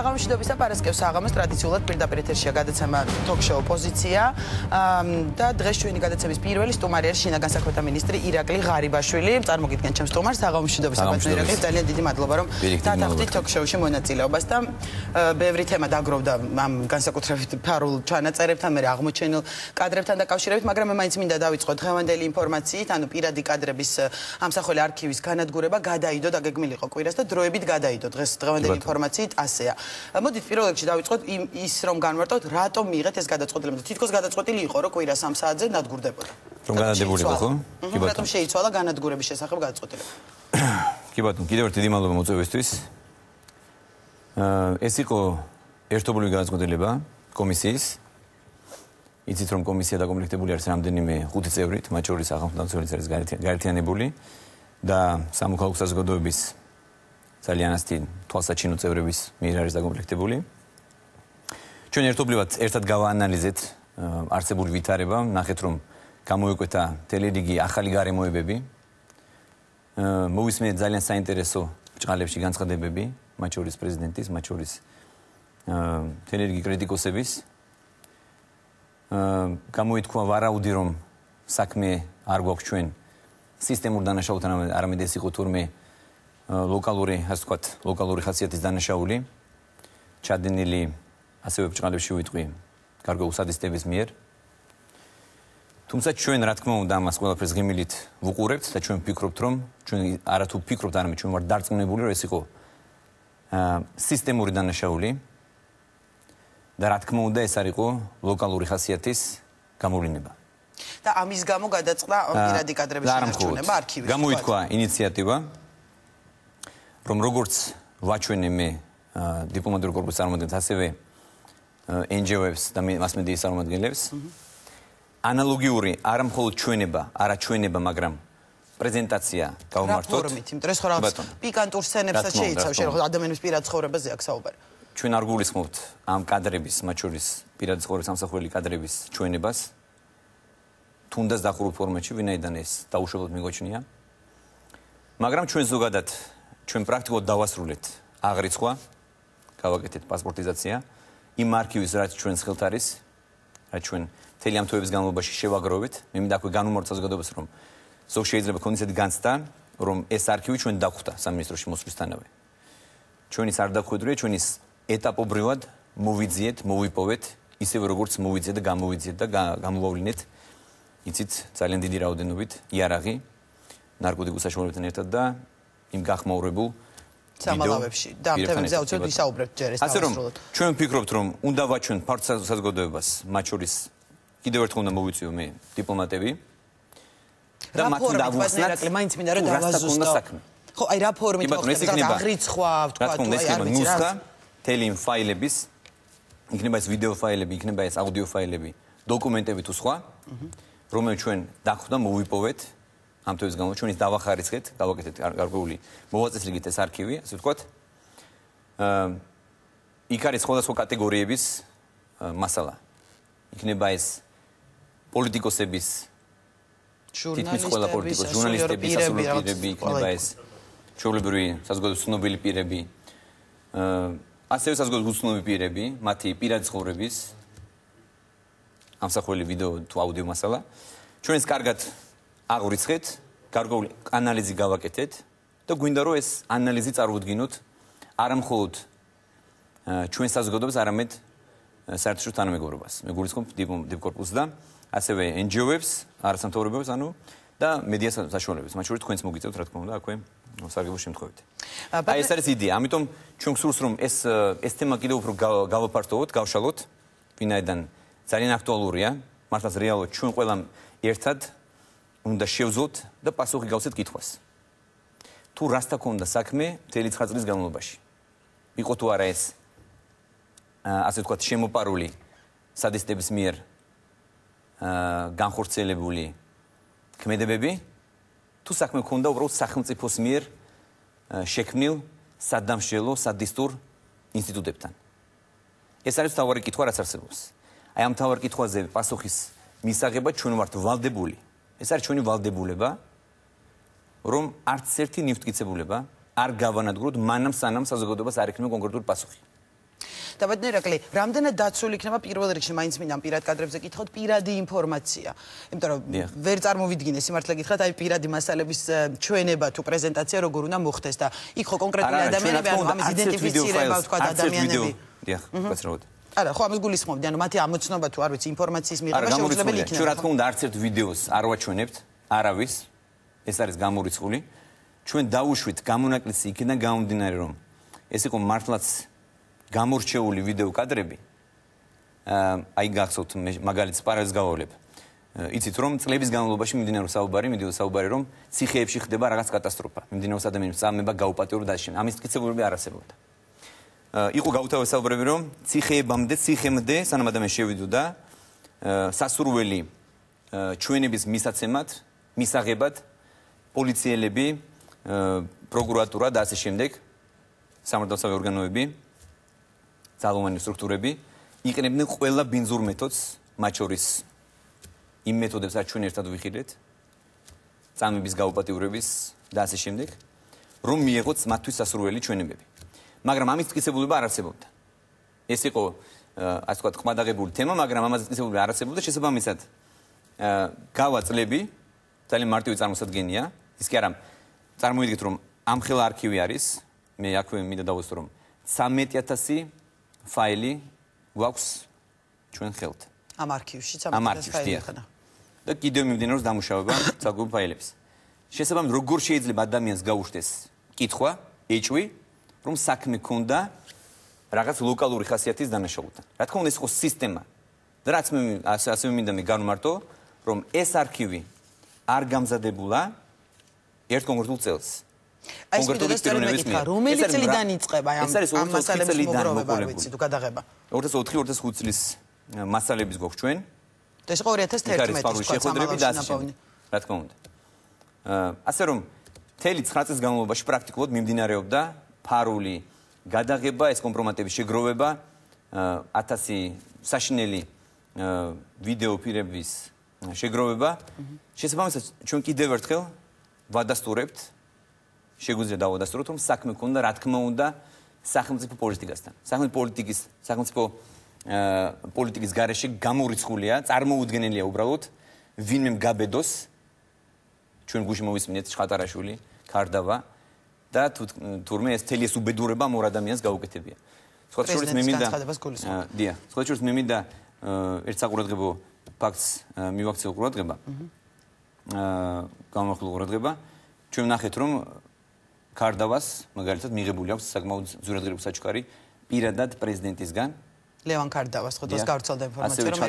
საღამოშიდობის და პარასკევს საღამოს ტრადიციულად პირდაპირ ეთერშია გადაცემა თოქ-შოუ პოზიცია და დღეს ჩვენი გადაცემის პირველი სტუმარი არის შინაგან საქმეთა მინისტრი ირაკლი ღარიბაშვილი. წარმოგიდგენთ ჩემს სტუმარს საღამოშიდობის საბატონო ირაკლი. ძალიან დიდი მადლობა რომ დათანხმდით თოქ-შოუში მონაწილეობას და ბევრი თემა დაგროვდა ამ განსაკუთრებით ფარულ ჩანაწერებთან, მე აღმოჩენილ კადრებთან დაკავშირებით, მაგრამ მე მაინც მინდა დავიწყო დღევანდელი ინფორმაციით, ანუ პირადი კადრების ამსახველი არქივის განადგურება გადაიდო და გეგმილიყო კვირას და დროებით გადაიდო. დღეს დღევანდელი ინფორმაციით ასეა. მოდით პირველ რიგში დავიწყოთ ის რომ განვარტოთ, რატომ მიიღეთ ეს გადაწყვეტილება. თითქოს გადაწყვეტილი იყო, რომ კვირა 3 საათზე ნადგურდებოდა. რომ განადგურდება, ხო? კი ბატონო. რატომ შეიცვალა განადგურების შესახებ გადაწყვეტილება? კი ბატონო, კიდევ ერთი დიდი მადლობა მოწვევისთვის. ეს იყო ერთობლივი გადაწყვეტილება კომისიის. იცით რომ კომისია დაკომპლექტებული არის რამდენიმე 5 წევრით, მათ შორის სახელმწიფო არის გაერთიანებული და სამოქალაქო საზოგადოების ძალიან ასეთი თვალსაჩინო წევრების მიერ არის დაკომპლექტებული. ჩვენ ერთობლივად ერთად გავაანალიზეთ არსებული ვითარება, ნახეთ რომ გამოიკვეთა მთელი რიგი ახალი გარემოებები. მოვისმენთ ძალიან საინტერესო ბრჭყალებში განცხადებები, მათ შორის პრეზიდენტის, მათ შორის მთელი რიგი კრიტიკოსების. გამოითქვა ვარაუდი რომ საქმე არ გვაქვს ჩვენ სისტემურ დანაშაულთან, არამედ ეს იყო თურმე ლოკალური, ასე ვთქვათ, ლოკალური ხასიათის დანაშაული, ჩადენილი ასევე ბრჭყალებში ვიტყვი კარგო უსადისტების მიერ. თუმცა ჩვენ რა თქმა უნდა ამას ყველაფერს ღიმილით ვუყურებთ და ჩვენ ვფიქრობთ რომ ჩვენ არათუ ვფიქრობთ, არამედ ჩვენ ვართ დარწმუნებული რომ ეს იყო სისტემური დანაშაული. და რა თქმა უნდა ეს არ იყო ლოკალური ხასიათის გამოვლინება. და ამის გამო გადაწყდა პირადი კადრების შენარჩუნება არქივის. გამოითქვა ინიციატივა რომ როგორც ვაჩვენე მე დიპლომატიურ კორპუსის წარმომადგენლებს, ასევე NGO-ებს და მასმედიის წარმომადგენლებს, ანალოგიური არა მხოლოდ ჩვენება, არაჩვენება, მაგრამ პრეზენტაცია გავმართოთ. რა ფორმით, იმიტომ რომ ეს ხო რაღაც პიკანტურ სცენებსაც შეიცავს, შეიძლება ადამიანის პირად ცხოვრებაზე აქ საუბარი. ჩვენ არ გულისხმობთ ამ კადრების, მათ შორის პირადი ცხოვრების ამსახველი კადრების ჩვენებას. თუნდაც დახურულ ფორმატში, ვინაიდან ეს დაუშვებლად მიგვაჩნია. მაგრამ ჩვენ ზოგადად, ჩვენ პრაქტიკულად დავასრულეთ აღრიცხვა, გავაკეთეთ პასპორტიზაცია იმ არქივის, რაც ჩვენს ხელთ არის, რაც ჩვენ მთელი ამ თვეების განმავლობაში შევაგროვეთ. მე მინდა აქვე განვმარტო საზოგადოებას, რომ ზოგ შეიძლება კონცეფცია განცდა, რომ ეს არქივი ჩვენ დაგვხვდა სამინისტროში მოსვლისთანავე. ჩვენის არ დაგვხვედრია, ჩვენის ეტაპობრივად მოვიძიეთ, მოვიპოვეთ, ისევე როგორც მოვიძიეთ და გამოვიძიეთ და გამოვავლინეთ. იცით, ძალიან დიდი რაოდენობით იარაღი, ნარკოტიკულ საშუალებებთან ერთად და იმ გახმაურებულ სამალავებში და ამ თემებზე აუცილებლად ვისაუბრებთ ჯერ ეს დავასრულოთ. ჩვენ ვფიქრობთ, რომ უნდა ვაჩვენოთ ფართო საზოგადოებას, მათ შორის კიდევ ერთხელ უნდა მოვიწვიო მე დიპლომატები და მათ უნდა აღვხსნათ, მაინც მინდა რომ დავაზუსტო. ხო, აი რა ფორმით მოხდება აღრიცხვა, ვთქვათ, აი არ ვიცი რა. მთელი იმ ფაილების, იქნება ეს ვიდეო ფაილები, იქნება ეს აუდიო ფაილები, დოკუმენტები თუ სხვა, რომელიც ჩვენ დახვდა მოვიპოვეთ ამ თვეების განმავლობაში, ჩვენ ის დავახარისხეთ, გავაკეთეთ გარკვეული მოვაწესრიგეთ ეს არქივი, ასე ვთქვათ. იქ არის სხვადასხვა კატეგორიების მასალა. იქნება ეს პოლიტიკოსების, თითქმის ყველა პოლიტიკოს, ჟურნალისტების, სასულიერო პირები, იქნება ეს ჩვეულებრივი საზოგადოების ცნობილი პირები, ასევე საზოგადოების უცნობი პირები, მათი პირადი ცხოვრების ამსახველი ვიდეო თუ აუდიო მასალა. ჩვენ ეს კარგად აღვრიცხეთ, გარკვეული ანალიზი გავაკეთეთ და გვინდა რომ ეს ანალიზი წარუდგინოთ არა მხოლოდ ჩვენ საზოგადოებას, არამედ საერთაშორისო თანამეგობრობას. მე გულისხმობ დიპკორპუსს და ასევე NGO-ებს, არასამთავრობოებს, ანუ და მედია საშუალებებს. მათ შორის თქვენც მოგიწევთ, რა თქმა უნდა, აქვე სარგებლო შემთხვევით. აი ეს არის იდეა. ამიტომ ჩვენ გსურს რომ ეს თემა კიდევ უფრო გავაფართოვოთ, გავშალოთ, ვინაიდან ძალიან აქტუალურია. მართლაც რეალურად ჩვენ ყველამ ერთად უნდა შევძლოთ და პასუხი გავცეთ კითხვას. თუ რასთან ქონდა საქმე მთელი 9 წლის განმავლობაში? იყო თუ არა ეს ასე ვთქვათ შემოპარული სადისტების მიერ განხორციელებული ქმედებები? თუ საქმე ქონდა უბრალოდ სახელმწიფოს მიერ შექმნილ სადამსჯელო, სადისტურ ინსტიტუტებთან? ეს არის მთავარი კითხვა, რაც არსებობს. აი ამ მთავარ კითხვაზე პასუხის მისაღებად ჩვენ ვართ ვალდებული. ეს არის ჩვენი ვალდებულება, რომ არც ერთი ნივთკიცებულება არ გავანადგუროთ მანამ სანამ საზოგადოებას არ ექნება კონკრეტული პასუხი. დაბადნე ირაკლი, რამდენად დაცული იქნება პირველ რიგში მაინც მინდა პირად კადრებზე კითხოთ პირადი ინფორმაცია. იმიტომ რომ ვერ წარმოვიდგინე სიმართლე გითხრათ, აი პირადი მასალების ჩვენება თუ პრეზენტაცია როგორ უნდა მოხდეს და იქ ხო კონკრეტული ადამიანები ანუ ამის იდენტიფიცირება თქვა ადამიანები. დიახ, კაცრავად. არა, ხო ამის გულისხმობდი, ანუ მათი ამოცნობა თუ არ ვიცი ინფორმაციის მიღება შეუძლებელი იქნება. ჩვენ რა თქმა უნდა არც ერთ ვიდეოს არ ვაჩვენებთ, არავის. ეს არის გამორიცხული. ჩვენ დაუშვით გამონაკლისი იქიდან გამომდინარე რომ ეს იყო მართლაც გამორჩეული ვიდეო კადრები. აი გახსოვთ მაგალითს პარალელს გავავლებ. იცით რომ წლების განმავლობაში მიმდინარეობს საუბარი რომ ციხეებში ხდება რაღაც კატასტროფა. მიმდინარეობს ადამიანების წამება გაუპატიურება და ამ ამის მტკიცებულები არ არსებობდა. იყო გაუთავისუფლებელი რომ ციხემდე სანამ ადამიანი შევიდოდა სასურველი ჩვენების მისაცემად, მისაღებად პოლიციელები, პროკურატურა და ასე შემდეგ სამართალდამცავი ორგანოები, ძალოვანი სტრუქტურები იყენებდნენ ყველა ბინძურ მეთოდს, მათ შორის იმ მეთოდებს, რაც ჩვენ ერთად ვიხილეთ, წამების გაუპატიურების და ასე შემდეგ, რომ მიეღოთ მათთვის სასურველი ჩვენებები. მაგრამ ამის მტკიცებულება არ არსებობდა. ეს იყო, ასე ვთქვათ, ყმადაღებული თემა, მაგრამ ამაზე მტკიცებულება არ არსებობდა, შესაბამისად, გავა წლები, ძალიან მარტივი წარმოსადგენია, ის კი არა, წარმოიდგინეთ, რომ ამხელა არქივი არის, მე აქვე მინდა დავუსწრო, რომ 13000 ფაილი გვაქვს ჩვენ ხელთ. ამ არქივში 13000 ფაილი ხდება. და კიდევ მიმდინარეობს დამუშავება ცალკეულ ფაილებს. შესაბამისად, როგორ შეიძლება ადამიანს გაუშვდეს კითხვა, ეჭვი, რომ საქმე ქონდა რაღაც ლოკალური ხასიათის დანაშაულთან. რა თქმა უნდა, ეს იყო სისტემა. და რაც მე ასე მინდა მე განვმარტო, რომ ეს არქივი არ გამზადებულა ერთ კონკრეტულ წელს. კონკრეტული პიროვნების მიერ. რომელი წლიდან იწყება ამ მასალების მოგროვება, არ ვიცი, თუ გადაღება. 2004-2005 წლის მასალების გვაქვს ჩვენ. ეს იყო 2011 შეხვედრები და ასე შემდეგ. რა თქმა უნდა. ასე რომ მთელი 9 წლის განმავლობაში პრაქტიკულად მიმდინარეობდა ფარული გადაღება, ეს კომპრომატების შეგროვება, 1000 საშინელი ვიდეო ფირების შეგროვება. შესაბამისად, ჩვენ კიდევ ერთხელ ვადასტურებთ, შეგვიძლია დავადასტუროთ, რომ საქმე ქონდა, რა თქმა უნდა, სახელმწიფო პოლიტიკასთან. სახელმწიფო პოლიტიკის გარეშე გამორიცხულია, წარმოუდგენელია უბრალოდ ვინმე გაბედოს ჩვენ გუში მოვისმინეთ ჩხატარაშვილი, ქარდავა და თურმე ეს თელი ეს უბედურება ამ ორ ადამიანს გაუკეთებია. სხვა შორის მე მინდა ერთ საყურადღებო ფაქტს მივაქციო ყურადღება. გამოვხილო ყურადღება. ჩვენ ნახეთ რომ ქარდავას მაგალითად მიღებული აქვს საკმაოდ ზურადღირებული საჩუქარი პირადად პრეზიდენტისგან. ლევან ქარდავას ხო დღეს გავრცელდა ინფორმაცია რომ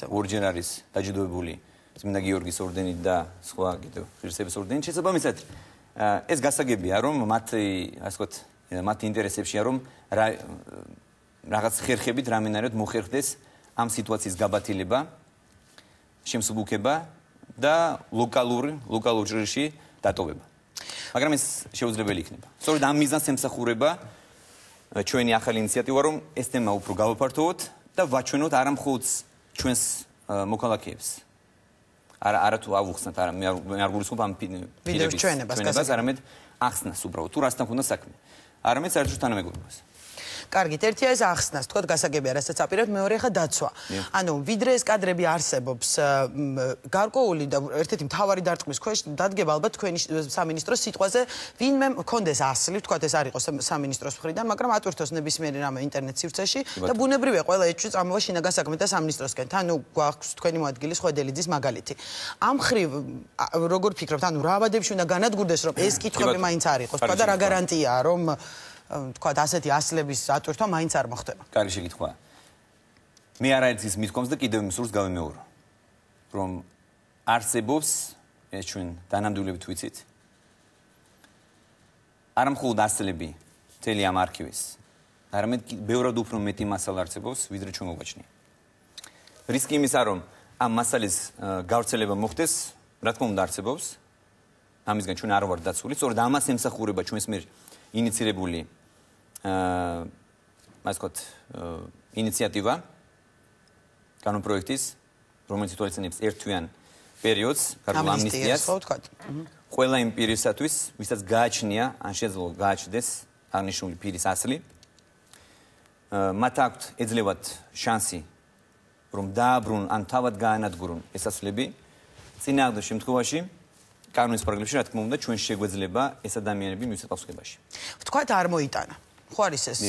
ორჯერ არის დაჯილდოებული წმინდა გიორგის ორდენით და სხვა კიდევ ღირსების ორდენით. შესაბამისად ეს გასაგებია რომ მათი ასე ვთქვათ მათი ინტერესებშია რომ რაღაც ხერხებით რამენარად მოხერხდეს ამ სიტუაციის გაბათილება, შემსუბუქება და ლოკალურ ჭრილში დატოვება. მაგრამ ეს შეუძლებელი იქნება. სწორედ ამ მიზანს ემსახურება ჩვენი ახალი ინიციატივა, რომ ეს თემა უფრო გავაფართოვოთ და ვაჩვენოთ არა მხოლოდ ჩვენს მოქალაქეებს. არა თუ ავუხსნათ, არა მე არ გულისხმობ ამ ვიდეოს ჩვენებას, არამედ ახსნას უბრალოდ. თუ რასთან ქონდა საქმე. არამედ საერთოდ თანამეგობრობას. კარგით, ერთია ეს ახსნას, თქვათ გასაგებია, რასაც აპირებთ, მეორე ხა დაცვა. ანუ ვიდრე ეს კადრები არსებობს, გარკვეული და ერთ-ერთი მთავარი დარტყმის ქვეშ დადგება ალბათ თქვენი სამინისტროს სიტყვაზე, ვინმე მქონდეს ასლი, თქვათ ეს არ იყოს სამინისტროს მხრიდან, მაგრამ ატვირთოს ნებისმიერი რამე ინტერნეტ სივრცეში და ბუნებრივია ყველა ეჭვი წამოვა შინაგან საქმეთა სამინისტროსკენ. ანუ გვაქვს თქვენი მოადგილის ხვედელიძის მაგალითი. ამ ხრივ როგორ ფიქრობთ, ანუ რა ავადებში უნდა განადგურდეს, რომ ეს კითხვები მაინც არ იყოს, თქვა და რა გარანტიაა, რომ თქვათ ასეთი ასლების ატვირთვა მაინც არ მოხდება. კარგი შეკითხვაა. მე არაერთის მithkomს და კიდევ იმ სურს გავიმეორო, რომ არსებობს ეს ჩვენ დანამდვილებით ვიცით. არა მხოლოდ ასლები მთელი ამ არქივის, არამედ ბევრად უფრო მეტი მასალა არსებობს, ვიდრე ჩვენ გვაჩნია. რისკი იმისა, რომ ამ მასალის გავრცელება მოხდეს, რა თქმა უნდა არსებობს. ამისგან ჩვენ არ ვართ დაცული, სწორედ ამას ემსახურება ჩვენს მიერ ინიცირებული ასე ვთქვათ, ინიციატივა კანონპროექტის, რომელიც ითვალისწინებს ერთთვიან პერიოდს, გარკვეულ ამნისტიას, ყველა იმ პირისათვის, ვისაც გააჩნია, ან შეძლო გააჩნდეს აღნიშნული პირის ასლი, მათ აქვთ ეძლევათ შანსი რომ დააბრუნონ ან თავად გაანადგურონ ესაცლები წინააღმდეგ შემთხვევაში კანონის პარაგრაფში რა თქმა უნდა ჩვენ შეგვეძლება ეს ადამიანები მივცეთ პასუხებაში. ვთქვათ არ მოიტანა. ხო არის ეს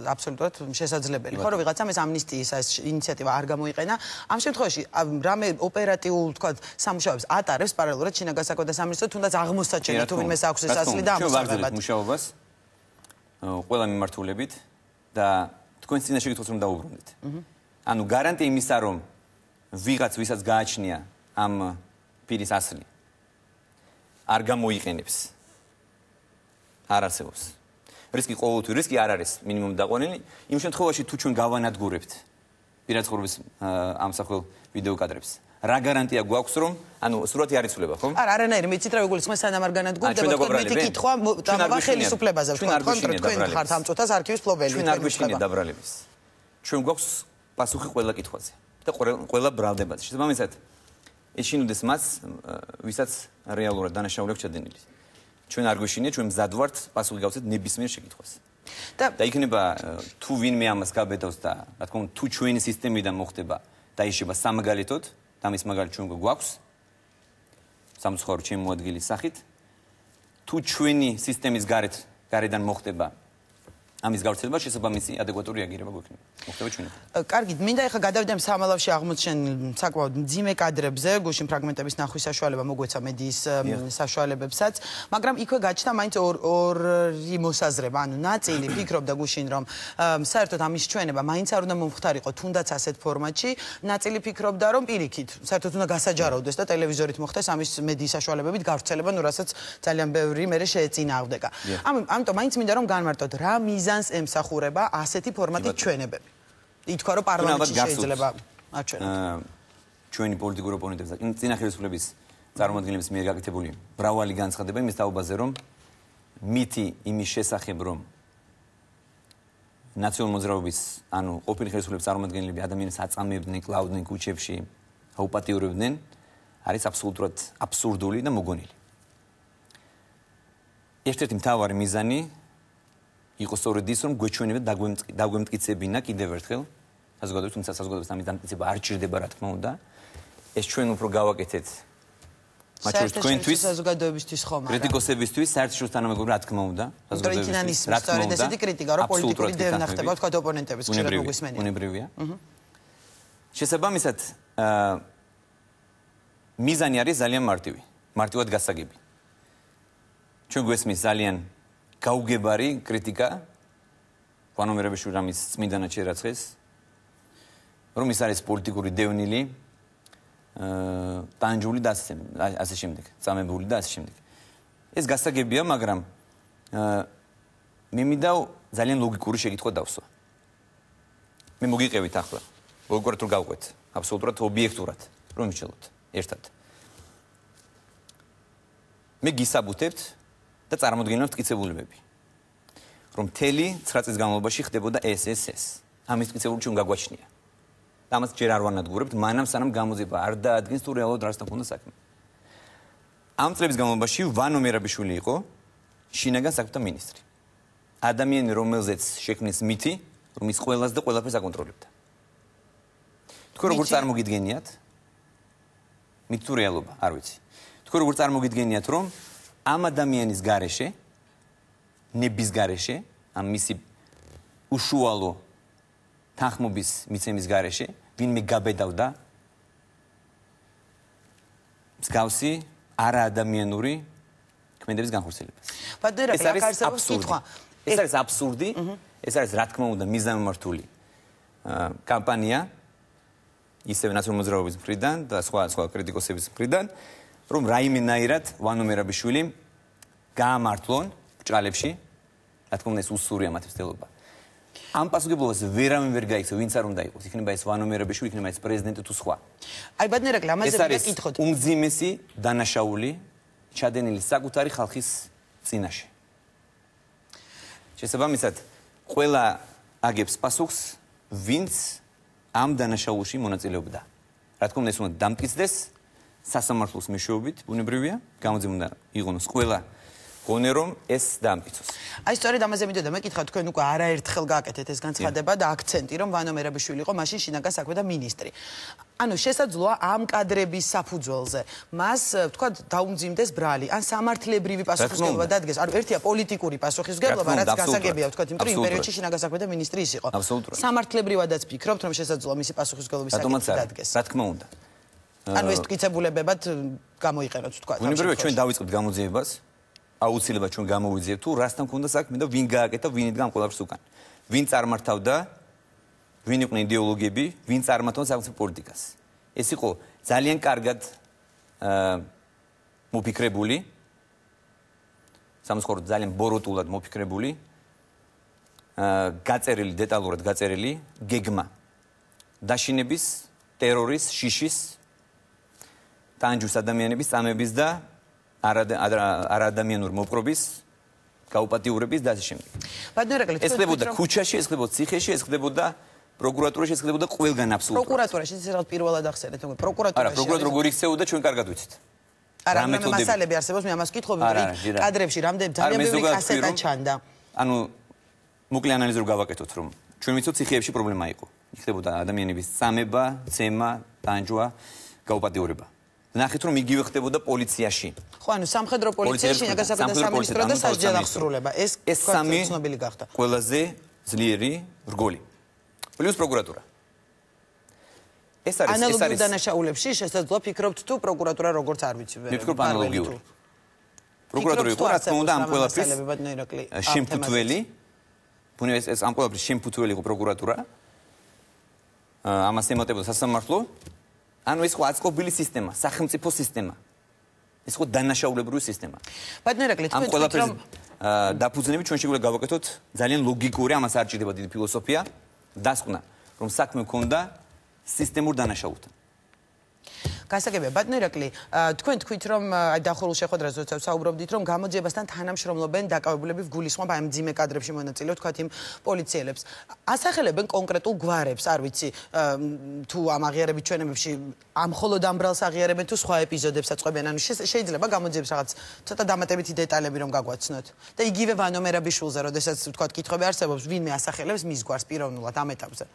აბსოლუტურად შესაძლებელი. ხო რომ ვიღაცამ ეს ამნისტიის ეს ინიციატივა არ გამოიყენა. ამ შემთხვევაში რამე ოპერატიულ ვთქვათ სამუშაოებს ატარებს პარალელურად შინაგან საქმეთა სამინისტრო თუნდაც აღმოსაჩენად თუ ვინმეს აქვს ეს ასლი და ამოსაღებად. მუშაობას ყველა მიმართულებით და თქვენ წინა შეგიძლიათ რომ დაუბრუნდეთ. ანუ გარანტია იმისა რომ ვიღაც ვისაც გააჩნია ამ პირის ასლი არ გამოიყენებს. არ არსებობს. რისკი ყოველთვის რისკი არ არის მინიმუმ დაყვანილი. იმ შემთხვევაში თუ ჩვენ გავანადგურებთ პირადახურების ამსახველ ვიდეო კადრებს. რა გარანტია გვაქვს რომ ანუ სურათი არ იცვლება, ხო? არა, არანაირი მიცით რა გულისხმობს სანამ არ განადგურდება, თქო მითი კითხვა დამავა ხელისუფლებაზე, თქო თქვენ ხართ ამ წუთას არქივის ფლობელი. ჩვენ არ გვეშინია დაბრალების. ჩვენ გვაქვს პასუხი ყველა კითხვაზე და ყველა ბრალდებაზე. შესაბამისად ეს შინუდეს მას, ვისაც რეალურად დანაშაული აქვს ჩადენილი. ჩვენ არ გვეშინია, ჩვენ მზად ვართ პასუხი გავცეთ ნებისმიერ შეკითხვას. და იქნება თუ ვინმე ამას გაბედავს და რა თქმა უნდა თუ ჩვენი სისტემიდან მოხდება და იშება სამაგალითოდ და მის მაგალითად ჩვენ გვაქვს სამწუხარო ჩემი მოადგილის სახით თუ ჩვენი სისტემის გარედან მოხდება ამის გავრცელება შესაბამისი ადეკვატური რეაგირება გვექნება. მოხდება ჩვენი. კარგით, მინდა ახლა გადავიდეთ სამალავში აღმოჩენილ საკმაოდ მძიმე კადრებზე, გუშინ ფრაგმენტების ნახვის საშუალება მოგვეცა მედიის საშუალებებსაც, მაგრამ იქვე გაჩნდა მაინც ორი მოსაზრება, ანუ ნაწილი ფიქრობდა გუშინ რომ საერთოდ ამის ჩვენება მაინც არ უნდა მომხდარიყო თუნდაც ასეთ ფორმატში, ნაწილი ფიქრობდა რომ პირიქით, საერთოდ უნდა გასაჯაროვდეს და ტელევიზორით მოხდეს ამის მედიის საშუალებებით გავრცელება, ნუ რასაც ძალიან ბევრი მერე შეეწინააღმდეგა. ამიტომ მაინც მინდა რომ განმარტოთ რა მიზანს ემსახურება ასეთი ფორმატით ჩვენებები. ითქვა რომ პარლამენტში შეიძლება აჩვენოთ. ჩვენი პოლიტიკური ოპონენტებს და წინა ხელისუფლების წარმომადგენლების მიერ გაკეთებული მრავალი განცხადება იმის თაობაზე რომ მითი იმის შესახებ რომ ნაციონალური მოძრაობის ანუ ყოფილი ხელისუფლების წარმომადგენლები ადამიანებს აწამებდნენ, კლავდნენ ქუჩებში, აუპატიურებდნენ, არის აბსოლუტურად აბსურდული და მოგონილი. ერთ-ერთი მთავარი მიზანი იყო სწორედ ის, რომ გვეჩვენება დაგვემტკიცებინა კიდევ ერთხელ საზოგადოებას, თუმცა საზოგადოებას ამის დამტკიცება არ ჭირდება, რა თქმა უნდა. ეს ჩვენ უფრო გავაკეთეთ. მათ შორის თქვენთვის, საზოგადოებისთვის ხომ არა. კრიტიკოსებისთვის, საერთაშორისო თანამეგობრებო, რა თქმა უნდა, საზოგადოებისთვის. რა თქმა უნდა, ესეთი კრიტიკა, რომ პოლიტიკური დევნახტება, თქვა ოპონენტების ხშირად მოგვისმენია. უნებრივია. შესაბამისად, მიზანი არის ძალიან მარტივი, მარტივად გასაგები. ჩვენ გვესმის ძალიან გაუგებარი კრიტიკა ვანო მერაბიშვილი რამის წმინდანად შერაცხეს რომ ის არის პოლიტიკური დევნილი ტანჯული და ასე შემდეგ წამებული და ასე შემდეგ ეს გასაგებია მაგრამ მე მინდა ძალიან ლოგიკური შეკითხვა დავსვა მე მოგიყევით ახლა როგორ თუ გავყვეთ აბსოლუტურად ობიექტურად რომ მივშელოთ ერთად მე გისაბუთებთ და წარმოდგენებთ მტკიცებულებები. რომ მთელი 9 წლის განმავლობაში ხდებოდა ეს. ამის მტკიცებულება ჩვენ გაგვაჩნია. და ამას ჯერ არ ვანადგურებთ, მანამ სანამ გამოძიება არ დაადგინს თუ რეალურად რასთან ქონდა საქმე. ამ წლების განმავლობაში ვანო მერაბიშვილი იყო შინაგან საქმეთა მინისტრი. ადამიანი რომელზეც შექმნეს მითი, რომ ის ყველას და ყველაფერს აკონტროლებდა. თქვენ როგორ წარმოგიდგენიათ? მით თუ რეალობა, არ ვიცი. თქვენ როგორ წარმოგიდგენიათ, რომ ამ ადამიანის გარეშე, ნების გარეშე, ამ მისი უშუალო თანხმობის მიცემის გარეშე, ვინმე გაბედავდა მსგავსი არაადამიანური ქმედების განხორციელებას. ეს არის აბსურდი. ეს არის აბსურდი, ეს არის რა თქმა უნდა მიზანმიმართული კამპანია, ისევ ნაციონალური მოძრაობის მხრიდან და სხვა კრიტიკოსების მხრიდან. რომ რაიმენაირად ვანო მერაბიშვილი გაამართლონ ბჭყალებში, რა თქმა უნდა ეს უსურია მათ მცდელობა. ამ პასუხისმგებლობას ვერავინ ვერ გაიქცა, ვინც არ უნდა იყოს. იქნება ეს ვანო მერაბიშვილი, იქნება ეს პრეზიდენტი თუ სხვა. აი ბადნერაკლი, ამაზე ვიკითხოთ. ეს არის უმძიმესი დანაშაული ჩადენილი საკუთარი ხალხის წინაშე. შესაბამისად, ყველა აგებს პასუხს, ვინც ამ დანაშაულში მონაწილეობდა. რა თქმა უნდა ეს უნდა დამტკიცდეს სასამართლოს მეშვეობით, უნებრივია, გამოძიება უნდა იყონოს ყველა გონე რომ ეს დაამტკიცოს. აი სწორედ ამაზე მიდოდა მეკითხა თქვენ უკვე არაერთხელ გააკეთეთ ეს განცხადება და აქცენტი რომ ვანო მერაბიშვილი იყო მაშინ შინაგან საქმეთა მინისტრი. ანუ შესაძლოა ამ კადრების საფუძველზე მას თქვა დაუმძიმდეს ბრალი ან სამართლებრივი პასუხისმგებლობა დადგეს. ანუ ერთია პოლიტიკური პასუხისმგებლობა, რაც გასაგებია თქვა, იმიტომ რომ იმ პერიოდში შინაგან საქმეთა მინისტრი ის იყო. სამართლებრივადაც ფიქრობთ რომ შესაძლოა მისი პასუხისმგებლობის საკითხი დადგეს. რა თქმა უნდა. ანუ ეს მტკიცებულებებად გამოიყენოთ თქვა. უნებრივია ჩვენ დავიწყებთ გამოძიებას. აუცილებლად ჩვენ გამოვიძიებთ თუ რასთან ქონდა საქმე და ვინ გააკეთა, ვინ იდგა ამ ყველაფერს უკან. ვინ წარმართავდა, ვინ იყვნენ იდეოლოგიები, ვინ წარმართავდა საკუთარ პოლიტიკას. ეს იყო ძალიან კარგად მოფიქრებული, სამწუხაროდ ძალიან ბოროტულად მოფიქრებული, გაწერილი, დეტალურად გაწერილი გეგმა დაშინების, ტერორის, შიშის, ტანჯვის ადამიანების წამების და არადამიანური მოპყრობის, გაუპატიურების და ასე შემდეგ. ეს ხდებოდა ქუჩაში, ეს ხდებოდა ციხეში, ეს ხდებოდა პროკურატურაში, ეს ხდებოდა ყველგან აბსოლუტურად. პროკურატურაში ის რაღაც პირველად ახსენეთ, პროკურატურაში. არა, პროკურატურა როგორ იქცეოდა ჩვენ კარგად ვიცით. არა, მე მასალები არსებობს, მე ამას ვკითხობ, რომ კადრებში რამდენი ძალიან ბევრი კასეტა ჩანდა. ანუ მოკლე ანალიზი რო გავაკეთოთ, რომ ჩვენ ვიცით ციხეებში პრობლემა იყო. იქნებოდა ადამიანების წამება, ცემა, ტანჯვა, გაუპატიურება. ნახეთ რომ იგივე ხდებოდა პოლიციაში. ხო, ანუ სამხედრო პოლიციაში, შინაგან საქმეთა სამინისტრო და სასჯელ აღსრულება. ეს სამი ცნობილი გახდა. ყველაზე ძლიერი რგოლი. პლუს პროკურატურა. ეს არის ანალოგიურ დანაშაულებში შესაძლოა ფიქრობთ თუ პროკურატურა როგორც არ ვიცი ვერ. მე ვფიქრობ ანალოგიურ. პროკურატურა იყო რა თქმა უნდა ამ ყველაფრის შემფუთველი. ბუნებრივია ეს ამ ყველაფრის შემფუთველი იყო პროკურატურა. ამას ემატებოდა სასამართლო. ანუ ეს იყო აწყობილი სისტემა, სახელმწიფო სისტემა. ეს იყო დანაშაულებრივი სისტემა. ბატონო ირაკლი, თქვენ თქვით რომ დაფუძნებით ჩვენ შეგვიძლია გავაკეთოთ ძალიან ლოგიკური, ამას არ ჭირდება დიდი ფილოსოფია, დასკვნა, რომ საქმე მქონდა სისტემურ დანაშაულთან. გასაგებია, ბატონო ირაკლი, თქვენ თქვით რომ აი დახურულ შეხვედრაზე როცა საუბრობდით რომ გამოძიებასთან თანამშრომლობენ დაკავებულები გულისხმობ აი მძიმე კადრებში მონაწილე თქვათ იმ პოლიციელებს. ასახელებენ კონკრეტულ გვარებს, არ ვიცი, თუ ამ აღიარებით ჩვენებში ამ მხოლოდ ამ ბრალს აღიარებენ თუ სხვა ეპიზოდებსაც ყვებიან, ანუ შეიძლება გამოძიებს რაღაც ცოტა დამატებითი დეტალები რომ გაგვაცნოთ. და იგივე ვანო მერაბიშვილზე, როდესაც თქვათ კითხვები არსებობს, ვინმე ასახელებს მის გვარს პიროვნულად ამ ეტაპზე.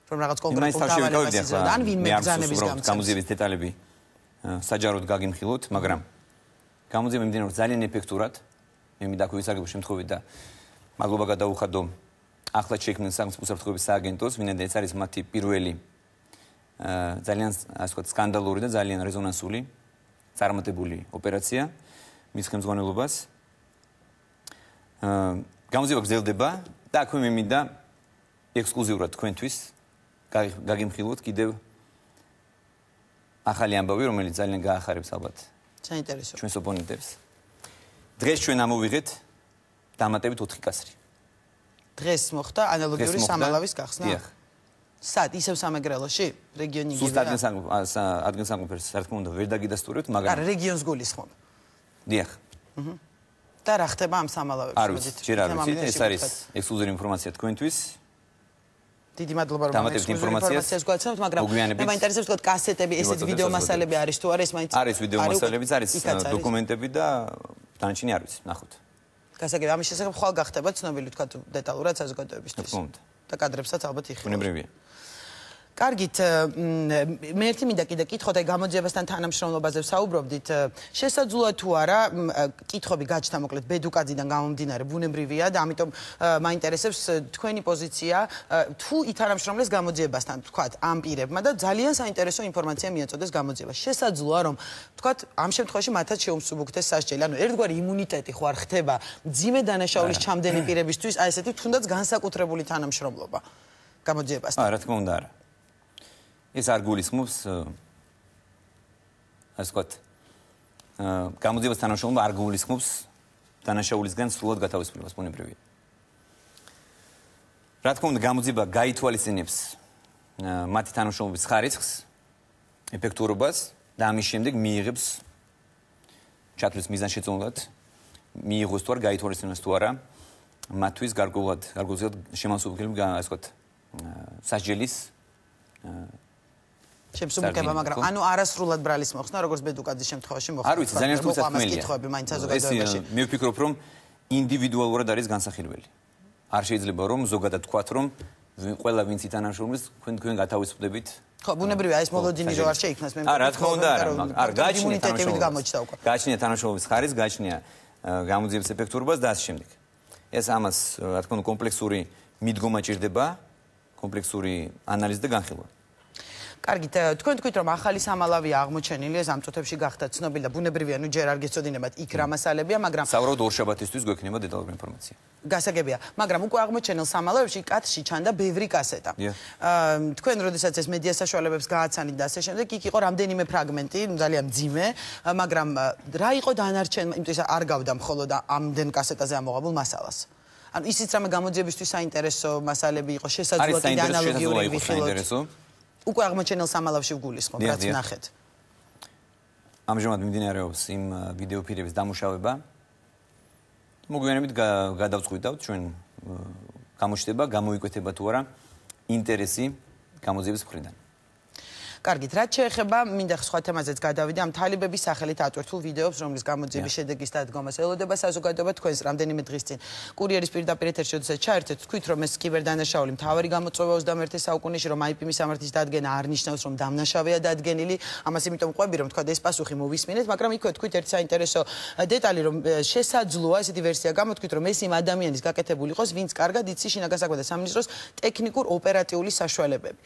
რომ რაღაც კონკრეტულ დავალებას იზრდა, ან ვინმე ბრძანების გამცემს. გამოძიების დეტალები საჯაროდ გაგიმხილოთ, მაგრამ გამოძიება მიმდინარეობს ძალიან ეფექტურად. მე მინდა გვისაგებო შემთხვევით და მადლობა გადაუხადო ახლად შექმნილ სახელმწიფო უსაფრთხოების სააგენტოს, ვინაიდან ეს არის მათი პირველი ძალიან ასე ვთქვათ სკანდალური და ძალიან რეზონანსული წარმატებული ოპერაცია მის ხელმძღვანელობას. გამოძიება გრძელდება და აქვე მე მინდა ექსკლუზიურად თქვენთვის გაგიმხილოთ კიდევ ახალი ამბავი, რომელიც ძალიან გაახარებს ალბათ საინტერესო ჩვენს ოპონენტებს. დღეს ჩვენ ამოვიღეთ დამატებით 4 კასრი. დღეს მოხდა ანალოგიური სამალავის გახსნა. დიახ. სად ისევ სამეგრელოში, რეგიონი იგივეა. სუსტ ადგილსამყოფელს რა თქმა უნდა ვერ დაგიდასტურებთ, მაგრამ არა, რეგიონს გულისხმობ. დიახ. და რა ხდება ამ სამალავებში? არ ვიცი, ჯერ არ ვიცი, ეს არის ექსკლუზიური ინფორმაცია თქვენთვის. დიდი მადლობა რომ ინფორმაციას გვაცნობთ, მაგრამ მე მაინტერესებს თქვა კასეტები, ესეც ვიდეო მასალები არის თუ არა, ეს მაინც არის ვიდეო მასალებიც, არის დოკუმენტები და დანარჩენი არ ვიცი, ნახოთ. გასაგებია, ამის შესახებ ხვალ გახდება ცნობილი თქვა დეტალურად საზოგადოებისთვის. და კადრებსაც ალბათ იხილავთ. უნებრივია. კარგით, მე ერთი მინდა კიდე კითხოთ, აი გამოძიებასთან თანამშრომლობაზე ვსაუბრობდით. შესაძლოა თუ არა, კითხვები გაჩნდა მოკლედ ბედუკაძიდან გამომდინარე, ბუნებრივია და ამიტომ მაინტერესებს თქვენი პოზიცია, თუ ითანამშრომლეს გამოძიებასთან, თქვათ, ამ პირებმა და ძალიან საინტერესო ინფორმაცია მიაწოდეს გამოძიებას. შესაძლოა რომ, თქვათ, ამ შემთხვევაში მათაც შეუმსუბუქდეს სასჯელი. ანუ ერთგვარი იმუნიტეტი ხო არ ხდება მძიმე დანაშაულის ჩამდენი პირებისთვის, აი ესეთი თუნდაც განსაკუთრებული თანამშრომლობა გამოძიებასთან. რა თქმა უნდა არა. ეს არ გულისხმობს ასე ვთქვათ გამოძიებას თანამშრომლობა არ გულისხმობს დანაშაულისგან სრულად გათავისუფლებას ბუნებრივია. რა თქმა უნდა გამოძიება გაითვალისწინებს მათი თანამშრომლობის ხარისხს, ეფექტურობას და ამის შემდეგ მიიღებს ჩათვლის მიზანშეწონილად მიიღოს თუ არ გაითვალისწინოს თუ არა მათთვის გარკვეულად შემოსავლელი ასე ვთქვათ სასჯელის შემსუბუქება, მაგრამ ანუ არასრულად ბრალის მოხსნა, როგორც ბედუკაძის შემთხვევაში მოხდა. არ ვიცი, ძალიან რთული საქმეა. კითხვები მაინც საზოგადოებაში. მე ვფიქრობ, რომ ინდივიდუალურად არის განსახილველი. არ შეიძლება რომ ზოგადად თქვათ, რომ ყველა ვინც ითანამშრომლობს, თქვენ გათავისუფლდებით. ხო, ბუნებრივია, ეს მოლოდინი რო არ შეიქმნას მე. რა თქმა უნდა, არ გააჩნია გამოჩნდა უკვე. გააჩნია თანამშრომლობის ხარისხი, გააჩნია გამოძიების ეფექტურობას და ასე შემდეგ. ეს ამას, რა თქმა უნდა, კომპლექსური მიდგომა ჭირდება, კომპლექსური ანალიზი და განხილვა. კარგით, თქვენ თქვით, რომ ახალი სამალავია აღმოჩენილი, ეს ამ წუთებში გახდა ცნობილი და ბუნებრივია, ნუ ჯერ არ გეცოდინებათ იქ რა მასალებია, მაგრამ საუბრობთ ორშაბათისთვის გვექნება დეტალური ინფორმაცია. გასაგებია, მაგრამ უკვე აღმოჩენილ სამალავებში კადრში ჩანდა ბევრი კასეტა. თქვენ როდესაც ეს მედია საშუალებებს გააცანით და ასე შემდეგ, იქ იყო რამდენიმე ფრაგმენტი, ძალიან მძიმე, მაგრამ რა იყო დანარჩენი, იმიტომ არ გავდა მხოლოდ ამდენ კასეტაზე ამოღებულ მასალას. ანუ ისიც რამე გამოძიებისთვის საინტერესო მასალები იყო, შესაძლოა კიდე ანალოგიური ვიხილოთ. უკვე აღმოჩენილ სამალავში ვგულისხმობ, რაც ნახეთ. ამჟამად მიმდინარეობს იმ ვიდეო ფილმების დამუშავება. მოგვიანებით გადავწყვიტავთ ჩვენ გამოჩნდება, გამოიკვეთება თუ არა ინტერესი გამოძიების მხრიდან. კარგით, რაც შეეხება, მინდა სხვა თემაზეც გადავიდე, ამ თალიბების სახელით ატვირთულ ვიდეოებს, რომლის გამოძიების შედეგის დადგომას ელოდება საზოგადოება თქვენს რამდენიმე დღის წინ. კურიერის პირდაპირ ეთერში როდესაც ჩაერთეთ, თქვით, რომ ეს კიბერდანაშაული მთავარი გამოწვევა 21 საუკუნეში, რომ IP-ის სამართლის დადგენა არ ნიშნავს, რომ დამნაშავეა დადგენილი. ამას იმიტომ ყვები, რომ თქვა ეს პასუხი მოვისმინეთ, მაგრამ იქვე თქვით ერთი საინტერესო დეტალი, რომ შესაძლოა ესეთი ვერსია გამოთქვით, რომ ეს იმ ადამიანის გაკეთებული იყოს, ვინც კარგად იცის შინაგან საქმეთა სამინისტროს ტექნიკურ ოპერატიული საშუალებები.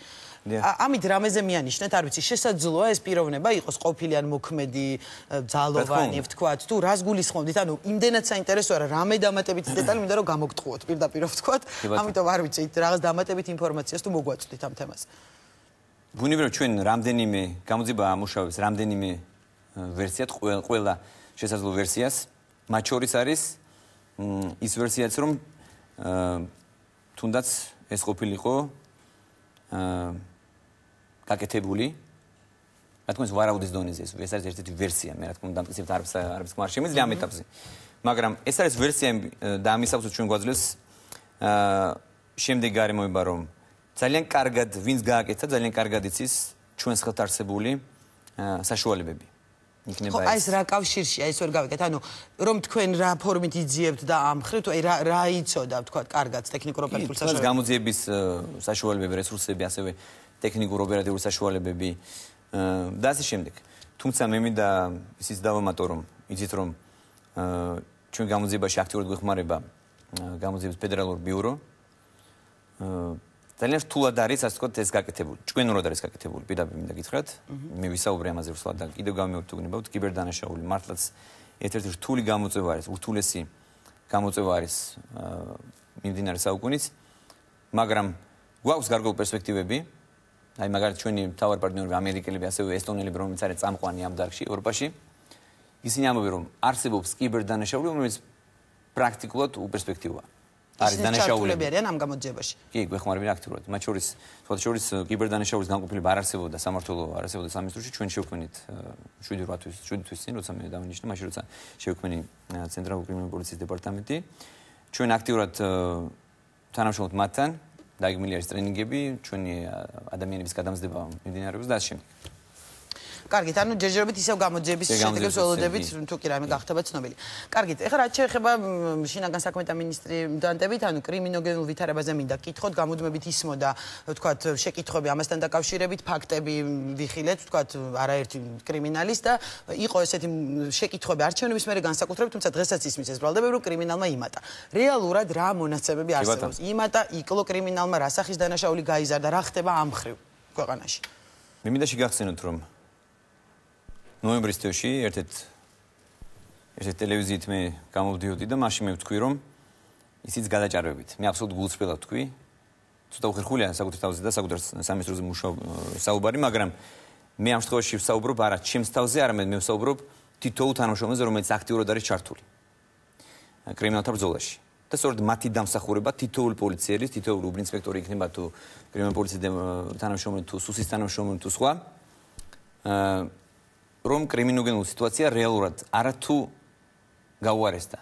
ამით რამეზე მიანიშნეთ, არ ვიცი, შესაძლოა ეს პიროვნება იყოს ყოფილი ან მოქმედი ძალოვანი, ვთქვათ, თუ რას გულისხმობდით, ანუ იმდენად საინტერესოა რა რამე დამატებით დეტალი მინდა რომ გამოგტყუოთ, პირდაპირ ვთქვათ, ამიტომ არ ვიცი, რაღაც დამატებით ინფორმაციას თუ მოგვაწვდით ამ თემაზე. ბუნებრივია, ჩვენ რამდენიმე გამოძიება ამუშავებს, რამდენიმე ვერსიად, ყველა შესაძლო ვერსიას, მათ შორის არის ის ვერსიაც, რომ თუნდაც ეს ყოფილიყო გაკეთებული, რა თქმა უნდა, ვარაუდის დონეზე ეს არის ერთ-ერთი ვერსია, მე რა თქმა უნდა, დამტკიცებთ არც არ შემიძლია ამ ეტაპზე. მაგრამ ეს არის ვერსია და ამის საფუძვლად ჩვენ გვაძლევს შემდეგი გარემოება, რომ ძალიან კარგად ვინც გააკეთა, ძალიან კარგად იცის ჩვენს ხელთ არსებული საშუალებები. იქნება ეს. ეს რა კავშირშია, ეს ვერ გავიგეთ. ანუ რომ თქვენ რა ფორმით იძიებთ და ამხრივთ, აი რა იცოდა, ვთქვათ, კარგად ტექნიკურ ოპერატიულ საშუალებებს. გამოძიების საშუალებები, რესურსები, ასევე ტექნიკურ ოპერატიულ საშუალებები და ასე შემდეგ. თუმცა მე მინდა ისიც დავამატო, რომ იცით, რომ ჩვენ გამოძიებაში აქტიურად გვეხმარება გამოძიების ფედერალურ ბიურო. ძალიან რთულად არის, ასე ვთქვათ, ეს გაკეთებული. ჭკვიანურად არის გაკეთებული, პირდაპირ მინდა გითხრათ. მე ვისაუბრე ამაზე ვრცლად და კიდევ გამოვთუგნებავთ, კიბერდანაშაული მართლაც ერთ-ერთი რთული გამოწვევა არის, ურთულესი გამოწვევა არის მიმდინარე საუკუნის, მაგრამ გვაქვს გარკვეული პერსპექტივები. აი მაგალითად ჩვენი მთავარი პარტნიორები ამერიკელები, ასევე ესტონელები, რომლებიც არის წამყვანი ამ დარგში ევროპაში. ისინი ამბობენ, რომ არსებობს კიბერდანაშაული, რომელიც პრაქტიკულად უპერსპექტივაა. არის დანაშაულები არიან ამ გამოძიებაში. კი, გვეხმარებიან აქტიურად. მათ შორის კიბერდანაშაულის განყოფილება არ არსებობდა სამართლო, არ არსებობდა სამინისტროში, ჩვენ შევქმნით 7 თვის წინ, როცა მე დავინიშნე, მაშინ როცა შევქმნი ცენტრალური კრიმინალური პოლიციის დეპარტამენტი. ჩვენ აქტიურად თანამშრომლობთ მათთან, დაიგმილი არის ტრენინგები, ჩვენი ადამიანების გადამზდება მიმდინარეობს და ასე შემდეგ. კარგით, ანუ ჯერჯერობით ისევ გამოძიების შედეგებს ველოდებით, თუ კი რამე გახდება ცნობილი. კარგით, ეხლა რაც შეეხება შინაგან საქმეთა მინისტრიდანტებით, ანუ კრიმინოგენულ ვითარებაზე მინდა კითხოთ, გამუდმებით ისმოდა, ვთქვათ, შეკითხვები ამასთან დაკავშირებით, ფაქტები ვიხილეთ, ვთქვათ, არაერთი კრიმინალის და იყო ესეთი შეკითხვები არჩევნების მერე განსაკუთრებით, თუმცა დღესაც ისმის ეს ბრალდები, რომ კრიმინალმა იმატა. რეალურად რა მონაცემები არსებობს? იმატა, იკლო კრიმინალმა, რა სახის დანაშაული გაიზარდა, რა ხდება ამ მხრივ ქვეყანაში? მე მინდა შეგახსენოთ, რომ ნოემბრის თვეში ერთ-ერთ ტელევიზიით მე გამოვდიოდი და მაშინ მე ვთქვი, რომ ისიც გადაჭარბებით. მე აბსოლუტურად გულწრფელად ვთქვი. ცოტა უხერხულია საკუთარ თავზე და საკუთარ სამინისტროზე საუბარი, მაგრამ მე ამ შემთხვევაში ვსაუბრობ არა ჩემს თავზე, არამედ მე ვსაუბრობ თითოეულ თანამშრომელზე, რომელიც აქტიურად არის ჩართული კრიმინალთა ბრძოლაში. და სწორედ მათი დამსახურება თითოეული პოლიცieris, თითოეული უბნინსპექტორი იქნება თუ კრიმინალური პოლიციის თანამშრომელი თუ სუსის თანამშრომელი თუ სხვა რომ კრიმინოგენული სიტუაცია რეალურად არათუ გაუარესდა,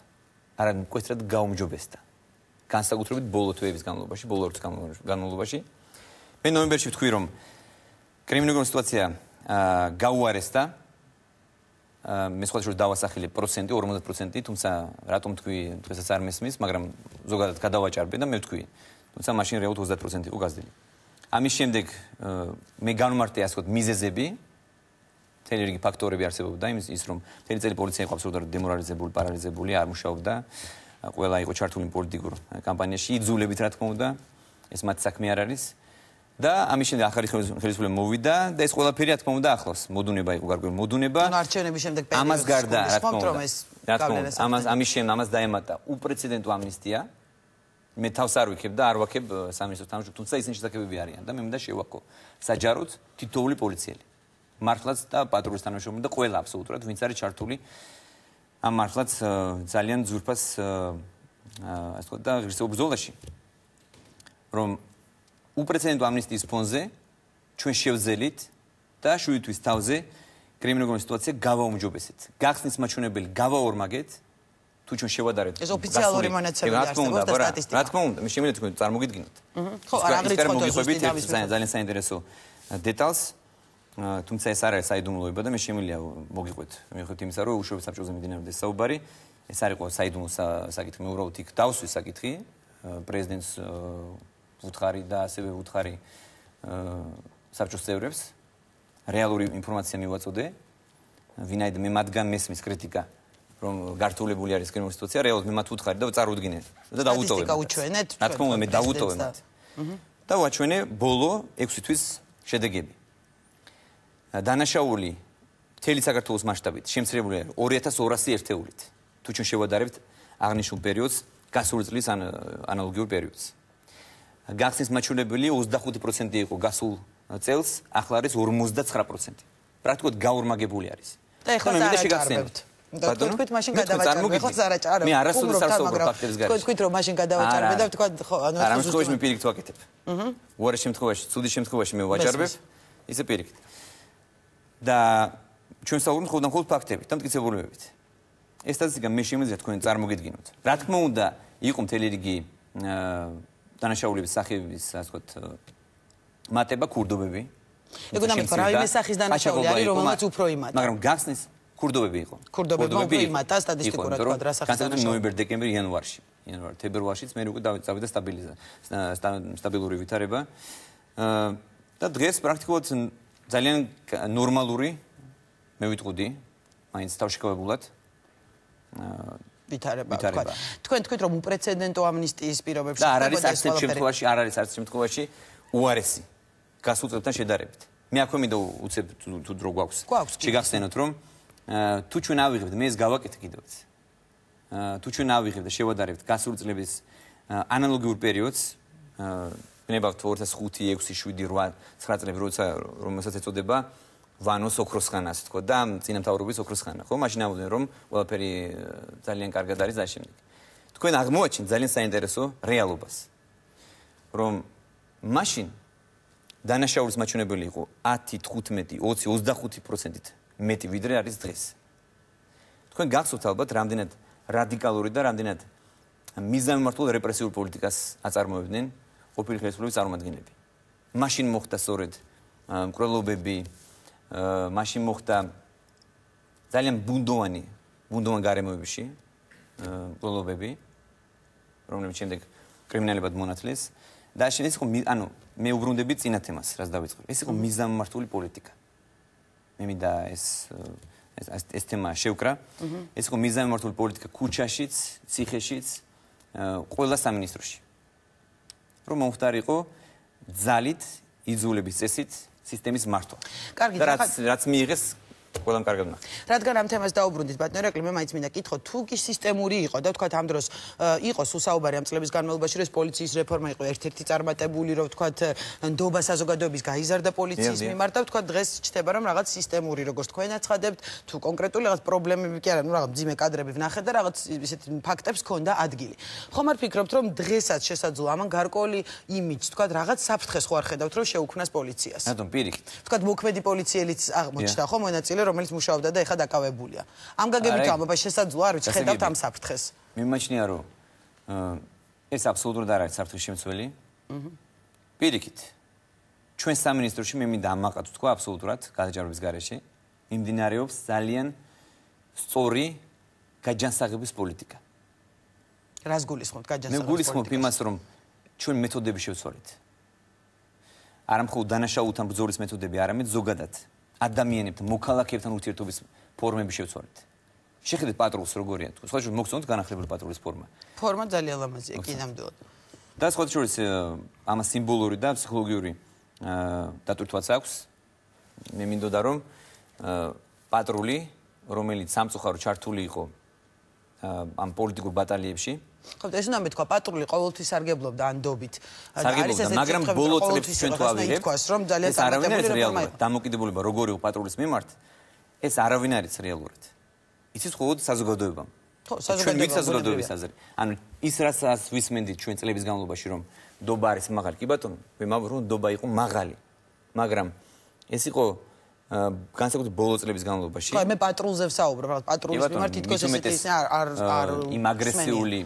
არა მკვეთრად გაუმჯობესდა. განსაკუთრებით ბოლო თვეების განმავლობაში, ბოლო 2 წლის განმავლობაში. მე ნოემბერში ვთქვი, რომ კრიმინალური სიტუაცია გაუარესდა. მე სხვადასხვა დავასახელე პროცენტი 50%, თუმცა რატომ თქვი დღესაც არ მესმის, მაგრამ ზოგადად გადავაჭარბე და მე ვთქვი. თუმცა მაშინ რეალურად 30% იყო გაზრდილი. ამის შემდეგ მე განვმარტე ასე ვთქვათ მიზეზები, მთელი რიგი ფაქტორები არსებობდა ის რომ მთელი წელი პოლიცია იყო აბსოლუტურად დემორალიზებული, პარალიზებული, არ მუშაობდა. ყველა იყო ჩართული პოლიტიკურ კამპანიაში, იძულებით რა თქმა უნდა, ეს მათი საქმე არ არის. და ამის შემდეგ ახალი ხელისუფლება მოვიდა და ეს ყველაფერი რა თქმა უნდა ახლავს მოდუნება იყო გარკვეული მოდუნება. არჩევნების შემდეგ პერიოდში ამას გარდა რა თქმა უნდა ამის შემდეგ ამას დაემატა უპრეცედენტო ამნისტია. მე თავს არ ვიქებ და არ ვაქებ სამინისტროს თანამშრომლებს, თუმცა ისინი შესაძლებელი არიან და მე მინდა შევაქო საჯაროდ თითოეული პოლიციელი. მართლაც და პატრულის თანამშრომლები და ყველა აბსოლუტურად ვინც არის ჩართული ამ მართლაც ძალიან ძვირფას ასე ვთქვათ და ღირსეულ ბრძოლაში. რომ უპრეცედენტო ამნისტიის ფონზე ჩვენ შევძელით და შვიდთვის თავზე კრიმინალური სიტუაცია გავაუმჯობესეთ. გახსნის მაჩვენებელი გავაორმაგეთ თუ ჩვენ შევადარებთ. ეს ოფიციალური მონაცემები არსებობს და სტატისტიკა. რა თქმა უნდა, მე შემიძლია თქვენ წარმოგიდგინოთ. ხო, არ აღრიცხოთ ძალიან საინტერესო დეტალს, თუმცა ეს არ არის საიდუმლოება და მე შემიძლია მოგიყვეთ მიუხედავად იმისა, რომ უშუალოდ საბჭოზე მიმდინარეობდა საუბარი, ეს არ იყო საიდუმლო საკითხი, მე უბრალოდ იქ დავსვი საკითხი, პრეზიდენტს ვუთხარი და ასევე ვუთხარი საბჭოს წევრებს რეალური ინფორმაცია მივაწოდე, ვინაიდან მე მათგან მესმის კრიტიკა, რომ გართულებული არის კრიმინალური სიტუაცია, რეალურად მე მათ ვუთხარი და წარუდგინე და დავუტოვებ. სტატისტიკა უჩვენეთ. რა თქმა უნდა, მე დავუტოვებ მათ. და ვაჩვენე ბოლო 6 თვის შედეგები. დანაშაული მთელი საქართველოს მასშტაბით შემცირებული არის 2200 ერთეულით. თუ ჩვენ შევადარებთ აღნიშნულ პერიოდს, გასული წლის ანალოგიურ პერიოდს. გახსნის მაჩვენებელი 25% იყო გასულ წელს, ახლა არის 59%. პრაქტიკულად გაორმაგებული არის. და ეხლა წარაგებთ. თქვით მაშინ გადავაჭარბე, ხო წარაჭარბე. მე არასოდეს არ საუბრობ ფაქტებს გარშემო. თქვით რომ მაშინ გადავაჭარბე და თქვა ხო, ანუ არა, ამ შემთხვევაში მე პირიქით ვაკეთებ. უარი შემთხვევაში, ცუდი შემთხვევაში მე ვაჭარბებ, ისე პირიქით. და ჩვენ საუბრობთ მხოლოდ ფაქტებით და მტკიცებულებებით. ეს სტატისტიკა მე შემიძლია თქვენ წარმოგიდგინოთ. რა თქმა უნდა, იყო მთელი რიგი დანაშაულების სახეების, ასე ვთქვათ, მატება ქურდობები. ეგ უნდა მითხრა, რაიმე სახის დანაშაული არის, რომელმაც უფრო იმატა. მაგრამ გახსნის ქურდობები იყო. ქურდობები უფრო იმატა სტატისტიკურად თქვა რა სახის დანაშაული. ნოემბერ, დეკემბერ, იანვარში. თებერვალშიც მე უკვე წავიდა სტაბილური ვითარება. და დღეს პრაქტიკულად ძალიან ნორმალური მე ვიტყოდი, მაინც თავშეკავებულად ვითარება. თქვენ თქვით რომ უპრეცედენტო ამნისტიის პირობებში არ არის არც შემთხვევაში უარესი გასულ წლებთან შედარებით. მე აქვე მინდა უცებ თუ დრო გვაქვს. შეგახსენოთ რომ თუ ჩვენ ავიღებთ, მე ეს გავაკეთე კიდევაც. თუ ჩვენ ავიღებთ და შევადარებთ გასული წლების ანალოგიურ პერიოდს, ნებავთ 2005, 6, 7, 8, 9 წლები, რომელსაც ეწოდება ვანოს ოქროსხანა, ასე თქვა და წინამთავრობის ოქროსხანა, ხო? მაშინ ამბობდნენ რომ ყველაფერი ძალიან კარგად არის და შემდეგ. თქვენ აღმოაჩინეთ ძალიან საინტერესო რეალობას. რომ მაშინ დანაშაულის მაჩვენებელი იყო 10, 15, 20, 25%-ით მეტი ვიდრე არის დღეს. თქვენ გახსოვთ ალბათ რამდენად რადიკალური და რამდენად მიზანმიმართულ რეპრესიულ პოლიტიკას აწარმოებდნენ ყოფილი ხელისუფლების წარმომადგენლები. მაშინ მოხდა სწორედ მკვლელობები, მაშინ მოხდა ძალიან ბუნდოვანი გარემოებებში მკვლელობები, რომლებიც შემდეგ კრიმინალებად მონათლეს და ეს იყო ანუ მე უბრუნდები წინა თემას, რაც დავიწყე. ეს იყო მიზანმიმართული პოლიტიკა. მე მინდა ეს თემა შევკრა. ეს იყო მიზანმიმართული პოლიტიკა ქუჩაშიც, ციხეშიც, ყველა სამინისტროში. რომ მომხდარიყო ძალით, იძულების წესით სისტემის მართვა. კარგი, რაც მიიღეს ყველამ კარგად ნახა. რადგან ამ თემას დაუბრუნდით, ბატონო ირაკლი, მე მაინც მინდა კითხო, თუ კი სისტემური იყო და ვთქვათ ამ დროს იყო სულ საუბარი ამ წლების განმავლობაში, რომ პოლიციის რეფორმა იყო ერთ-ერთი წარმატებული, რომ ვთქვათ ნდობა საზოგადოების გაიზარდა პოლიციის მიმართ და ვთქვათ დღეს ჩნდება რომ რაღაც სისტემური, როგორც თქვენ აცხადებთ, თუ კონკრეტული რაღაც პრობლემები კი არა, რაღაც ძიმე კადრები ვნახეთ და რაღაც ისეთ ფაქტებს ქონდა ადგილი. ხომ არ ფიქრობთ, რომ დღესაც შესაძლოა ამან გარკვეული იმიჯს, ვთქვათ რაღაც საფრთხეს ხო არ ხედავთ, რომ შეუქმნას პოლიციას? რატომ პირიქით? ვთქვათ მოქმედი პოლიციელიც აღმოჩნდა ხო მონაწილე რომელიც მუშაობდა და ეხლა დაკავებულია. ამ გაგებით ამბობა შესაძლოა არ ვიცი ხედავთ ამ საფრთხეს. მიმაჩნია რომ ეს აბსოლუტურად არ არის საფრთხის შემცველი. პირიქით. ჩვენ სამინისტროში მე მინდა ამაყად თქვა აბსოლუტურად გადაჭარბების გარეშე მიმდინარეობს ძალიან სწორი გაჯანსაღების პოლიტიკა. რას გულისხმობთ გაჯანსაღების პოლიტიკას? მე გულისხმობ იმას, რომ ჩვენ მეთოდები შევცვალეთ. არა მხოლოდ დანაშაულთან ბრძოლის მეთოდები, არამედ ზოგადად ადამიანებთან, მოქალაქეებთან ურთიერთობის ფორმები შევცვალეთ. შეხედეთ პატრულს როგორია თქვა. სხვა შორის მოგწონთ განახლებული პატრულის ფორმა. ფორმა ძალიან ლამაზია, კი ნამდვილად. და სხვა შორის ამას სიმბოლური და ფსიქოლოგიური დატვირთვაც აქვს. მე მინდოდა რომ პატრული, რომელიც სამწუხარო ჩართული იყო ამ პოლიტიკურ ბატალიებში. ხო, ეს უნდა მეთქვა, პატრული ყოველთვის სარგებლობდა ანდობით. მაგრამ ბოლო წლებში ჩვენ თუ ავიღებთ, რომ ძალიან წარმატებული რეალურად დამოკიდებულება როგორი იყო პატრულის მიმართ, ეს არავინ არის რეალურად. იცით მხოლოდ საზოგადოებამ. ხო, ჩვენ ვიცით საზოგადოების აზრი. ანუ ის რასაც ვისმენდით ჩვენ წლების განმავლობაში, რომ ნდობა არის მაღალი, კი ბატონო, ვიმავრ რომ ნდობა იყო მაღალი. მაგრამ ეს იყო განსაკუთრებით ბოლო წლების განმავლობაში. ხო, მე პატრულზე ვსაუბრობ, რა პატრულის მიმართ თითქოს ესეთი არ იმ აგრესიული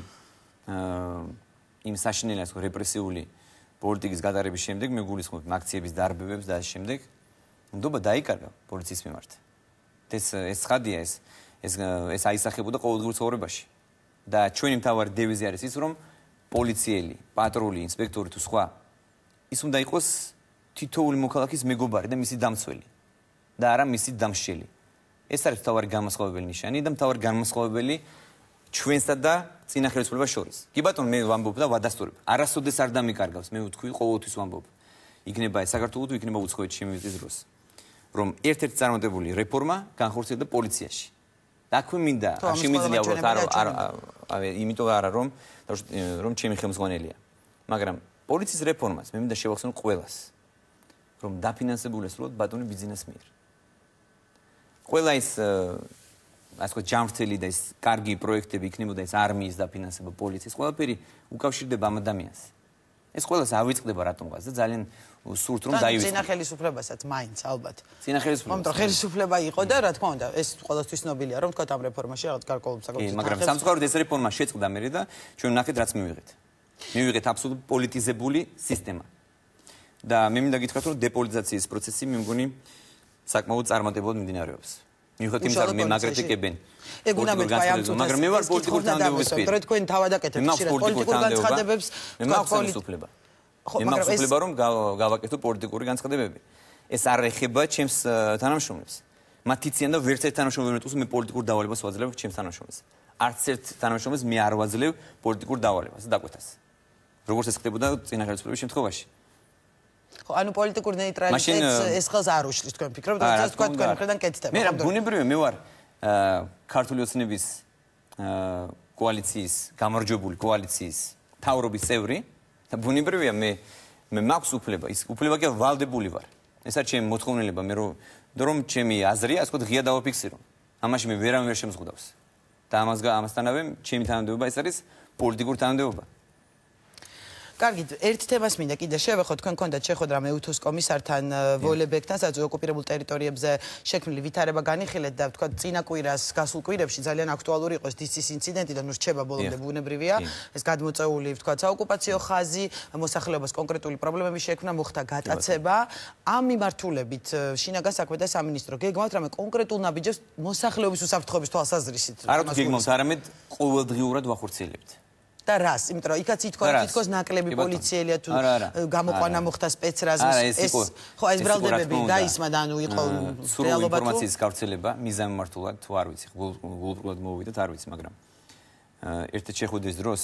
იმ საშინელას რეპრესიული პოლიტიკის გადარების შემდეგ მე გულისხმობ აქციების დარბევებს და ამ შემდეგ ნდობა დაიკარგა პოლიციის მიმართ. ეს ხადია ეს აისახებოდა ყოველდღიურ ცხოვრებაში. და ჩვენი მთავარი დევიზი არის ის, რომ პოლიციელი, პატრული, ინსპექტორი თუ სხვა ის უნდა იყოს თითოეული მოქალაქის მეგობარი და მისი დამცველი და არა მისი დამშელი. ეს არის მთავარი განმასხვავებელი ნიშანი და მთავარი განმასხვავებელი ჩვენსა და წინა ხელისუფლებას შორის. კი ბატონო, მე ვამბობ და ვადასტურებ. არასოდეს არ დამიკარგავს, მე ვთქვი, ყოველთვის ვამბობ. იქნება ეს საქართველო თუ იქნება უცხოეთში შემივიდეს დროს. რომ ერთ-ერთი წარმატებული რეფორმა განხორციელდა პოლიციაში. და აქვე მინდა არ შემიძლია არა იმიტომ არა რომ ჩემი ხელმძღვანელია. მაგრამ პოლიციის რეფორმას მე მინდა შევახსენო ყველას. რომ დაფინანსებული სულოდ ბატონი ბიზნეს მიერ. ყველა ის ასე ვთქვათ ჯანმრთელი და ის კარგი პროექტები იქნებოდა ეს არმიის დაფინანსება, პოლიციის, ყველაფერი უკავშირდება ამ ადამიანს. ეს ყველას ავიწყდება რატომღაც და ძალიან სურთ რომ დაივიწყო. წინა ხელისუფლებასაც მაინც ალბათ. წინა ხელისუფლება. მომდრო ხელისუფლება იყო და რა თქმა უნდა, ეს ყველასთვის ცნობილია, რომ თქვა ამ რეფორმაში რაღაც გარკვეულ საკუთრებას. მაგრამ სამწუხაროდ ეს რეფორმა შეწყდა მერე და ჩვენ ნახეთ რაც მივიღეთ. მივიღეთ აბსოლუტურად პოლიტიზებული სისტემა. და მე მინდა გითხრათ რომ დეპოლიტიზაციის პროცესი მე მგონი საკმაოდ წარმატებულად მიმდინარეობს. მიუხედავად იმისა რომ მე მაგრეტიკებენ. ეგ უნდა მეთქვა ამ წუთას. მაგრამ მე ვარ პოლიტიკურ თანამდებობის პირ. თქვენ თავადაკეთებთ პოლიტიკურ განცხადებებს. მე მაქვს ხელისუფლება. მე მაქვს უფლება რომ გავაკეთო პოლიტიკური განცხადებები. ეს არ ეხება ჩემს თანამშრომლებს. მათ იციან და ვერც ერთ თანამშრომლს ვერ მეტყვის მე პოლიტიკურ დავალებას ვაძლევ ჩემს თანამშრომლებს. არც ერთ თანამშრომლს მე არ ვაძლევ პოლიტიკურ დავალებას და დაკვეთას. როგორც ეს ხდებოდა წინა ხელისუფლების შემთხვევაში. ხო, ანუ პოლიტიკურ ნეიტრალიტეტს ეს ხელს არ უშლის თქვენ ფიქრობთ, რომ თქვა თქვენ მხრიდან კეთდება. მე რა ბუნებრივია მე ვარ ქართული ოცნების კოალიციის, გამარჯვებული კოალიციის მთავრობის წევრი და ბუნებრივია მე მაქვს უფლება, ის უფლება კი ვალდებული ვარ. ეს არის ჩემი მოთხოვნილება, მე რომ ჩემი აზრია, ასე ვთქვათ, ღია დავაფიქსირო. ამაში მე ვერავინ ვერ შემზღუდავს. და ამასთანავე ჩემი თანამდებობა ეს არის პოლიტიკური თანამდებობა. კარგი, ერთ თემას მინდა კიდე შევეხო, თქვენ გქონდათ შეხვედრა მეუთოს კომისართან ვოლებეკთან, სადაც ოკუპირებულ ტერიტორიებზე შექმნილი ვითარება განიხილეთ და თქვა წინა კვირას გასულ კვირებში ძალიან აქტუალური იყო ეს დისის ინციდენტი და ნუ რჩება ბოლომდე ბუნებრივია. ეს გადმოწეული თქვა საოკუპაციო ხაზი, მოსახლეობას კონკრეტული პრობლემები შექმნა, მოხდა გატაცება. ამ მიმართულებით შინაგან საქმეთა სამინისტრო გეგმავთ რამე კონკრეტულ ნაბიჯებს მოსახლეობის უსაფრთხოების თვალსაზრისით? არა თუ გეგმავთ, არამედ ყოველდღიურად ვახორციელებთ. და რას? იმიტომ რომ იქაც თითქოს ნაკლები პოლიციელია თუ გამოყვანა მოხდა სპეცრაზმის ეს ხო ეს ბრალდებები დაისმა და ანუ იყო რეალობა თუ ინფორმაციის გავრცელება მიზანმიმართულად თუ არ ვიცი გულუბრულად მოვიდეთ არ ვიცი მაგრამ ერთ-ერთი შეხვედრის დროს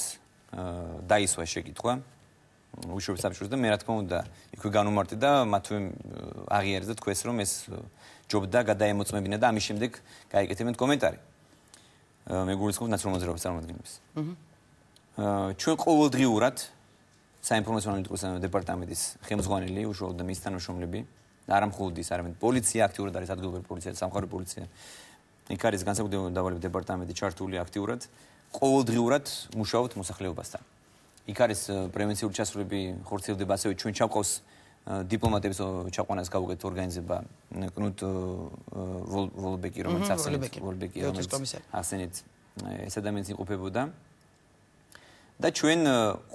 დაისვა შეკითხვა უშუალოდ საბჭოს და მე რა თქმა უნდა იქვე განუმარტე და მათვე აღიარეს და თქვეს რომ ეს ჯობდა გადაემოწმებინა და ამის შემდეგ გაიკეთებენ კომენტარი მე გულისხმობ ნაციონალურ მოძრაობის წარმომადგენლებს ჩვენ ყოველდღიურად საინფორმაციო ანალიტიკის დეპარტამენტის ხელმძღვანელი უშუალოდ და მის თანამშრომლები და არა მხოლოდ ის, არამედ პოლიცია აქტიურად არის ადგილობრივი პოლიცია, სამხარეო პოლიცია. იქ არის განსაკუთრებული დავალების დეპარტამენტი ჩართული აქტიურად, ყოველდღიურად მუშაობთ მოსახლეობასთან. იქ არის პრევენციული ჩასვლები ხორციელდება, ასევე ჩვენ ჩავყავს დიპლომატების ჩაყვანას გავუკეთეთ ორგანიზება კნუტ ვოლბეკი, რომელიც ახსენეთ ეს ადამიანს იმყოფებოდა. და ჩვენ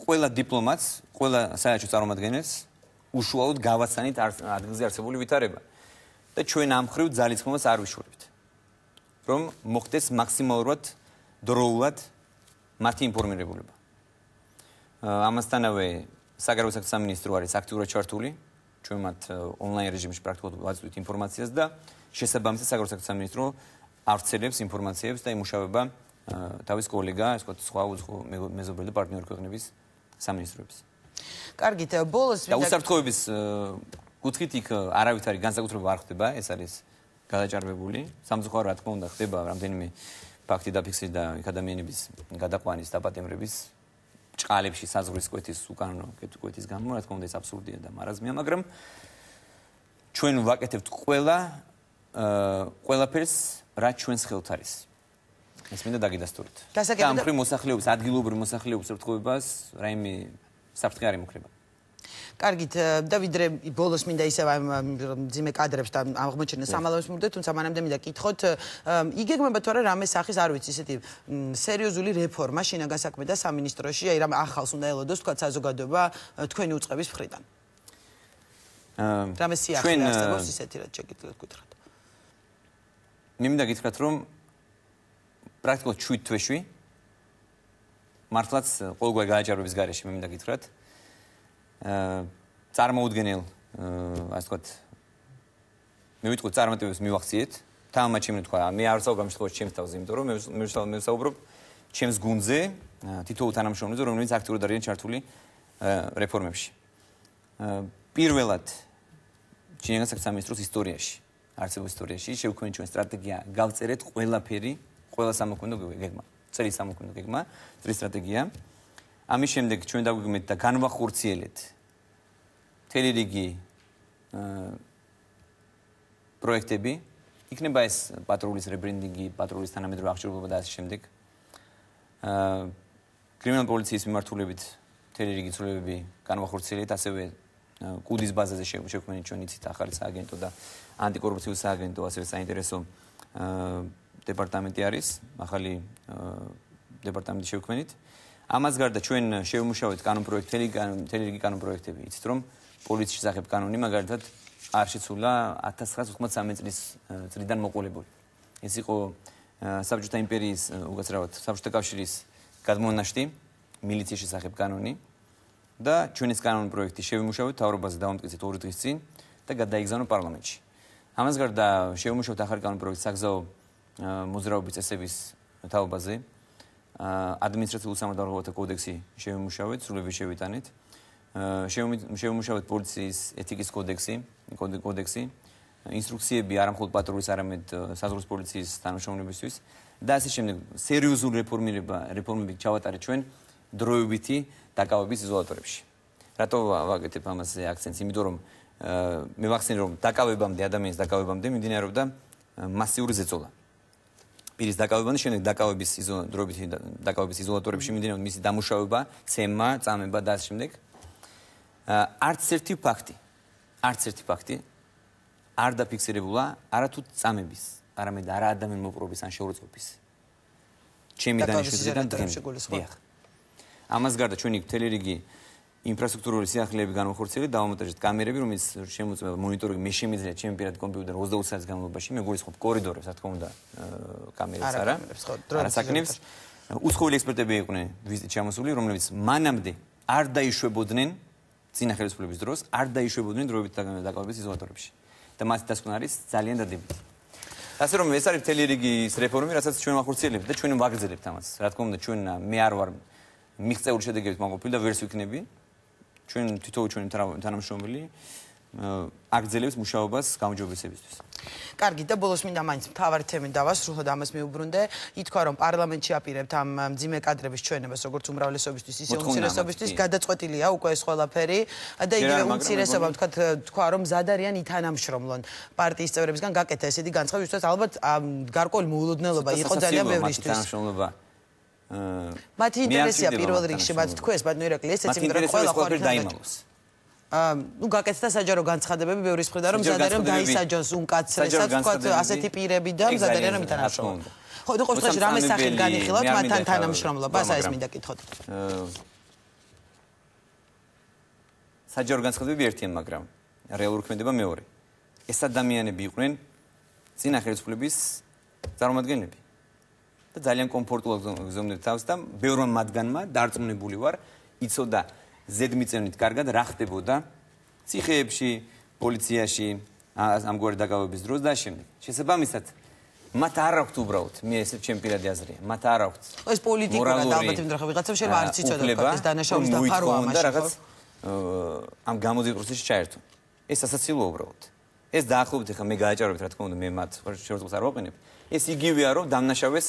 ყველა დიპლომატს, ყველა საერთო წარმომადგენელს, უშუალოდ გავაცანით ადგილზე არსებული ვითარება. და ჩვენ ამ ხრივ ძალისხმევას არ ვიშურებთ. რომ მოხდეს მაქსიმალურად დროულად მათი ინფორმირებულება. ამასთანავე საგარეო საქმეთა სამინისტრო არის აქტიურად ჩართული, ჩვენ მათ ონლაინ რეჟიმში პრაქტიკულად ვაწვდით ინფორმაციას და შესაბამისად საგარეო საქმეთა სამინისტრო ავრცელებს ინფორმაციებს და იმუშავება თავის კოლეგა, ასე ვთქვათ, სხვა მეზობელი და პარტნიორი ქვეყნების სამინისტროების. კარგით, ბოლოს და უსაფრთხოების კუთხით იქ არავითარი განსაკუთრება არ ხდება, ეს არის გადაჭარბებული. სამწუხარო რა თქმა უნდა ხდება რამდენიმე ფაქტი დაფიქსირდა და ადამიანების გადაყვანის დაპატიმრების ჭყალებში საზღვრის კვეთის უკანონო კვეთის გამო, რა თქმა უნდა ეს აბსურდია და მარაზმია, მაგრამ ჩვენ ვაკეთებთ ყველაფერს რაც ჩვენს ხელთ არის. ეს მინდა დაგიდასტუროთ. და ამ ხრივ მოსახლეობის, ადგილობრივი მოსახლეობის ურთიერთობას რაიმე საფრთხე არ იმუქრება. კარგით, და ვიდრე ბოლოს მინდა ისევ ძიმე კადრებს და აღმოჩენილ სამალავებს მივდეთ, თუმცა მანამდე მინდა კითხოთ, იგეგმება თუ არა რამე სახის, არ ვიცი, ისეთი სერიოზული რეფორმა შინაგან საქმეთა სამინისტროში, აი რამე ახალს უნდა ელოდოს, თქვა საზოგადოება თქვენი უწყების მხრიდან. რამე სიახლე არსებობს ისეთი რაც შეგიძლიათ გითხრათ. მე მინდა გითხრათ, რომ პრაქტიკულად 7 თვეში მართლაც ყოველგვარი გადაჭარბების გარეშე მე მინდა გითხრათ წარმოუდგენელ ასე ვთქვათ მე ვიტყვი წარმატებებს მივახციეთ თამამად ჩემი თქვა მე არ ვსაუბრობ შემთხვევაში ჩემს თავზე იმიტომ რომ მე ვსაუბრობ ჩემს გუნდზე თითოეულ თანამშრომელზე რომელიც აქტიურად არიან ჩართული რეფორმებში პირველად შინაგან საქმეთა სამინისტროს ისტორიაში არსებულ ისტორიაში შევქმნით ჩვენ სტრატეგია გავწერეთ ყველაფერი ყველა სამოქმედო გეგმა წლის სამოქმედო გეგმა წლის სტრატეგია ამის შემდეგ ჩვენ დაგვიგმეთ და განვახორციელეთ მთელი რიგი პროექტები იქნება ეს პატრულის რებრენდინგი, პატრულის თანამედროვე აღჭურვილობა და ასე შემდეგ. კრიმინალ პოლიციის მიმართულებით მთელი რიგი ცვლილებები განვახორციელეთ, ასევე კუდის ბაზაზე შევქმნით ჩვენ იცით ახალი სააგენტო და ანტიკორუფციული სააგენტო, ასევე საინტერესო დეპარტამენტი არის, ახალი დეპარტამენტი შევქმნით. ამას გარდა ჩვენ შევმუშავეთ კანონპროექტები, მთელი რიგი კანონპროექტები. იცით რომ პოლიციის შესახებ კანონი მაგალითად არ შეცვლა 1993 წლიდან მოყოლებული. ეს იყო საბჭოთა იმპერიის, უკაცრავად საბჭოთა კავშირის გადმონაშთი მილიციის შესახებ კანონი და ჩვენ ეს კანონპროექტი შევიმუშავეთ თავრობაზე დავამტკიცეთ 2 დღის წინ და გადაიგზავნო პარლამენტში. ამას გარდა შევიმუშავეთ ახალი კანონპროექტი საგზაო მოძრაობის წესების თაობაზე. ადმინისტრაციულ სამართალდამცავთა კოდექსი შევიმუშავეთ, სრულები შევიტანეთ. შევიმუშავეთ პოლიციის ეთიკის კოდექსი, ინსტრუქციები არა მხოლოდ პატრულის, არამედ საზღვრის პოლიციის თანამშრომლებისთვის და ასე შემდეგ. სერიოზული რეფორმები ჩავატარეთ ჩვენ დროებითი დაკავების იზოლატორებში. რატო ვაკეთებ ამაზე აქცენტს? იმიტომ რომ მე ვახსენე რომ დაკავებამდე ადამიანის დაკავებამდე მიმდინარეობდა მასიური ზეწოლა. პირის დაკავებამდე, შემდეგ დროებითი დაკავების იზოლატორებში მიმდინარეობდა მისი დამუშავება, ცემა, წამება და ასე შემდეგ. არც ერთი ფაქტი არ დაფიქსირებულა არათუ წამების, არამედ არა ადამიან მოპყრობის ან შეურაცხყოფის. ჩემი დანიშნულიდან დღემდე. ამას გარდა ჩვენი მთელი რიგი ინფრასტრუქტურული სიახლეები განვახორციელეთ, დავამონტაჟეთ კამერები, რომელიც შემოწმება მონიტორინგი, მე შემიძლია ჩემი პირადი კომპიუტერი 24 საათის განმავლობაში, მე გულისხმობ კორიდორებს, რა თქმა უნდა, კამერებს არა. არასაკნებს. უცხოელი ექსპერტები იყვნენ ვიზიტ ჩამოსული, რომლებიც მანამდე არ დაიშვებოდნენ წინა ხელისუფლების დროს, არ დაიშვებოდნენ დროებით დაკავების იზოლატორებში. და მათი დასკვნა არის ძალიან დადებითი. ასე რომ ეს არის მთელი რიგი რეფორმები, რასაც ჩვენ ვახორციელებთ და ჩვენ ვაგრძელებთ ამას. რა თქმა უნდა, ჩვენ მე არ ვარ მიღწეული შედეგებით მაყოფილი და ვერც ვიქნები. ჩვენ თითოეული ჩვენი თანამშრომელი აგრძელებს მუშაობას გაუმჯობესებისთვის. კარგი, და ბოლოს მინდა მაინც მთავარი თემით დავასრულოთ, ამას მიუბრუნდე. ითქვა რომ პარლამენტში აპირებთ ამ მძიმე კადრების ჩვენებას, როგორც უმრავლესობისთვის, ისე უმცირესობისთვის, გადაწყვეტილია უკვე ეს ყველაფერი და იგივე უმცირესობამ თქვა რომ მზად არიან ითანამშრომლონ პარტიის წევრებისგან გაკეთა ესეთი განცხადება, ვისაც ალბათ გარკვეული მოულოდნელობა იყო ძალიან ბევრისთვის. მათი ინტერესია პირველ რიგში, მათ თქვეს, ბატონო ირაკლი, ესეც იმიტომ რომ ყველა ხარ დაიმალოს. ნუ გაკეთდა საჯარო განცხადებები ბევრის მხრიდან რომ მზად არიან დაისაჯოს უმკაცრესად, თქვათ ასეთი პირები და მზად არიან რომ ითანამშრომლონ. ხო, და ყოველ შემთხვევაში რამე სახით განიხილავთ მათთან თანამშრომლობას, ეს მინდა კითხოთ. საჯარო განცხადებები ერთია, მაგრამ რეალური ქმედება მეორე. ეს ადამიანები იყვნენ წინა ხელისუფლების წარმომადგენლები. და ძალიან კომფორტულად გზავნებდნენ თავს და ბევრმა მათგანმა დარწმუნებული ვარ, იცოდა ზედმიწევნით კარგად რა ხდებოდა ციხეებში, პოლიციაში, ამგვარი დაკავების დროს და შემდეგ. შესაბამისად, მათ არ აქვთ უბრალოდ, მე ესეც ჩემი პირადი აზრია, მათ არ აქვთ. ეს პოლიტიკურად ალბათ იმ დროხები ვიღაცა შეიძლება არც იცოდა ეს დანაშაულის დაფარვა ამაში. რაღაც ამ გამოძიების პროცესში ჩაერთო. ეს ასაცილოა უბრალოდ. ეს დაახლოებით ახლა მე გააჭარბეთ რა თქმა უნდა მე მათ შეურაცხყოფას არ ვაყენებ. ეს იგივეა რომ დამნაშავეს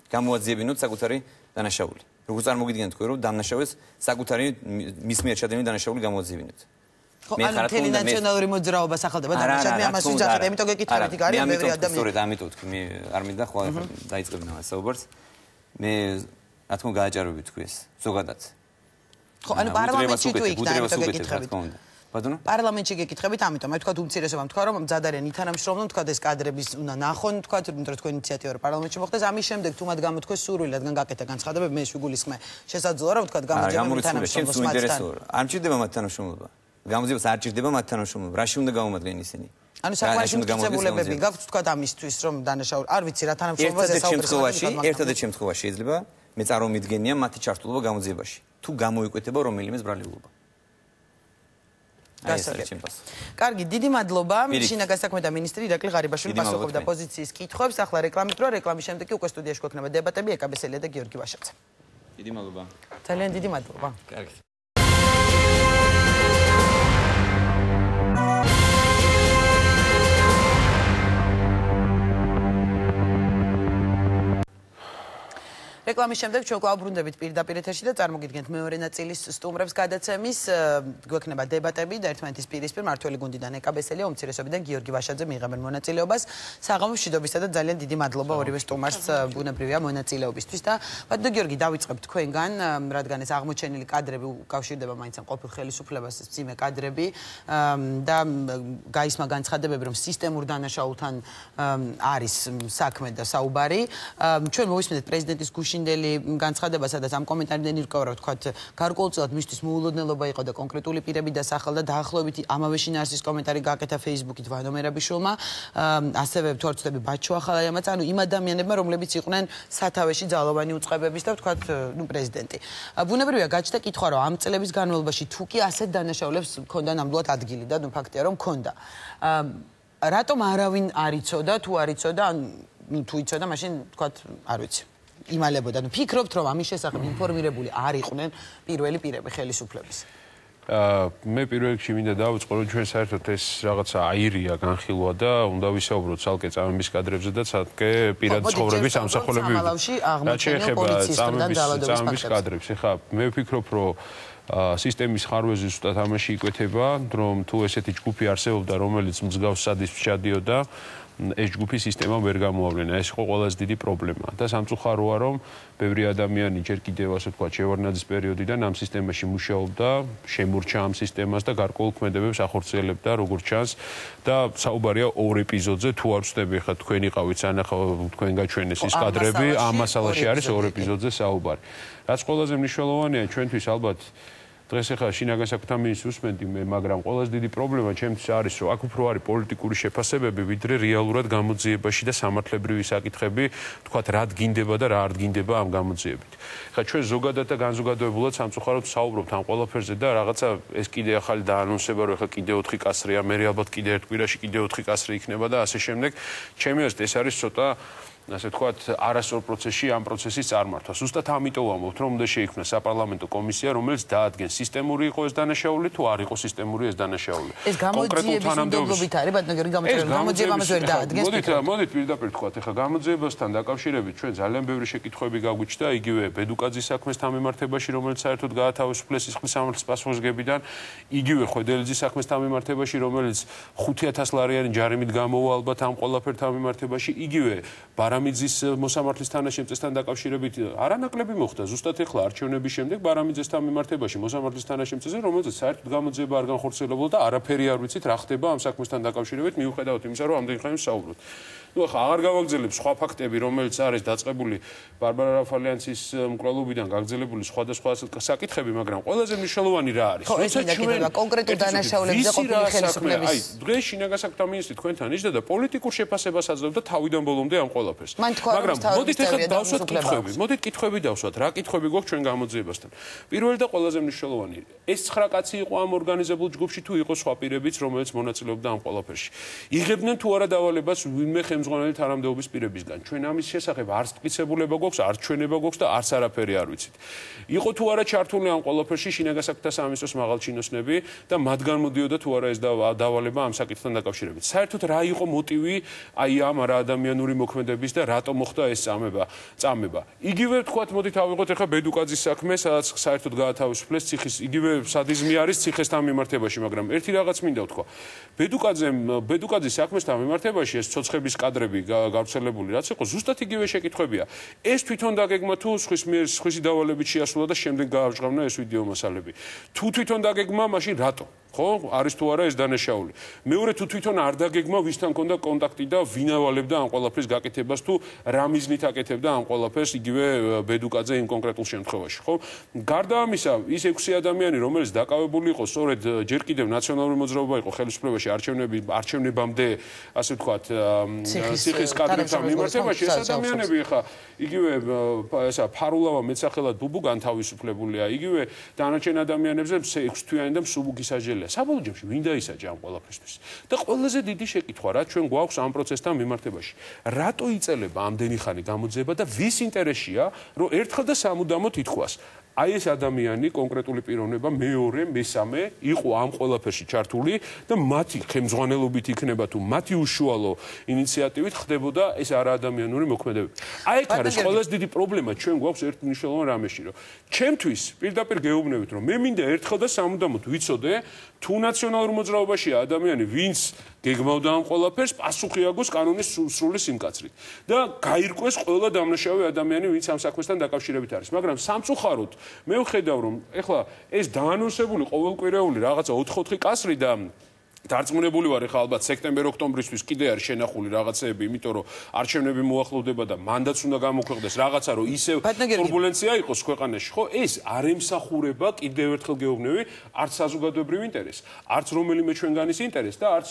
გამოაძიებინოთ საკუთარი დანაშაული. როგორ წარმოგიდგენთ თქვენ რომ დამნაშავეს საკუთარი მის მიერ ჩადენილი დანაშაული გამოაძიებინოთ. მე ხარ თელი ნაციონალური მოძრაობა სახელდება დამნაშავე მე ამას ვიძახით, ამიტომ გეკითხებით იქ არის ბევრი ადამიანი. სწორედ ამიტომ თქვი მე არ მინდა ხო დაიწყებინა ამ საუბარს. მე რა თქმა უნდა გააჭარბებით თქვი ეს ზოგადად. ხო, ანუ პარლამენტში თუ იქ და ამიტომ გეკითხებით. ბატონო? პარლამენტში გეკითხებით, ამიტომ მე თქვა უმცირესობამ თქვა რომ მძადარიან ითანამშრომლობენ, თქვა ეს კადრების უნდა ნახონ, თქვა რომ თქვენ ინიციატივა რო პარლამენტში მოხდეს, ამის შემდეგ თუ მათ გამოთქვეს სურვილი, რადგან გაკეთა განცხადებები, მე შეგულისხმე შესაძლოა რომ თქვა გამოძიება ითანამშრომლობს მათთან. არ მჭირდება მათ თანამშრომლობა. გამოძიებას არ ჭირდება მათ თანამშრომლობა. რაში უნდა გამომადგენენ ისინი? ანუ საკმარისი მტკიცებულებები გაქვთ თქვა ამისთვის რომ დანაშაული არ ვიცი რა თანამშრომლობაზე საუბრობთ. ერთადერთ შემთხვევაში შეიძლება მე წარმომიდგენია მათი ჩართულობა გამოძიებაში. თუ გამოიკვეთება რომელიმე ბრალეულობა. კარგი, დიდი მადლობა. შინაგან საქმეთა მინისტრი ირაკლი ღარიბაშვილი პასუხობდა პოზიციის კითხვებს. ახლა რეკლამით რა, რეკლამის შემდეგ კი უკვე სტუდიაში გვექნება დებატები ეკაბესელია და გიორგი ვაშაძე. დიდი მადლობა. ძალიან დიდი მადლობა. კარგი. რეკლამის შემდეგ ჩვენ გვაუბრუნდებით პირდაპირ ეთერში და წარმოგიდგენთ მეორე ნაწილის სტუმრებს გადაცემის. გვექნება დებატები და ერთმანეთის პირისპირ მართველი გუნდიდან ეკაბესელია, უმცირესობიდან გიორგი ვაშაძე მიიღებენ მონაწილეობას. საღამოს მშვიდობისა და ძალიან დიდი მადლობა ორივე სტუმარს ბუნებრივია მონაწილეობისთვის და ბატონო გიორგი დავიწყებთ თქვენგან, რადგან ეს აღმოჩენილი კადრები უკავშირდება მაინც ამ ყოფილ ხელისუფლებას, ძიმე კადრები და გაისმა განცხადებები რომ სისტემურ დანაშაულთან არის საქმე და საუბარი. ჩვენ მოვისმენთ პრეზიდენტის გუშინ განცხადება, სადაც ამ კომენტარიდან ირკვევა, ვთქვათ, გარკვეულწილად მისთვის მოულოდნელობა იყო და კონკრეტული პირები დასახელ და დაახლოებით ამავე შინაარსის კომენტარი გააკეთა Facebook-ით ვანო მერაბიშვილმა, ასევე თორცდები ბაჩო ახალაიამაც, ანუ იმ ადამიანებმა, რომლებიც იყვნენ სათავეში ძალოვანი უწყებების და ვთქვათ, პრეზიდენტი. ბუნებრივია გაჩნდა კითხვა, რომ ამ წლების განმავლობაში თუ კი ასეთ დანაშაულებს ჰქონდა ნამდვილად ადგილი და ფაქტია, რომ ჰქონდა. რატომ არავინ არ იცოდა, თუ არ იცოდა, თუ იცოდა, მაშინ ვთქვათ, არ ვიცი. იმალებოდა. ფიქრობთ რომ ამის შესახებ ინფორმირებული არ იყვნენ პირველი პირები ხელისუფლების? მე პირველ რიგში მინდა დავიწყო რომ ჩვენ საერთოდ ეს რაღაცა აირია განხილვა და უნდა ვისაუბროთ ცალკე წამების კადრებზე და ცალკე პირადი ცხოვრების ამსახურებები. რაც შეეხება წამების კადრებს, ეხლა მე ვფიქრობ რომ სისტემის ხარვეზე ზუსტად ამაში იკვეთება, რომ თუ ესეთი ჯგუფი არსებობდა, რომელიც მსგავს სადისს ჩადიოდა, ეს ჯგუფი სისტემა ვერ გამოავლენა. ეს იყო ყველაზე დიდი პრობლემა. და სამწუხაროა, რომ ბევრი ადამიანი ჯერ კიდევ ასე ვთქვათ, შევარდნაძის პერიოდიდან ამ სისტემაში მუშაობდა, შემორჩა ამ სისტემას და გარკვეულ ქმედებებს ახორციელებდა, როგორც ჩანს. და საუბარია ორ ეპიზოდზე, თუ არ ვწდები, ხა თქვენ იყავით სანახავ თქვენ გაჩვენეს ის კადრები, ამ მასალაში არის ორ ეპიზოდზე საუბარი. რაც ყველაზე მნიშვნელოვანია ჩვენთვის ალბათ დღეს ახლა შინაგან საქმეთა მინისტრს უსმენდი მე, მაგრამ ყველაზე დიდი პრობლემა ჩემთვის არის, რომ აქ უფრო არის პოლიტიკური შეფასებები, ვიდრე რეალურად გამოძიებაში და სამართლებრივი საკითხები, თქვათ, რა დგინდება და რა არ დგინდება ამ გამოძიებით. ხა ჩვენ ზოგადად და განზოგადოებულად სამწუხაროდ საუბრობთ ამ ყველაფერზე და რაღაცა ეს კიდე ახალი დაანონსება, რომ ახლა კიდე 4 კასრია, მე ალბათ კიდე ერთ კვირაში კიდე 4 კასრი იქნება და ასე შემდეგ. ჩემი აზრით ეს არის ცოტა ასე ვთქვათ, არასწორ პროცესში ამ პროცესის წარმართვა. ზუსტად ამიტომ ვამბობთ, რომ უნდა შეიქმნა საპარლამენტო კომისია, რომელიც დაადგენს სისტემური იყო ეს დანაშაული, თუ არ იყო სისტემური ეს დანაშაული. ეს გამოძიების უნდობლობით არის, ბატონო გიორგი გამოწერილი, გამოძიება ამას ვერ დაადგენს. მოდით პირდაპირ ვთქვათ, ეხლა გამოძიებასთან დაკავშირებით ჩვენ ძალიან ბევრი შეკითხვები გაგვიჩნდა, იგივე ბედუკაძის საქმესთან მიმართებაში, რომელიც საერთოდ გაათავისუფლეს სისხლის სამართლის პასუხისგებიდან, იგივე ხვედელიძის საქმესთან მიმართებაში, რომელიც 5,000 ლარიანი ჯარიმით გამოვა ალბათ ამ ყველაფერთან მიმართებაში, იგივე ბარამიძის მოსამართლის თანაშემწესთან დაკავშირებით არანაკლები მოხდა. ზუსტად ეხლა არჩევნების შემდეგ ბარამიძესთან მიმართებაში მოსამართლის თანაშემწესზე, რომელზეც საერთოდ გამოძიება არ განხორციელებულა და არაფერი არ ვიცით რა ხდება ამ საქმესთან დაკავშირებით, მიუხედავად იმისა, რომ ამდენი ხანი ვსაუბრობთ. ნუ ახლა აღარ გავაგრძელებ სხვა ფაქტები, რომელიც არის დაწყებული ბარბარა რაფალიანცის მკვლელობიდან გაგრძელებული სხვადასხვა საკითხები, მაგრამ ყველაზე მნიშვნელოვანი რა არის? ხო, ეს მინდა კონკრეტულ დანაშაულებებზე ყოფილი ხელისუფლების. აი, დღეს შინაგან საქმეთა მინისტრი თქვენთან იჯდა და პოლიტიკურ შეფასებას აძლევდა თავიდან ბოლომდე ამ ყველაფერს. მაგრამ მოდით ახლა დავსვათ კითხვები. მოდით კითხვები დავსვათ. რა კითხვები გვაქვს ჩვენ გამოძიებასთან? პირველი და ყველაზე მნიშვნელოვანი, ეს 9 კაცი იყო ამ ორგანიზებულ ჯგუფში თუ იყო სხვა პირებიც, რომელიც მონაწილეობდა ამ ყველაფერში. იღებდნენ თუ არა დავალებას ვინმე ხელმძღვანელი თანამდებობის პირებისგან. ჩვენ ამის შესახებ არც მტკიცებულება გვაქვს, არც ჩვენება გვაქვს და არც არაფერი არ ვიცით. იყო თუ არა ჩართული ამ ყველაფერში შინაგან საქმეთა სამინისტროს მაღალჩინოსნები და მათგან მოდიოდა თუ არა ეს დავალება ამ საკითხთან დაკავშირებით. საერთოდ რა იყო მოტივი აი ამ არაადამიანური მოქმედების და რატო მოხდა ეს წამება. იგივე თქვათ, მოდით ავიღოთ ახლა ბედუკაძის საქმე, სადაც საერთოდ გაათავისუფლეს ციხის, იგივე სადიზმი არის ციხესთან მიმართებაში, მაგრამ ერთი რაღაც მინდა ვთქვა. ბედუკაძის საქმესთან მიმართებაში ეს ცოცხების კადრები გავრცელებული რაც იყო, ზუსტად იგივე შეკითხვებია. ეს თვითონ დაგეგმა თუ სხვისი დავალებით შეასრულა და შემდეგ გააჟღავნა ეს ვიდეო მასალები. თუ თვითონ დაგეგმა, მაშინ რატო? ხო, არის თუ არა ეს დანაშაული. მეორე თუ თვითონ არ დაგეგმა, ვისთან ჰქონდა კონტაქტი და ვინ ავალებდა ამ ყველაფრის გაკეთებას თუ რა მიზნით აკეთებდა ამ ყველაფერს იგივე ბედუკაძე იმ კონკრეტულ შემთხვევაში, ხო? გარდა ამისა, ის 6 ადამიანი, რომელიც დაკავებული იყო, სწორედ ჯერ კიდევ ნაციონალური მოძრაობა იყო ხელისუფლებაში არჩევნებამდე, ასე ვთქვათ, ციხის კადრებთან მიმართებაში, ეს ადამიანები ხა იგივე ესა ფარულავა მეცახელად ბუბუ განთავისუფლებულია, იგივე დანარჩენ ადამიანებზე 6 თვიანი და მსუბუქი საჯელია. საბოლოო ჯამში ვინ დაისაჯა ამ ყველაფერისთვის? და ყველაზე დიდი შეკითხვა, რაც ჩვენ გვაქვს ამ პროცესთან მიმართებაში. რატო იწელება ამდენი ხანი გამოძიება და ვის ინტერესია, რომ ერთხელ და სამუდამოდ ითქვას? აი ეს ადამიანი, კონკრეტული პიროვნება, მეორე, მესამე იყო ამ ყველაფერში ჩართული და მათი ხელმძღვანელობით იქნება თუ მათი უშუალო ინიციატივით ხდებოდა ეს არაადამიანური მოქმედებები. აი ეს არის ყველაზე დიდი პრობლემა ჩვენ გვაქვს ერთ მნიშვნელოვან რამეში, რომ ჩემთვის პირდაპირ გეუბნებით, რომ მე მინდა ერთხელ და სამუდამოდ ვიცოდე თუ ნაციონალურ მოძრაობაშია ადამიანი, ვინც გეგმავდა ამ ყველაფერს, პასუხი აგოს კანონის სრული სიმკაცრით და გაირკვეს ყველა დამნაშავე ადამიანი, ვინც ამ საქმესთან დაკავშირებით არის. მაგრამ სამწუხაროდ მე ვხედავ, რომ ეხლა ეს დაანონსებული ყოველკვირეული რაღაცა 4-4 კასრი და დარწმუნებული ვარ, ეხლა ალბათ სექტემბერ-ოქტომბრისთვის კიდე არის შენახული რაღაცეები, იმიტომ რომ არჩევნები მოახლოვდება და მანდატს უნდა გამოქვეყნდეს რაღაცა, რომ ისევ ტურბულენცია იყოს ქვეყანაში, ხო? ეს არ ემსახურება კიდევ ერთხელ გეუბნები, არც საზოგადოებრივ ინტერესს, არც რომელიმე ჩვენგანის ინტერესს და არც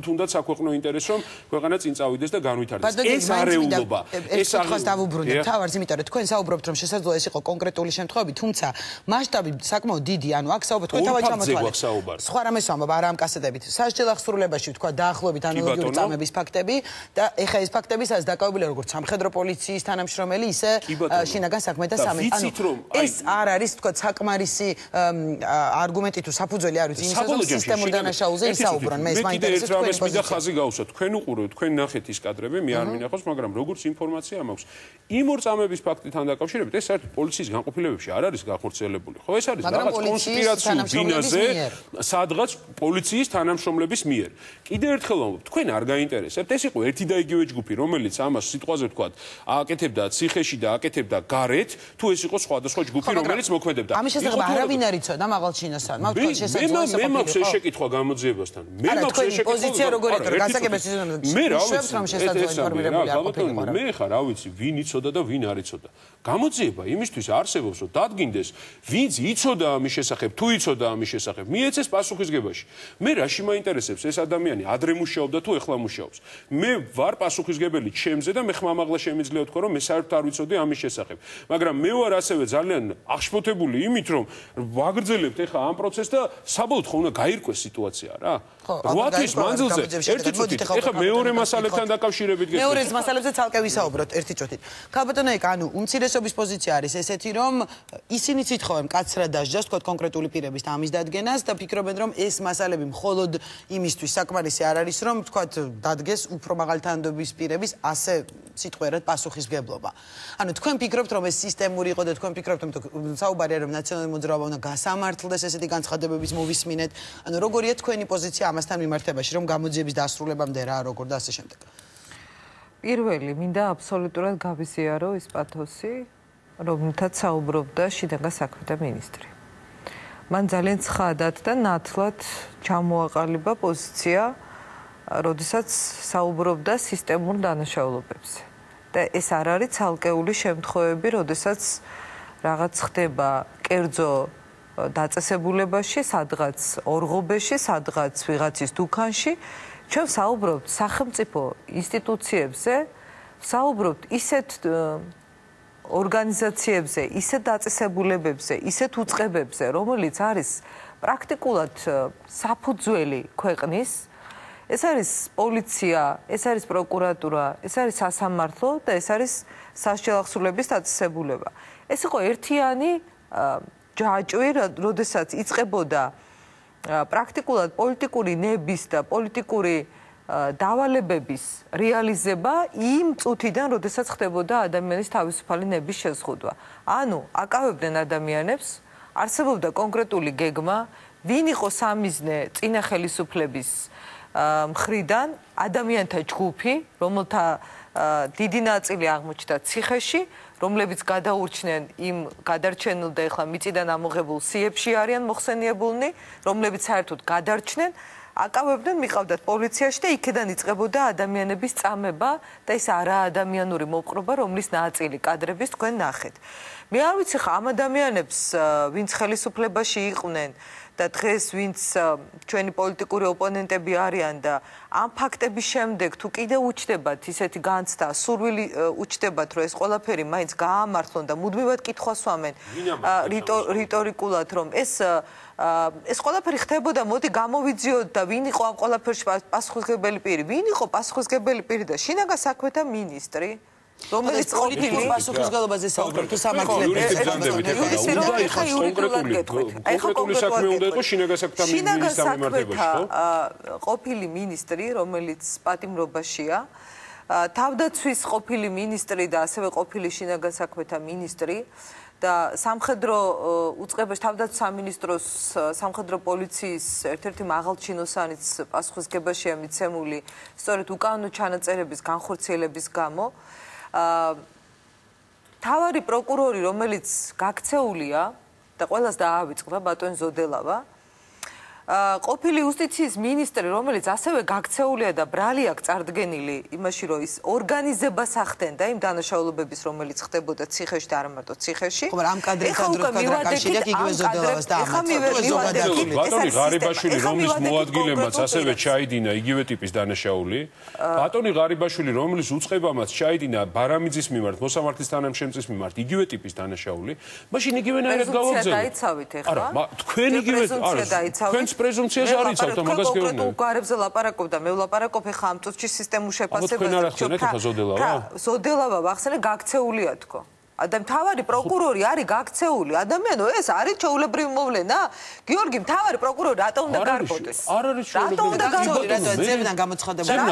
თუნდაც საქვეყნო ინტერესს, რომ ქვეყანა წინ წავიდეს და განვითარდეს. ეს არეულობა, ეს კითხვას დავუბრუნდეთ თავარს, იმიტომ რომ თქვენ საუბრობთ, რომ შესაძლოა ეს იყო კონკრეტული შემთხვევები, თუმცა მასშტაბი საკმაოდ დიდი, ანუ აქ საუბრობთ თქვენ თავად ჩამოთვალეთ. სხვა რამეს ვამბობ, არა ამ სასჯელ აღსრულებაში ვთქვა დაახლოებით ანალოგიური წამების ფაქტები და ეხა ეს ფაქტები სადაც დაკავებულია როგორც სამხედრო პოლიციის თანამშრომელი, ისე შინაგან საქმეთა სამინისტრო. ეს არ არის თქვა საკმარისი არგუმენტი თუ საფუძველი არ ვიცი იმისათვის, რომ სისტემურ დანაშაულზე ისაუბრონ. მე ეს მაინტერესებს თქვენი პოზიცია. ხაზი გავუსვათ, თქვენ უყურებთ, თქვენ ნახეთ ის კადრები, მე არ მინახავს, მაგრამ როგორც ინფორმაცია მაქვს, იმ ორ წამების ფაქტთან დაკავშირებით ეს საერთოდ პოლიციის განყოფილებებში არ არის განხორციელებული. ხო, ეს არის რაღაც კონსპირაციულ ბინაზე, სადღაც პოლიციის თანამშრომლების მიერ. კიდევ ერთხელ ვამბობ, თქვენ არ გაინტერესებთ, ეს იყო ერთი და იგივე ჯგუფი, რომელიც ამას სიტყვაზე ვთქვათ, აკეთებდა ციხეში და აკეთებდა გარეთ, თუ ეს იყო სხვადასხვა ჯგუფი, რომელიც მოქმედებდა. ამის შესახებ არავინ არ იცოდა მაღალჩინოსთან. მაგ შესაძლოა მე მაქვს ეს შეკითხვა გამოძიებასთან. მე მაქვს ეს შეკითხვა. პოზიცია როგორ იყო? გასაგებია მე რა ვიცი, მე ხარ რა ვიცი, ვინ იცოდა და ვინ არ იცოდა. გამოძიება იმისთვის არსებობს, რომ დადგინდეს, ვინც იცოდა ამის შესახებ, თუ იცოდა ამის შესახებ, მიეცეს პასუხისგებაში. მე რაში მაინტერესებს ეს ადამიანი ადრე მუშაობდა თუ ეხლა მუშაობს. მე ვარ პასუხისგებელი ჩემზე და მე ხმამაღლა შემიძლია ვთქვა, რომ მე საერთოდ არ ვიცოდი ამის შესახებ. მაგრამ მე ვარ ასევე ძალიან აღშფოთებული იმით, რომ ვაგრძელებთ ეხლა ამ პროცესს და საბოლოოდ ხო უნდა გაირკვეს სიტუაცია რა. 8 თვის მანძილზე ერთი წუთით ეხლა მეორე მასალებთან დაკავშირებით გეტყვით. მეორე მასალებზე ცალკე ვისაუბროთ ერთი წუთით. ქალბატონო ეკა, ანუ უმცირესობის პოზიცია არის ესეთი, რომ ისინი ითხოვენ კაცრად დასჯას, თქვათ კონკრეტული პირების ამის დადგენას და ფიქრობენ, რომ ეს მასალები მხოლოდ იმისთვის საკმარისი არ არის, რომ თქვათ დადგეს უფრო მაღალი თანამდებობის პირების ასე სიტყვიერად პასუხისმგებლობა. ანუ თქვენ ფიქრობთ, რომ ეს სისტემური იყო და თქვენ ფიქრობთ, რომ საუბარია, რომ ნაციონალური მოძრაობა უნდა გასამართლდეს ესეთი განცხადებების მოვისმინეთ. ანუ როგორია თქვენი პოზიცია ამასთან მიმართებაში, რომ გამოძიების დასრულებამდე რა, როგორ და ასე შემდეგ. პირველი, მინდა აბსოლუტურად გავიზიარო ის პათოსი, რომელთაც საუბრობდა შინაგან საქმეთა მინისტრი. მან ძალიან ცხადად და ნათლად ჩამოაყალიბა პოზიცია, როდესაც საუბრობდა სისტემურ დანაშაულობებზე. და ეს არ არის ცალკეული შემთხვევები, როდესაც რაღაც ხდება კერძო დაწესებულებაში, სადღაც ორღობეში, სადღაც ვიღაცის დუქანში, ჩვენ საუბრობთ სახელმწიფო ინსტიტუციებზე, საუბრობთ ისეთ ორგანიზაციებზე, ისეთ დაწესებულებებზე, ისეთ უწყებებზე, რომელიც არის პრაქტიკულად საფუძველი ქვეყნის. ეს არის პოლიცია, ეს არის პროკურატურა, ეს არის სასამართლო და ეს არის სასჯელახსოვრების დაწესებულება. ეს იყო ერთიანი ჯაჭვი, როდესაც იწყებოდა პრაქტიკულად პოლიტიკური ნების და პოლიტიკური დავალებების რეალიზება იმ წუთიდან, როდესაც ხდებოდა ადამიანის თავისუფალი ნების შეზღუდვა. ანუ აკავებდნენ ადამიანებს, არსებობდა კონკრეტული გეგმა, ვინ იყო სამიზნე წინა ხელისუფლების მხრიდან ადამიანთა ჯგუფი, რომელთა დიდი ნაწილი აღმოჩნდა ციხეში, რომლებიც გადაურჩნენ იმ გადარჩენილ და ეხლა მიწიდან ამოღებულ სიებში არიან მოხსენიებულნი, რომლებიც საერთოდ გადარჩნენ, აკავებდნენ, მიყავდათ პოლიციაში და იქედან იწყებოდა ადამიანების წამება და ეს არაადამიანური მოპყრობა, რომლის ნაწილი კადრების თქვენ ნახეთ. მე არ ვიცი ხა ამ ადამიანებს, ვინც ხელისუფლებაში იყვნენ და დღეს ვინც ჩვენი პოლიტიკური ოპონენტები არიან და ამ ფაქტების შემდეგ თუ კიდე უჩნდებათ ისეთი განცდა, სურვილი უჩნდებათ, რომ ეს ყველაფერი მაინც გაამართლონ და მუდმივად კითხვას ვამენ რიტორიკულად, რომ ეს ყველაფერი ხდებოდა, მოდი გამოვიძიოთ და ვინ იყო ამ ყველაფერში პასუხისმგებელი პირი? ვინ იყო პასუხისმგებელი პირი და შინაგან საქმეთა მინისტრი? რომელიც პოლიტიკურ პასუხისმგებლობაზე საუბრობთ თუ სამართლებრივ კონკრეტული საქმე უნდა იყოს შინაგან საქმეთა მინისტრის დამემართებაში, ხო? ყოფილი მინისტრი, რომელიც პატიმრობაშია, თავდაცვის ყოფილი მინისტრი და ასევე ყოფილი შინაგან საქმეთა მინისტრი და სამხედრო უწყებაში თავდაცვის სამინისტროს სამხედრო პოლიციის ერთ-ერთი მაღალჩინოსანიც პასუხისმგებაშია მიცემული სწორედ უკანონო ჩანაწერების განხორციელების გამო. თავარი პროკურორი, რომელიც გაქცეულია და ყველას დაავიწყდა ბატონ ზოდელავა, ყოფილი იუსტიციის მინისტრი, რომელიც ასევე გაქცეულია და ბრალი აქვს წარდგენილი იმაში, რომ ის ორგანიზებას ახდენდა იმ დანაშაულობების, რომელიც ხდებოდა ციხეში და არა მარტო ციხეში. ხო, მაგრამ ამ კადრებთან დროშკადრაკავშირია იგივე ზოდელავას დაამარცხა. ბატონი ღარიბაშვილი, რომლის მოადგილემაც ასევე ჩაიდინა იგივე ტიპის დანაშაული, ბატონი ღარიბაშვილი, რომლის უწყებამაც ჩაიდინა ბარამიძის მიმართ, მოსამართლის თანამშრომლის მიმართ იგივე ტიპის დანაშაული, მაშინ იგივენაირად გავაგზავნოთ. დაიცავით ახლა. არა, თქვენ იგივე არა. პრეზუმციას არ იცავთ და მაგას გეუბნები. კონკრეტულ გვარებზე ლაპარაკობ და მე ვლაპარაკობ ახლა ამ წუთში სისტემურ შეფასებას. თქვენ არ ახსენეთ ახლა ზოდელავა? ზოდელავა ვახსენე გაქცეულია თქო. მთავარი პროკურორი არის გაქცეული ადამიანი, ეს არის ჩვეულებრივი მოვლენა? გიორგი, მთავარი პროკურორი რატომ უნდა გარკვევდეს? არ არის ჩვეულებრივი. ძებნა გამოცხადებულია.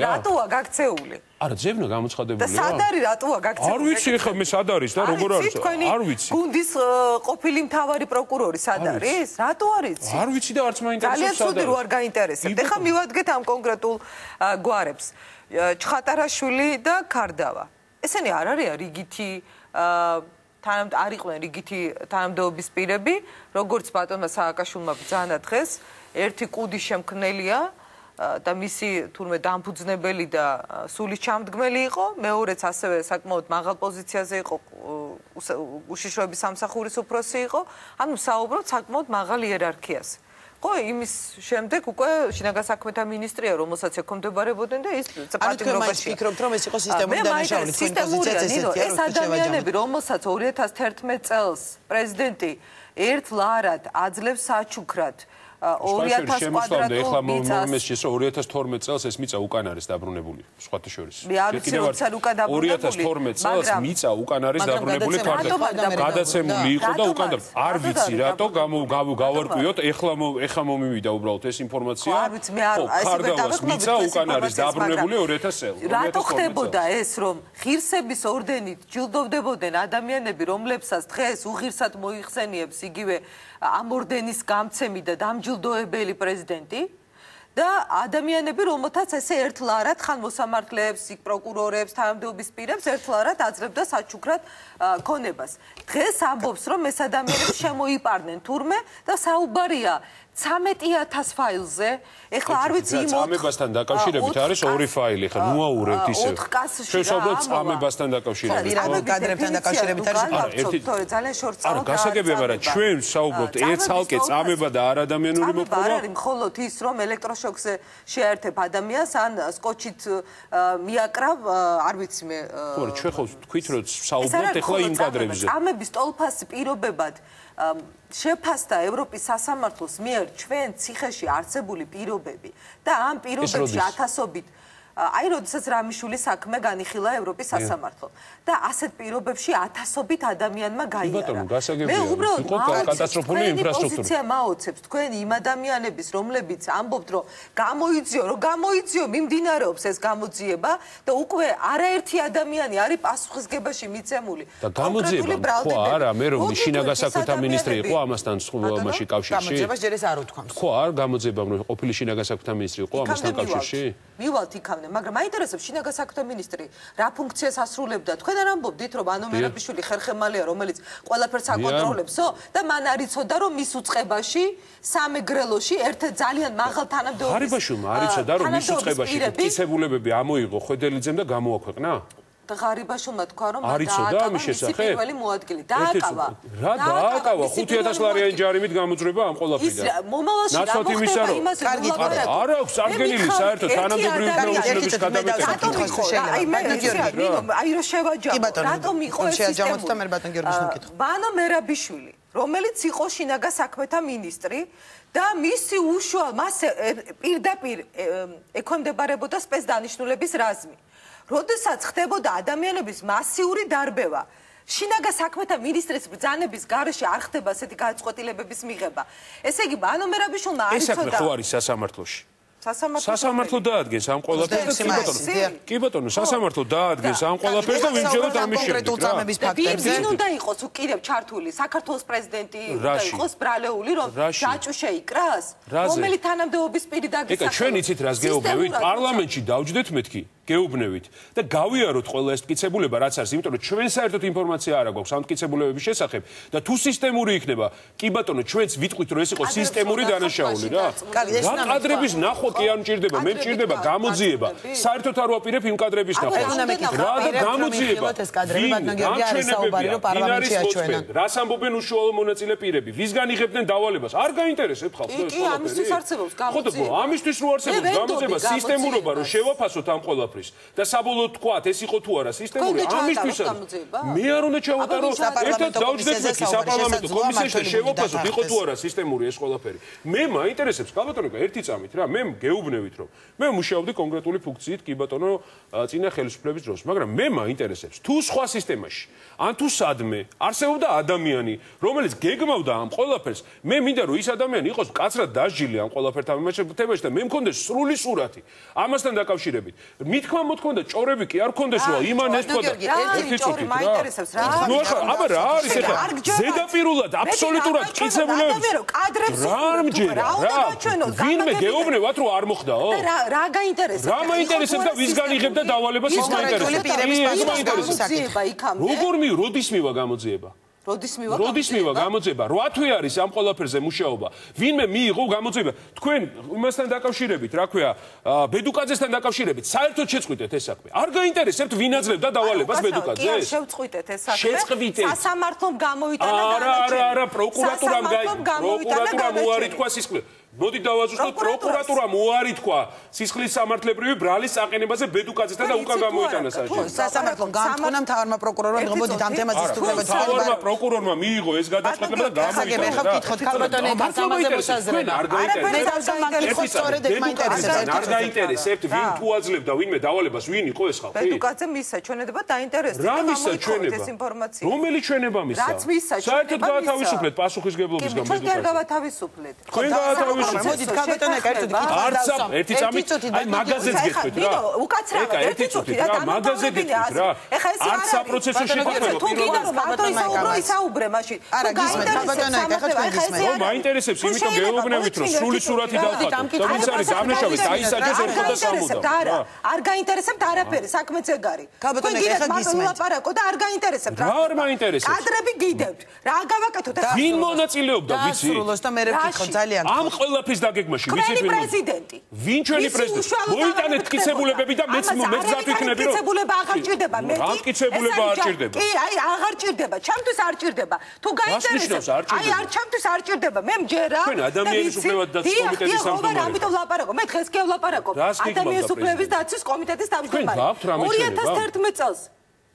რატოა გაქცეული? არა, ძებნა გამოცხადებულია. და სად არის რატოა გაქცეული? არ ვიცი ახლა მე სად არის და როგორ არის? არ ვიცი. გუნდის ყოფილი მთავარი პროკურორი სად არის? რატო არ იცი? არ ვიცი და არც მაინტერესებს. ძალიან ცუდი რო არ გაინტერესებთ. ეხლა მივადგეთ ამ კონკრეტულ გვარებს. ჩხატარაშვილი და ქარდავა. ესენი არ არიან რიგითი არ იყვნენ რიგითი თანამდებობის პირები, როგორც ბატონმა სააკაშვილმა ბრძანა დღეს, ერთი კუდი შემქმნელია და მისი თურმე დამფუძნებელი და სულის ჩამდგმელი იყო, მეორეც ასევე საკმაოდ მაღალ პოზიციაზე იყო, უშიშროების სამსახურის უფროსი იყო, ანუ საუბრობთ საკმაოდ მაღალ იერარქიაზე. ხო, იმის შემდეგ უკვე შინაგან საქმეთა მინისტრია, რომელსაც ეკონდებარებოდნენ და ის პატიმრობაში. ფიქრობთ, რომ ეს იყო სისტემური დანაშაული, თქვენი პოზიციაც ესეთია, ეს ადამიანები, რომელსაც 2011 წელს პრეზიდენტი ერთლარად აძლევს საჩუქრად 2000 კვადრატულ მიწას. ეს 2012 წელს ეს მიწა უკან არის დაბრუნებული, სხვათა შორის. მე არ ვიცი, როცა უკან დაბრუნებული. 2012 წელს მიწა უკან არის დაბრუნებული ფარდად. გადაცემული იყო და უკან არ ვიცი რატო გავარკვიოთ, ეხლა მომივიდა უბრალოდ ეს ინფორმაცია. არ ვიცი, მე არ ფარდავას მიწა უკან არის დაბრუნებული 2000 წელს. რატო ხდებოდა ეს, რომ ღირსების ორდენით ჯილდოვდებოდნენ ადამიანები, რომლებსაც დღეს უღირსად მოიხსენიებს იგივე ამ ორდენის გამცემი და დამჯილდოებელი პრეზიდენტი და ადამიანები, რომელთაც ესე ერთლარად ხან მოსამართლეებს, პროკურორებს, თანამდებობის პირებს ერთლარად აძლევდა საჩუქრად ქონებას. დღეს ამბობს, რომ ეს ადამიანები შემოიპარდნენ თურმე და საუბარია 13000 ფაილზე ეხლა არ ვიცი იმ წამებასთან დაკავშირებით არის ორი ფაილი ხა ნუაურებთ ისე ჩვენ საუბრობთ წამებასთან დაკავშირებით კადრებთან დაკავშირებით არის ერთი ძალიან შორტ წამო გასაგებია მაგრამ ჩვენ საუბრობთ ერთალკე წამება და არადამიანური მოქმედება არ არის მხოლოდ ის რომ ელექტროშოკზე შეერთებ ადამიანს ან სკოჩით მიაკრავ არ ვიცი მე ხო ჩვენ ხო თქვით რომ საუბრობთ ეხლა იმ კადრებზე წამების ტოლფასი პირობებად შეფასდა ევროპის სასამართლოს მიერ ჩვენ ციხეში არსებული პირობები და ამ პირობებში ათასობით აი როდესაც რამიშვილი საქმე განიხილა ევროპის სასამართლომ და ასეთ პირობებში ათასობით ადამიანმა გაიარა მე უბრალოდ კატასტროფული ინფრასტრუქტურა პოზიცია მაოცებს თქვენ იმ ადამიანების რომლებიც ამბობთ რომ გამოიძიო მიმდინარეობს ეს გამოძიება და უკვე არაერთი ადამიანი არის პასუხისგებაში მიცემული და გამოძიება ხო არა მე რომ შინაგან საქმეთა მინისტრი იყო ამასთან მასში კავშირში გამოძიებას ჯერ ეს არ უთქვამს ხო არ გამოძიება რომ ყოფილი შინაგან საქმეთა მინისტრი იყო ამასთან კავშირში მივალთ იქამდე მაგრამ მაინტერესებს შინაგან საქმეთა მინისტრი რა ფუნქციას ასრულებდა თქვენ არ ამბობდით რომ ანო მერაბიშვილი ხერხემალია რომელიც ყველაფერს აკონტროლებსო და მან არ იცოდა რომ მის უწყებაში სამეგრელოში ერთ ძალიან მაღალ თანამდებობის ღარიბაშვილმა არ იცოდა რომ მის უწყებაში მტკიცებულებები ამოიღო ხვედელიძემ და გამოაქვეყნა ღარიბაშვილმა თქვა რომ დააკავა მისი პირველი მოადგილი დააკავა რა დააკავა 5000 ლარიანი ჯარიმით გამოძრება ამ ყველაფრიდან მომავალში რა მოხდება იმას კარგი არ აქვს აღგენილი საერთოდ თანამდებობრივი მეუღლეობის გადამეტება აი რა შევაჯამო რატომ იყო ეს სისტემა ბანო მერაბიშვილი რომელიც იყო შინაგან საქმეთა მინისტრი და მისი უშუალო მას პირდაპირ ექვემდებარებოდა სპეცდანიშნულების რაზმი როდესაც ხდებოდა ადამიანების მასიური დარბევა შინაგან საქმეთა მინისტრის ბრძანების გარეშე არ ხდება ასეთი გადაწყვეტილებების მიღება ესე იგი ბანო მერაბიშვილმა არ იცოდა ეს ხო არის სასამართლოში სასამართლო დაადგენს ამ ყველაფერს კი ბატონო სასამართლო დაადგენს ამ ყველაფერს და ვიმჯეროთ ამის შემდეგ ვინ უნდა იყოს უკიდევ ჩართული საქართველოს პრეზიდენტი უნდა იყოს ბრალეული რომ ჯაჭუ შეიკრას რომელი თანამდებობის პირი დაგისახა ეკა ჩვენ იცით რას გეუბნებით პარლამენტში დავჯდეთ მეთქი გეუბნებით და გავიაროთ ყველა ეს მტკიცებულება რაც არის იმიტომ რომ ჩვენ საერთოდ ინფორმაცია არ აქვს ამ მტკიცებულებების შესახებ და თუ სისტემური იქნება კი ბატონო ჩვენც ვიტყვით რომ ეს იყო სისტემური დანაშაული რა რა კადრების ნახვა კი არ მჭირდება მე მჭირდება გამოძიება საერთოდ არ ვაპირებ იმ კადრების ნახვა რა და გამოძიება ეს კადრები ბატონო გიორგი არის საუბარი რომ პარლამენტში აჩვენა რას ამბობენ უშუალო მონაწილე პირები ვისგან იღებდნენ დავალებას არ გაინტერესებთ ხალხს ეს კი ამისთვის არსებობს გამოძიება ხო ამისთვის რო არსებობს გამოძიება სისტემურობა რომ შევაფასოთ ამ ყველაფერს და საბოლოოდ თქვათ ეს იყო თუ არა სისტემური ამისთვისაც მე არ უნდა ჩავატარო ერთად დავჯდეთ მეთქი საპარლამენტო კომისიაში შევაფასოთ იყო თუ არა სისტემური ეს ყველაფერი მე მაინტერესებს კაბატონო ერთი წამით რა მე გეუბნებით რომ მე მუშაობდი კონკრეტული ფუნქციით კი ბატონო წინა ხელისუფლების დროს მაგრამ მე მაინტერესებს თუ სხვა სისტემაში ან თუ სადმე არსებობდა ადამიანი რომელიც გეგმავდა ამ ყველაფერს მე მინდა რომ ის ადამიანი იყოს კაცრად დასჯილი ამ ყველაფერთან მიმართებაში და მე მქონდეს სრული სურათი ამასთან დაკავშირებით მითქმა მოთქმა და ჭორები კი არ მქონდეს რა იმან ეს თქვა და ერთი წუთი მაინტერესებს რა ნუ აბა რა არის ეხლა ზედაპირულად აბსოლუტურად მტკიცებულებები რა არ მჯერა რა ვინმე გეუბნებათ რომ არ მოხდაო რა გაინტერესებს რა მაინტერესებს და ვისგან იღებდა დავალებას ის მაინტერესებს როდის მივა გამოძიება როდის მივა გამოძიება 8 თვე არის ამ ყველაფერზე მუშაობა ვინმე მიიღო გამოძიება თქვენ იმასთან დაკავშირებით რა ქვია ბედუკაძესთან დაკავშირებით საერთოდ შეწყვიტეთ ეს საქმე არ გაინტერესებთ ვინ აძლევდა დავალებას ბედუკაძეს შევწყვიტეთ ეს საქმე სასამართლომ გამოიტანა არა პროკურატურამ უარი თქვა სისხლი მოდი დავაზუსტოთ პროკურატურამ უარი თქვა სისხლის სამართლებრივი ბრალის საყენებაზე ბედუკაძესთან და უკან გამოიტანა საერთოდ სასამართლომ განთქმულა მთავარმა პროკურორმა მიღებოდით ამ თემაზე სტუდიაზე მთავარმა პროკურორმა მიიღო ეს გადაწყვეტილება და გამოიტანა მე ხავკითხოთ ქალბატონე გასამაზე მოსაზრება არ გაინტერესებთ ვინ თუ აძლევდა ვინმე დავალებას ვინ იყო ეს ხალხი ბედუკაძე მისცა ჩვენება დაინტერესდა რა მისცა ჩვენება რომელი ჩვენება მისცა რაც მისცა საერთოდ გავათავისუფლეთ პასუხისგებლობის გამო ჩვენ არ გავათავისუფლეთ თქვენ გავათავისუფლეთ მოდით ქალბატონე ერთი ერთი წამით აი მაგაზეც გეტყვით რა უკაცრავად ერთი წუთი რა მაგაზე გეტყვით რა ეხა ეს არ საპროცესო შეკითხვაა თუ გინდა რომ მარტო ისაუბრე მაშინ არა გისმენთ ქალბატონე ეხა თქვენ გისმენთ ო მაინტერესებს იმიტომ გეუბნებით რომ სრული სურათი დავხატოთ და ვინც არის დამნაშავე დაისაჯოს ერთხელ და სამუდამოდ არ გაინტერესებთ არაფერი საქმეც ეგ არის ქალბატონე ეხა გისმენთ ლაპარაკო და არ გაინტერესებთ რა არ მაინტერესებს კადრები გიდევთ რა გავაკეთოთ ვინ მონაწილეობდა ვიცი და მე ვკითხო ძალიან ამ ყველაფრის დაგეგმაში ვიცით ვინ პრეზიდენტი ვინ ჩვენი პრეზიდენტი მოიტანეთ მტკიცებულებები და მეც გზად ვიქნები რომ მტკიცებულება აღარ ჭირდება მე რა მტკიცებულება არ ჭირდება კი აი აღარ ჭირდება ჩემთვის არ ჭირდება თუ გაინტერესებს აი არ ჩემთვის არ ჭირდება მე მჯერა ჩვენ ადამიანის უფლებათა დაცვის კომიტეტის სამმართველო ამიტომ ლაპარაკობ მე დღეს კი ვლაპარაკობ ადამიანის უფლებების დაცვის კომიტეტის თავმჯდომარე 2011 წელს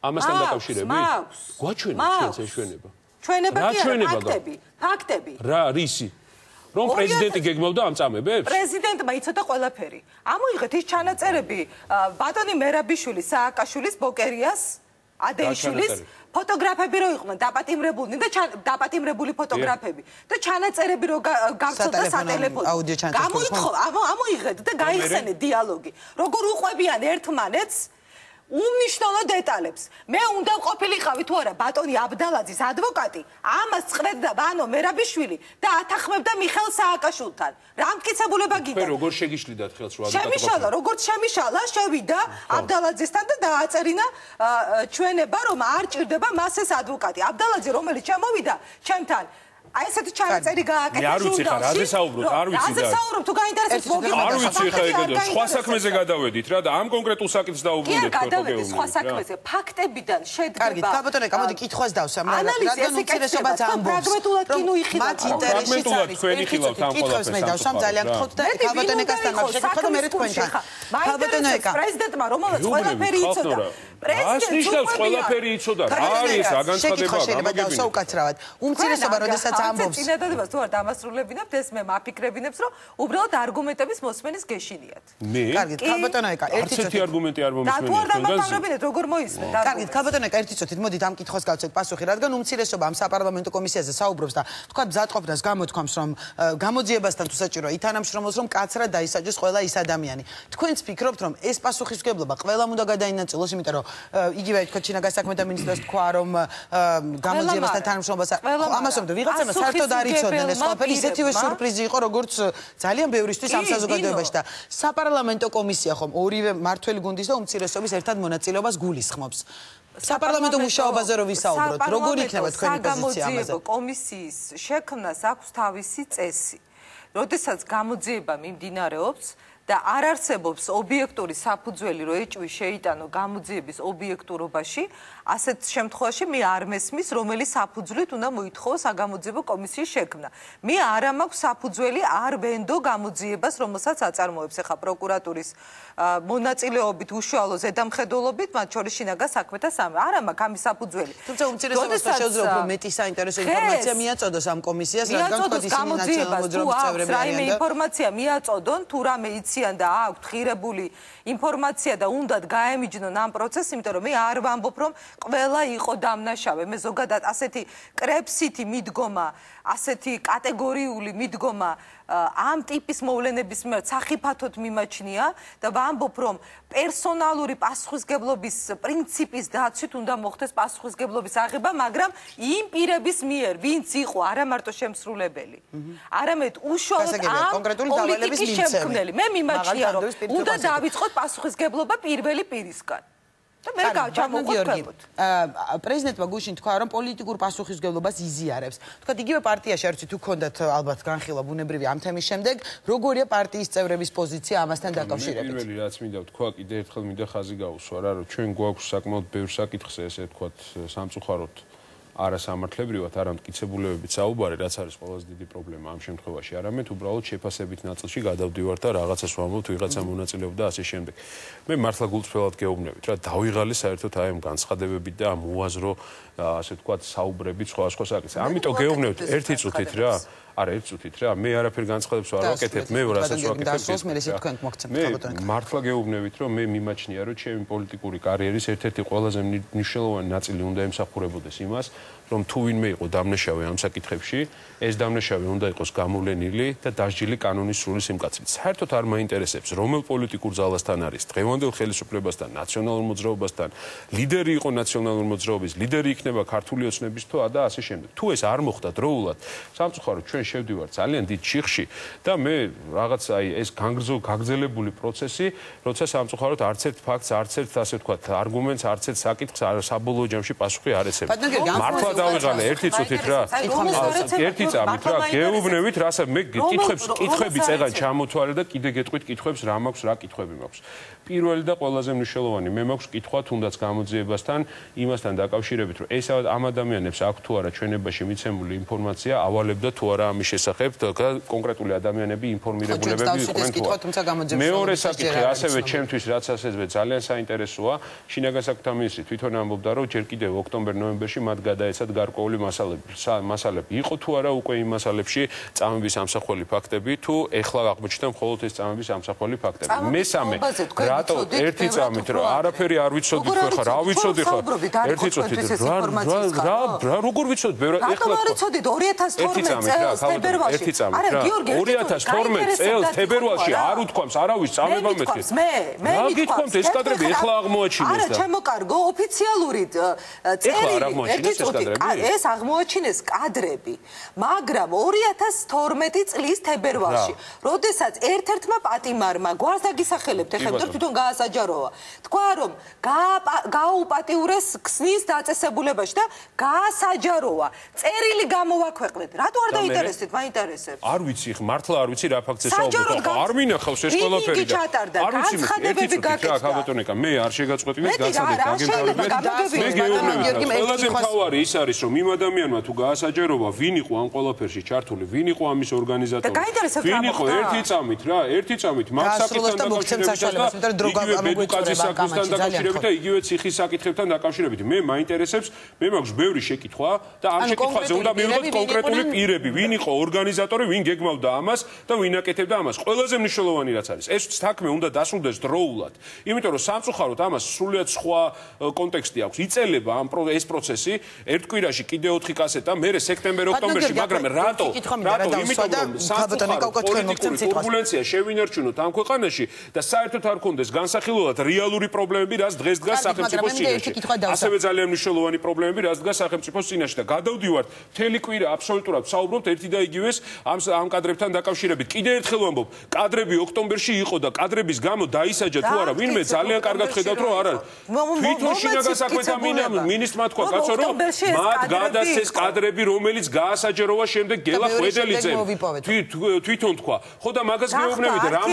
ამასთან დაკავშირებით გვაჩვენა ჩვენს ეშვენება ჩვენება კი არა ფაქტები რა რისი რომ პრეზიდენტი გეგმავდა ამ წამებებს? პრეზიდენტმა იცოდა ყველაფერი. ამოიღეთ ის ჩანაწერები ბატონი მერაბიშვილის, სააკაშვილის, ბოკერიას, ადეიშვილის ფოტოგრაფები რო იყვნენ დაპატიმრებულნი და დაპატიმრებული ფოტოგრაფები და ჩანაწერები რო გავცოდა სატელეფონო. ამოიღეთ და გაიხსენეთ დიალოგი. როგორ უყვებიან ერთმანეთს უმნიშვნელო დეტალებს. მე უნდა ყოფილიყავი თუ არა ბატონი აბდალაძის ადვოკატი, ამას წყრედდა ბანო მერაბიშვილი და ათანხმებდა მიხეილ სააკაშვილთან. რა მტკიცებულება გინდა? მე როგორ შეგიშლიდათ ხელს რა ადვოკატი? შემიშალა, როგორც შემიშალა, შევიდა აბდალაძესთან და დააწერინა ჩვენება, რომ არ ჭირდება მას ეს ადვოკატი. აბდალაძე რომელიც ჩამოვიდა ჩემთან აი ესეთი ჩანაწერი გააკეთა. მე არ ვიცი ხარ, რაზე საუბრობთ, არ ვიცი და. რაზე საუბრობ, თუ გაინტერესებს მოგიყვება. არ ვიცი ხა ეგეთო, სხვა საქმეზე გადავედით რა და ამ კონკრეტულ საკითხს დაუბრუნდეთ ხო გადავედით სხვა საქმეზე. ფაქტებიდან შედგება. კარგი, ქაბატონე, მოდი კითხვას დავსვამ, რადგან უმცირესობაც ამბობს. პრაგმატულად კი ნუიხილავთ. მათ ინტერესშიც არის. კითხვას მე დავსვამ ძალიან გთხოვთ და ქაბატონეკასთან შეკითხვა და მე თქვენთან. ქაბატონეკა პრეზიდენტმა რომელსაც ყველაფერი იცოდა. პრეზიდენტს ყველაფერი იცოდა. რა არის აგანცხადება? შეიძლება დავსვა უკაცრავად. უმცირესობა როდესაც ამბობს. წინადადებას თუ არ დამასრულებინებთ, ეს მე მაფიქრებინებს, რომ უბრალოდ არგუმენტების მოსმენის გეშინიათ. მე? კარგით, ქაბატონეკა, ერთი არგუმენტი არ მომისმენია. და თუ არ დამასრულებინებთ, როგორ მოისმენთ? კარგით, ქაბატონეკა, ერთი წუთით მოდით ამ კითხვას გავცეთ პასუხი, რადგან უმცირესობა ამ საპარლამენტო კომისიაზე საუბრობს და თქვა მზადყოფნას გამოთქვამს, რომ გამოძიებასთან თუ საჭიროა ითანამშრომლოს, რომ კაცრად დაისაჯოს ყველა ის ადამიანი. თქვენც ფიქრობთ, რომ ეს პასუხისმგებლობა ყველამ უნდა გადაინაწილოს, იმიტომ რომ იგივე თქვა ჩინაგან საქმეთა მინისტრს თქვა, რომ გამოძიებასთან თანამშრომლობას ამას რომ ვიღაცამ საერთოდ არ იცოდნენ ეს ყველაფერი ისეთივე სიურპრიზი იყო როგორც ძალიან ბევრისთვის ამ საზოგადოებაში და საპარლამენტო კომისია ხომ ორივე მართველი გუნდის და უმცირესობის ერთად მონაწილეობას გულისხმობს. საპარლამენტო მუშაობაზე რო ვისაუბროთ, როგორ იქნება თქვენი პოზიცია ამაზე? საგამოძიებო კომისიის შექმნას აქვს თავისი წესი. როდესაც გამოძიება მიმდინარეობს და არ არსებობს ობიექტური საფუძველი, რომ ეჭვი შეიტანო გამოძიების ობიექტურობაში, ასეთ შემთხვევაში მე არ მესმის, რომელი საფუძვლით უნდა მოითხოვოს საგამოძიებო კომისიის შექმნა. მე არა მაქვს საფუძველი არ ვენდო გამოძიებას, რომელსაც აწარმოებს ახლა პროკურატურის მონაწილეობით უშუალო ზედამხედველობით, მათ შორის შინაგან საქმეთა სამი. არა მაქვს ამის საფუძველი. თუმცა უმცირესობას შეუძლია უფრო მეტი საინტერესო ინფორმაცია მიაწოდოს ამ კომისიას, რადგან თქვა ისინი ნაციონალურ მოძრაობის წევრები არიან და რაიმე ინფორმაცია მიაწოდონ, თუ რამე იციან და აქვთ ღირებული ინფორმაცია და უნდათ გაემიჯნონ ამ პროცესს, იმიტომ რომ მე არ ვამბობ, რომ ყველა იყო დამნაშავე. მე ზოგადად ასეთი კრებსითი მიდგომა, ასეთი კატეგორიული მიდგომა ამ ტიპის მოვლენების მიმართ სახიფათოდ მიმაჩნია და ვამბობ, რომ პერსონალური პასუხისგებლობის პრინციპის დაცვით უნდა მოხდეს პასუხისგებლობის აღება, მაგრამ იმ პირების მიერ, ვინც იყო არა მარტო შემსრულებელი, არამედ უშუალოდ ამ პოლიტიკის შემქმნელი. მე მიმაჩნია, რომ უნდა დავიწყოთ პასუხისგებლობა პირველი პირისგან. და მე გავჩამოვყოთ. პრეზიდენტმა გუშინ თქვა, რომ პოლიტიკურ პასუხისმგებლობას იზიარებს. თქვა, იგივე პარტიაში არც თუ ქონდათ ალბათ განხილვა ბუნებრივი ამ თემის შემდეგ, როგორია პარტიის წევრების პოზიცია ამასთან დაკავშირებით? პირველი რაც მინდა ვთქვა, კიდე ერთხელ მინდა ხაზი გაუსვა რა, რომ ჩვენ გვაქვს საკმაოდ ბევრ საკითხზე, ესე ვთქვათ, სამწუხაროდ არასამართლებრივად, არა მტკიცებულებებით საუბარი, რაც არის ყველაზე დიდი პრობლემა ამ შემთხვევაში, არამედ უბრალოდ შეფასებით ნაწილში გადავდივართ და რაღაცას ვამბობთ, ვიღაცა მონაწილეობდა და ასე შემდეგ. მე მართლა გულწრფელად გეუბნებით რა, დავიღალე საერთოდ აი ამ განცხადებებით და ამ უაზრო, ასე ვთქვათ, საუბრებით სხვა საკითხზე. ამიტომ გეუბნებით ერთი წუთით რა. არა, ერთ წუთით რა. მე არაფერ განცხადებს არ ვაკეთებ, მე რასაც ვაკეთებ. მე მართლა გეუბნებით, რომ მე მიმაჩნია, რომ ჩემი პოლიტიკური კარიერის ერთ-ერთი ყველაზე მნიშვნელოვანი ნაწილი უნდა ემსახურებოდეს იმას, რომ თუ ვინმე იყო დამნაშავე ამ საკითხებში, ეს დამნაშავე უნდა იყოს გამოვლენილი და დასჯილი კანონის სრული სიმკაცრით. საერთოდ არ მაინტერესებს, რომელ პოლიტიკურ ძალასთან არის, დღევანდელ ხელისუფლებასთან, ნაციონალურ მოძრაობასთან, ლიდერი იყო ნაციონალურ მოძრაობის, ლიდერი იქნება ქართული ოცნების თუ და ასე შემდეგ. თუ ეს არ მოხდა დროულად, სამწუხაროდ ჩვენ შევდივარ ძალიან დიდ ჩიხში და მე რაღაც აი ეს გაგრძელებული პროცესი, როცა სამწუხაროდ არც ერთ ფაქტს, არც ერთ ასე ვთქვათ, არგუმენტს, არც ერთ საკითხს საბოლოო ჯამში პასუხი არ ეცემა. მართლა დავიღალე ერთი წუთით რა. ერთი წამით რა, გეუბნებით რასა მე კითხვები წეგან ჩამოთვალე და კიდე გეტყვით კითხვებს რა მაქვს, რა კითხვები მაქვს. პირველი და ყველაზე მნიშვნელოვანი, მე მაქვს კითხვა თუნდაც გამოძიებასთან, იმასთან დაკავშირებით, რომ ეს ამ ადამიანებს აქვს თუ არა ჩვენებაში მიცემული ინფორმაცია, ავალებდა თუ არა ამის შესახებ და კონკრეტული ადამიანები ინფორმირებულებები იყვნენ თუ არა. მეორე საკითხი ასევე ჩემთვის რაც ასეზე ძალიან საინტერესოა, შინაგან საქმეთა მინისტრი თვითონ ამბობდა, რომ ჯერ კიდევ ოქტომბერ-ნოემბერში მათ გადაეცათ გარკვეული მასალები. იყო თუ არა უკვე იმ მასალებში წამების ამსახველი ფაქტები, თუ ეხლა აღმოჩნდა მხოლოდ ეს წამების ამსახველი ფაქტები. მესამე, რატო ერთი წამით რა არაფერი არ ვიცოდით ხო, რა ვიცოდი ხო? ერთი წუთით რა როგორ ვიცოდი? ეხლა არ ვიცოდით 2012 წელს თებერვალში. არა, გიორგი, 2012 წელს თებერვალში არ უთქვამს არავის წამება მეთქე. მე გითქვამთ ეს კადრები ეხლა აღმოაჩინეს და არა, ჩემოკარგო, ოფიციალური წერილი. ეს აღმოაჩინეს კადრები, მაგრამ 2012 წლის თებერვალში, როდესაც ერთ-ერთმა პატიმარმა გვარს დაგისახელებთ, ეხლა თვითონ გაასაჯაროა. თქვა რომ გააუპატიურეს ქსნის დაწესებულებაში და გაასაჯაროა. წერილი გამოვაქვეყნეთ. რატო არ დაინტერესდით? მაინტერესებს. არ ვიცი, მართლა არ ვიცი რა ფაქტზე საუბრობ. არ მინახავს ეს ყველაფერი და არ ვიცი განცხადებები გაკეთდა. ქალბატონიკა, მე არ შეგაწყვეტინეთ განცხადებით, აგენტები. მე გეუბნებით, ყველაზე მთავარი ის არის, რომ იმ ადამიანმა თუ გაასაჯაროა, ვინ იყო ამ ყველაფერში ჩართული, ვინ იყო ამის ორგანიზატორი. ვინ იყო ერთი წამით რა, ერთი წამით მაგ საკითხთან დაკავშირებით და იგივე ბედუკაძის საკითხთან დაკავშირებით და იგივე ციხის საკითხებთან დაკავშირებით. მე მაინტერესებს, მე მაქვს ბევრი შეკითხვა და ამ შეკითხვაზე უნდა მივიღოთ კონკრეტული პირები, ვინ იყო ორგანიზატორი, ვინ გეგმავდა ამას და ვინ აკეთებდა ამას. ყველაზე მნიშვნელოვანი რაც არის, ეს საქმე უნდა დასრულდეს დროულად. იმიტომ რომ სამწუხაროდ ამას სრულიად სხვა კონტექსტი აქვს. იწელება ეს პროცესი ერთ კვირაში კიდე 4 კასეტა, მერე სექტემბერ-ოქტომბერში, მაგრამ რატო? იმიტომ რომ სამწუხაროდ პოლიტიკური ტურბულენცია შევინარჩუნოთ ამ ქვეყანაში და საერთოდ არ ქონდეს განსახილველად რეალური პრობლემები, რაც დღეს დგას სახელმწიფოს წინაშე. ასევე ძალიან მნიშვნელოვანი პრობლემები, რაც დგას სახელმწიფოს წინაშე და გადავდივართ მთელი კვირა აბსოლუტურად ვსაუბრობთ ერთი და იგივეს ამ კადრებთან დაკავშირებით. კიდე ერთხელ ვამბობ, კადრები ოქტომბერში იყო და კადრების გამო დაისაჯა თუ არა ვინმე ძალიან კარგად ხედავთ რომ არ არის. თვითონ შინაგან საქმეთა მინისტრმა თქვა, კაცო რომ მათ გადასცეს კადრები, რომელიც გაასაჯაროა შემდეგ გელა ხვედელიძე. თვითონ თქვა. ხო და მაგას გეუბნებით, რა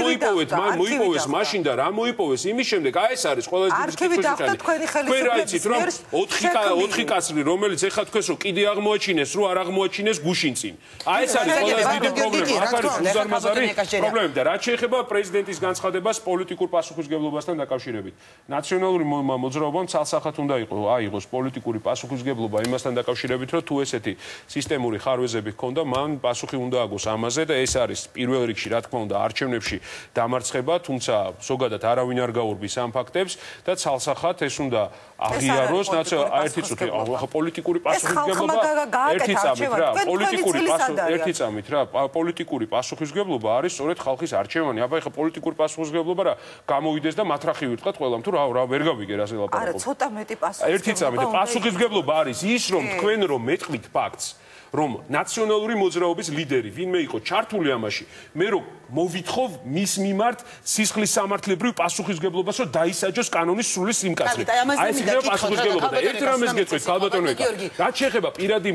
მოიპოვეს მაშინ და რა მოიპოვეს იმის შემდეგ. აი ეს არის ყველაზე დიდი კითხვები. თქვენ რა იცით რომ 4 კაცრი რომელიც ეხლა თქვენს რომ კიდე აღმოაჩინეს, რო არ აღმოაჩინეს გუშინ წინ. აი ეს არის ყველაზე დიდი პრობლემა. აქ არის უზარმაზარი პრობლემები და რაც შეეხება პრეზიდენტის განცხადებას პოლიტიკურ პასუხისმგებლობასთან დაკავშირებით. ნაციონალური მოძრაობამ ცალსახად უნდა აიღოს პოლიტიკური პასუხისმგებლობა იმასთან დაკავშირებით, რომ თუ ესეთი სისტემური ხარვეზები ჰქონდა, მან პასუხი უნდა აგოს ამაზე და ეს არის პირველ რიგში, რა თქმა უნდა, არჩევნებში დამარცხება, თუმცა ზოგადად არავინ არ გაურბის ამ ფაქტებს და ცალსახად ეს უნდა აღიაროს ერთი წუთი პოლიტიკური პასუხისმგებლობა ერთი წამით რა პოლიტიკური პასუხისმგებლობა არის სწორედ ხალხის არჩევანი. აბა ეხა პოლიტიკური პასუხისმგებლობა რა გამოვიდეს და მატრახი ვიტყვათ ყველამ თუ რა ვერ გავიგე რაზე ლაპარაკობ. არა, ცოტა მეტი პასუხისმგებლობა. ერთი წამით პასუხისმგებლობა არის ის რომ თქვენ რომ მეტყვით ფაქტს რომ ნაციონალური მოძრაობის ლიდერი ვინმე იყო ჩართული ამაში, მე რომ მოვითხოვ მის მიმართ სისხლის სამართლებრივ პასუხისმგებლობას, რომ დაისაჯოს კანონის სრული სიმკაცრე. აი ეს იქნება პასუხისმგებლობა და ერთ რამეს გეტყვით, ქალბატონიკა, რაც შეეხება პირადი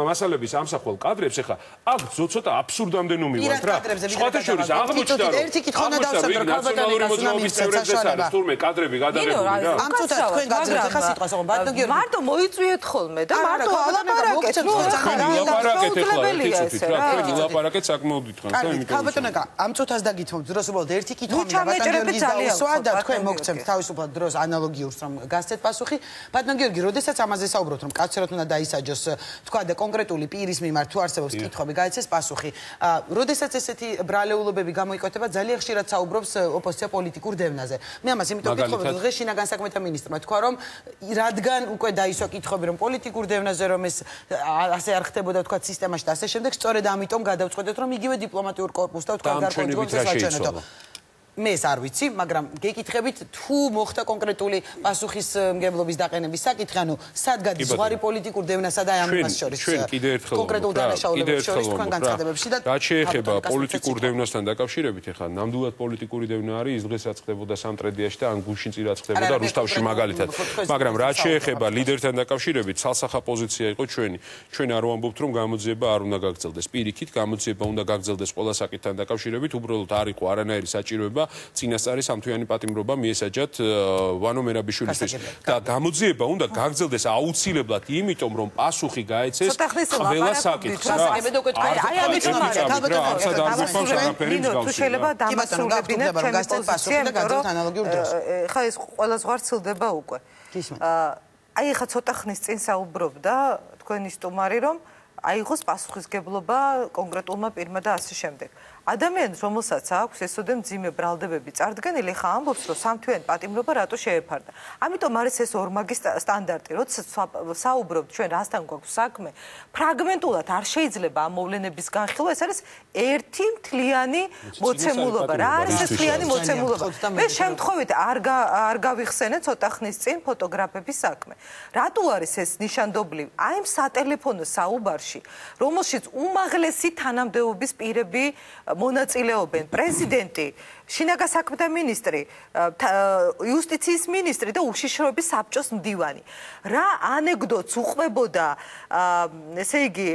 მასალების ამსახველ კადრებს, ეხლა აქ ცოტა აბსურდამდე ნომივართ რა. სხვათა შორის აღმოჩნდა რომ ერთი კითხვა უნდა დავსაბრო ქალბატონიკა მოძრაობის წევრებს არის თურმე კადრები გადაღებული რა. ამ წუთას თქვენ გაძლევთ ახლა სიტყვას, ხო, ბატონო გიორგი. მარტო მოიწვიეთ ხოლმე და მარტო ალაპარაკეთ. ლაპარაკეთ ეხლა ერთი წუთით რა, თქვენ ლაპარაკეთ საკმაოდ დიდხანს და იმიტომ ქალბატონიკა, ამ წუთას დაგითმობთ დროს უბრალოდ ერთი კითხვა მინდა ბატონ გიორგის დაუსვა და თქვენ მოგცემთ თავისუფლად დროს ანალოგიურს რომ გასცეთ პასუხი. ბატონ გიორგი, როდესაც ამაზე საუბრობთ რომ კაცერად უნდა დაისაჯოს თქვა და კონკრეტული პირის მიმართ თუ არსებობს კითხვები, გაიცეს პასუხი. როდესაც ესეთი ბრალეულობები გამოიკვეთება, ძალიან ხშირად საუბრობს ოპოზიცია პოლიტიკურ დევნაზე. მე ამას იმიტომ ვკითხობ, რომ დღეს შინაგან საქმეთა მინისტრმა თქვა რომ რადგან უკვე დაისვა კითხვები რომ პოლიტიკურ დევნაზე რომ ეს ასე არ ხდებოდა თქვა სისტემაში და ასე შემდეგ, სწორედ ამიტომ გადავწყვეტეთ რომ იგივე დიპლომატიურ კორპუსს და თქვა გარკვეულ დროს ვაჩვენოთ. მე ეს არ ვიცი, მაგრამ გეკითხებით თუ მოხდა კონკრეტული პასუხისმგებლობის დაყენების საკითხი, ანუ სად გადის ზღვარი პოლიტიკურ დევნასა და ამ იმას შორის კონკრეტულ დანაშაულებებს შორის თქვენ განცხადებებში და რაც შეეხება პოლიტიკურ დევნასთან დაკავშირებით, ეხლა ნამდვილად პოლიტიკური დევნა არის ის დღესაც ხდებოდა სამტრედიაში და ან გუშინწი რაც ხდებოდა რუსთავში მაგალითად. მაგრამ რაც შეეხება ლიდერთან დაკავშირებით, ცალსახა პოზიცია იყო ჩვენი. ჩვენ არ ვამბობთ რომ გამოძიება არ უნდა გაგრძელდეს. პირიქით გამოძიება უნდა გაგრძელდეს ყველა საკითხთან დაკავშირებით, უბრალოდ არ იყო არანაირი საჭიროება წინასწარი სამთვიანი პატიმრობა მიესაჯათ ვანო მერაბიშვილისთვის და გამოძიება უნდა გაგრძელდეს აუცილებლად, იმიტომ რომ პასუხი გაეცეს ყველა საკითხს. აი ამიტომ თუ შეიძლება დამასრულებინეთ ჩემი პოზიცია, ხა ეს ყველა ზღვარ ცილდება უკვე. აი ხა ცოტა ხნის წინ საუბრობდა თქვენი სტუმარი რომ აიღოს პასუხისგებლობა კონკრეტულმა პირმა და ასე შემდეგ. ადამიანს რომელსაც აქვს ესოდე მძიმე ბრალდებები წარდგენილი, ხა ამბობს რომ სამთვიანი პატიმრობა რატო შეეფარდა. ამიტომ არის ეს ორმაგი სტანდარტი, როცა საუბრობთ ჩვენ რასთან გვაქვს საქმე, ფრაგმენტულად არ შეიძლება ამ მოვლენების განხილვა, ეს არის ერთი მთლიანი მოცემულობა. რა არის ეს მთლიანი მოცემულობა? მე შემთხვევით არ გავიხსენე ცოტა ხნის წინ ფოტოგრაფების საქმე. რატო არის ეს ნიშანდობლივ? აი ამ სატელეფონო საუბარში, რომელშიც უმაღლესი თანამდებობის პირები მონაწილეობენ პრეზიდენტი, შინაგან საქმეთა მინისტრი, იუსტიციის მინისტრი და უშიშროების საბჭოს მდივანი. რა ანეკდოტს უყვებოდა, ესე იგი,